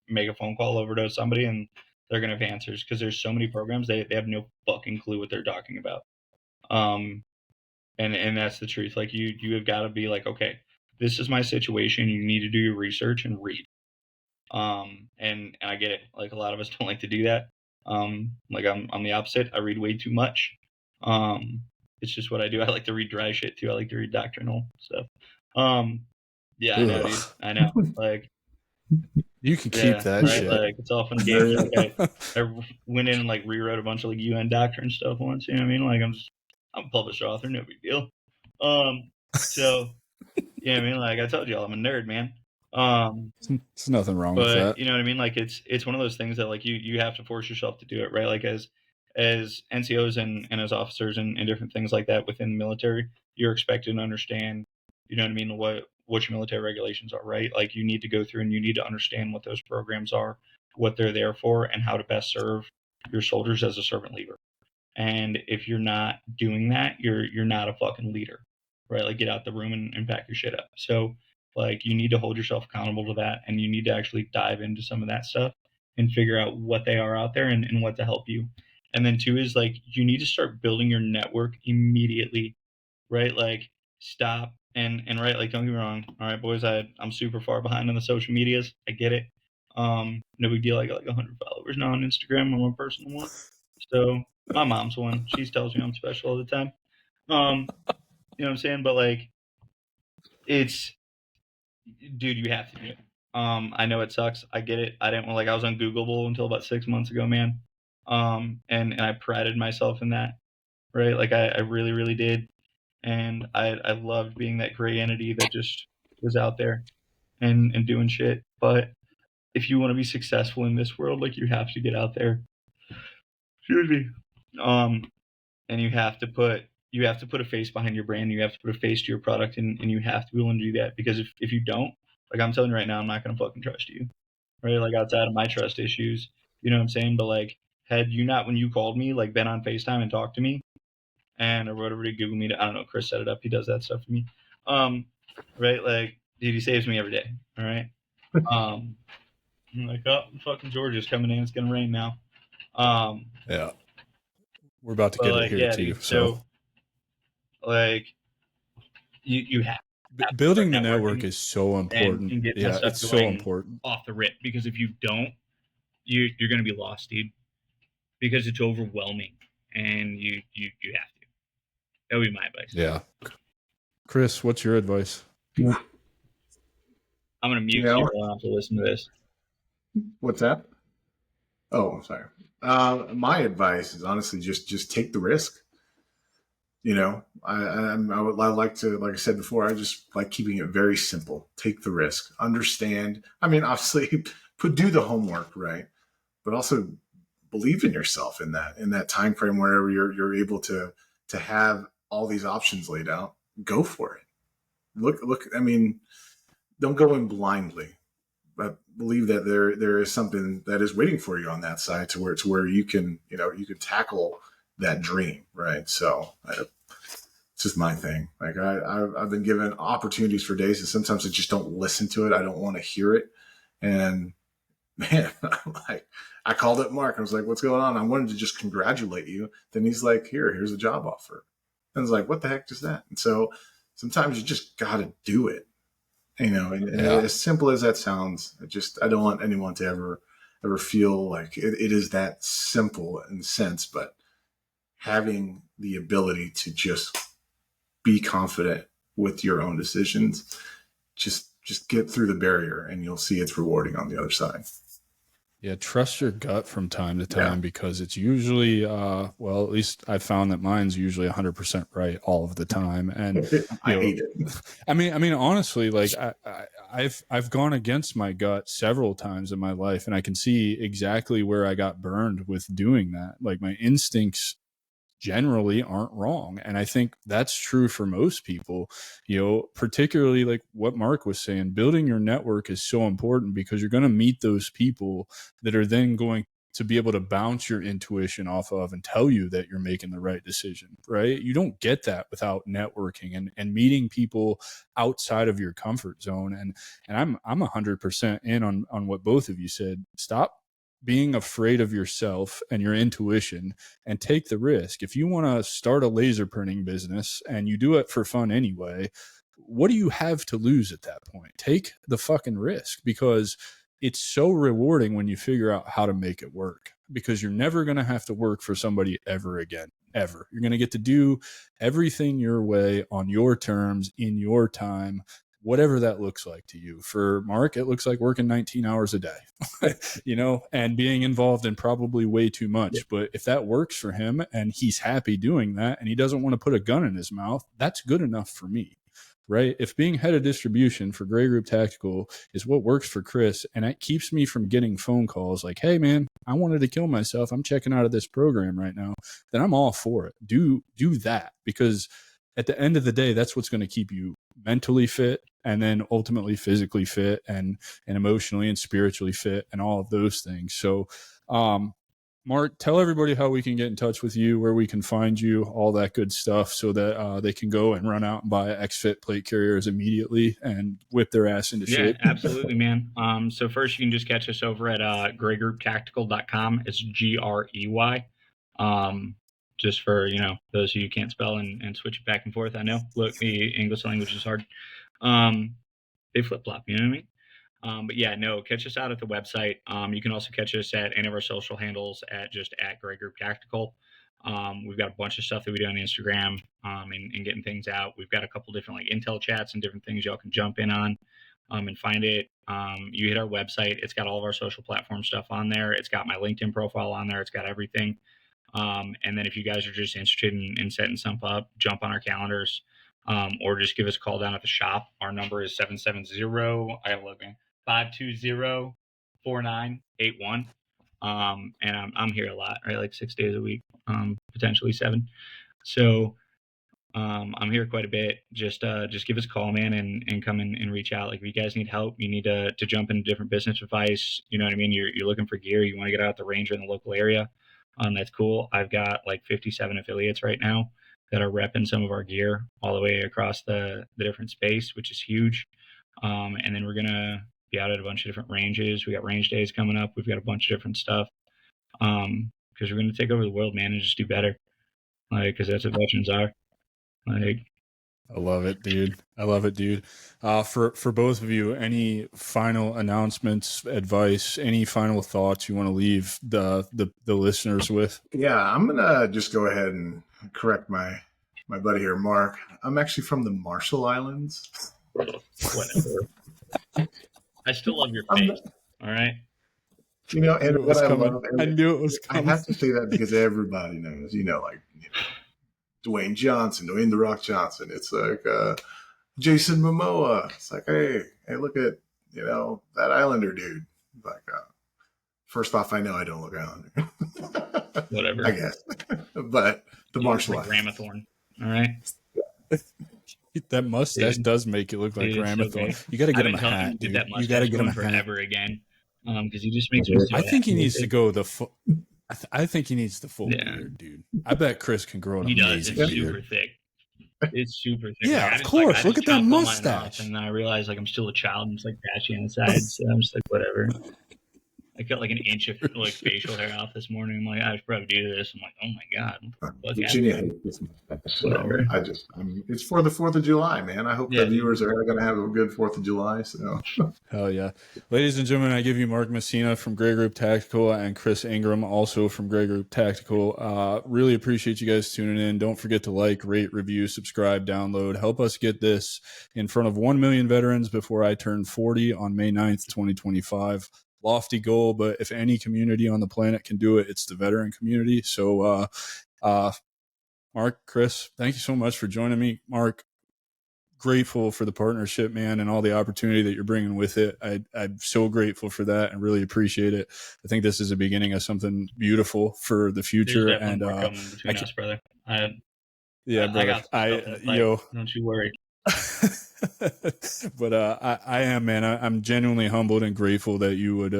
make a phone call over to somebody and they're gonna have answers, because there's so many programs they have no fucking clue what they're talking about. And that's the truth. Like you have got to be like, okay, this is my situation. You need to do your research and read. And I get it. Like a lot of us don't like to do that. Like I'm the opposite. I read way too much. It's just what I do. I like to read dry shit too. I like to read doctrinal stuff. Yeah, I know, dude. I know. Like, you can keep that right? shit. Like it's all fun games. Like I went in and like rewrote a bunch of like UN doctrine stuff once. You know what I mean? Like I'm a published author. No big deal. So yeah, I mean, like I told y'all, I'm a nerd, man. There's nothing wrong with that. You know what I mean? Like it's one of those things that like you have to force yourself to do it, right? Like as NCOs and as officers and different things like that within the military, you're expected to understand, you know what I mean, what your military regulations are, right? Like you need to go through and you need to understand what those programs are, what they're there for, and how to best serve your soldiers as a servant leader. And if you're not doing that, you're not a fucking leader, right? Like get out the room and pack your shit up. So like you need to hold yourself accountable to that, and you need to actually dive into some of that stuff and figure out what they are out there and what to help you. And then 2 is like you need to start building your network immediately, right? Like stop and right, like don't get me wrong. All right, boys, I'm super far behind on the social medias. I get it. No big deal. I got like 100 followers now on Instagram on my personal one. So My mom's one. She tells me I'm special all the time. You know what I'm saying? But like, it's, dude, you have to do it. I know it sucks. I get it. I didn't like, I was on Googleable until about 6 months ago, man. And I prided myself in that, right? Like I really, really did. And I loved being that gray entity that just was out there and doing shit. But if you want to be successful in this world, like you have to get out there. Excuse me. And you have to put a face behind your brand. You have to put a face to your product, and you have to be willing to do that. Because if you don't, like I'm telling you right now, I'm not gonna fucking trust you, right? Like outside of my trust issues, you know what I'm saying? But like, had you not, when you called me, like been on FaceTime and talked to me, and or whatever to Google Meet, I don't know, Chris set it up. He does that stuff for me, right? Like, dude, he saves me every day. All right. I'm like, oh, fucking Georgia's coming in. It's gonna rain now. Yeah. We're about to But get like, it here yeah, too. dude, so like, you have to building the start network networking is so important. and get that Yeah, stuff it's so going important. off the rip, because if you don't, you're going to be lost, dude, because it's overwhelming, and you have to. That would be my advice. Yeah. Chris, what's your advice? I'm going to mute You know? so you don't have to listen to this. What's that? Oh, sorry. My advice is honestly just take the risk. You know, I like to, like I said before, I just like keeping it very simple. Take the risk. Understand. I mean, obviously, do the homework, right? But also believe in yourself in that time frame wherever you're able to have all these options laid out. Go for it. Look. I mean, don't go in blindly, but believe that there is something that is waiting for you on that side to where you can tackle that dream, right? So it's just my thing. Like I've been given opportunities for days, and sometimes I just don't listen to it. I don't want to hear it, and man, I'm like, I called up Mark. I was like, "What's going on?" I wanted to just congratulate you. Then he's like, "Here's a job offer." And I was like, "What the heck is that?" And so sometimes you just got to do it. You know, and as simple as that sounds, I don't want anyone to ever feel like it is that simple in a sense, but having the ability to just be confident with your own decisions, just get through the barrier and you'll see it's rewarding on the other side. Yeah, trust your gut from time to time, because it's usually, well, at least I've found that mine's usually 100% right all of the time. And I hate it. I mean, honestly, like I've gone against my gut several times in my life, and I can see exactly where I got burned with doing that. Like my instincts generally aren't wrong. And I think that's true for most people, particularly like what Mark was saying, building your network is so important because you're going to meet those people that are then going to be able to bounce your intuition off of and tell you that you're making the right decision, right? You don't get that without networking and meeting people outside of your comfort zone. And I'm 100% in on what both of you said. Stop being afraid of yourself and your intuition and take the risk. If you want to start a laser printing business and you do it for fun anyway, what do you have to lose at that point? Take the fucking risk, because it's so rewarding when you figure out how to make it work, because you're never going to have to work for somebody ever again, ever. You're going to get to do everything your way on your terms in your time, whatever that looks like to you. For Mark, it looks like working 19 hours a day, and being involved in probably way too much. Yeah. But if that works for him and he's happy doing that and he doesn't want to put a gun in his mouth, that's good enough for me, right? If being head of distribution for Grey Group Tactical is what works for Chris and it keeps me from getting phone calls like, "Hey man, I wanted to kill myself, I'm checking out of this program right now," then I'm all for it. Do that, because at the end of the day, that's what's going to keep you mentally fit and then ultimately physically fit and emotionally and spiritually fit and all of those things. So, Mark, tell everybody how we can get in touch with you, where we can find you, all that good stuff, so that they can go and run out and buy X-Fit plate carriers immediately and whip their ass into shape. Yeah, absolutely, man. So first you can just catch us over at greygrouptactical.com. It's GREY. Just for, those of you who can't spell and switch it back and forth. I know, look, the English language is hard. They flip-flop, you know what I mean? But yeah, no, catch us out at the website. You can also catch us at any of our social handles at Grey Group Tactical. We've got a bunch of stuff that we do on Instagram and getting things out. We've got a couple different like intel chats and different things y'all can jump in on and find it. You hit our website. It's got all of our social platform stuff on there. It's got my LinkedIn profile on there. It's got everything. And then if you guys are just interested in setting something up, jump on our calendars or just give us a call down at the shop. Our number is 520-4981. And I'm here a lot, right? Like 6 days a week, potentially 7. So I'm here quite a bit. Just give us a call, man, and come in and reach out. Like if you guys need help, you need to jump into different business advice. You know what I mean? You're looking for gear. You want to get out the range in the local area. That's cool. I've got like 57 affiliates right now that are repping some of our gear all the way across the different space, which is huge. And then we're going to be out at a bunch of different ranges. We got range days coming up. We've got a bunch of different stuff. Because we're going to take over the world, man, and just do better. Like, because that's what veterans are. Like, I love it, dude. I love it, dude. For both of you, any final announcements, advice, any final thoughts you want to leave the listeners with? Yeah, I'm gonna just go ahead and correct my buddy here, Mark. I'm actually from the Marshall Islands. Whatever. I still love your face. All right. You know, and what I love, I knew it was coming. I have to say that because everybody knows, like Dwayne Johnson, Dwayne The Rock Johnson. It's like Jason Momoa. It's like, hey, look at, that Islander dude. Like, first off, I know I don't look Islander. Whatever. I guess. But the Marshall Islands. Ramathorn. All right. That mustache does make it look like Ramathorn. So you got to get him a hat, dude. You got to get him a hat. Forever again. Because he just makes me so I think he needs to go the full. I think he needs the full beard, dude. I bet Chris can grow an amazing beard. It's super thick. It's super thick. Yeah, of course. Look at that mustache. And then I realize like I'm still a child and it's like patchy on the sides. So I'm just like, whatever. I got like an inch of like facial hair off this morning. I'm like, I should probably do this. I'm like, oh my god. Virginia hates this mustache. So it's for the 4th of July, man. I hope the viewers are going to have a good 4th of July. So hell yeah. Ladies and gentlemen, I give you Mark Messina from Grey Group Tactical and Chris Ingram also from Grey Group Tactical. Really appreciate you guys tuning in. Don't forget to like, rate, review, subscribe, download. Help us get this in front of 1 million veterans before I turn 40 on May 9th, 2025. Lofty goal, but if any community on the planet can do it, it's the veteran community. So Mark, Chris, thank you so much for joining me. Mark, grateful for the partnership, man, and all the opportunity that you're bringing with it. I'm so grateful for that and really appreciate it. I think this is the beginning of something beautiful for the future. And between us, brother. Brother. Don't you worry. But I am, man. I'm genuinely humbled and grateful that you would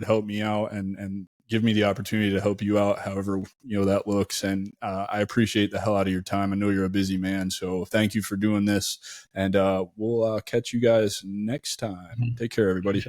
help me out and give me the opportunity to help you out, however that looks. And I appreciate the hell out of your time. I know you're a busy man, so thank you for doing this. And we'll catch you guys next time. Take care, everybody.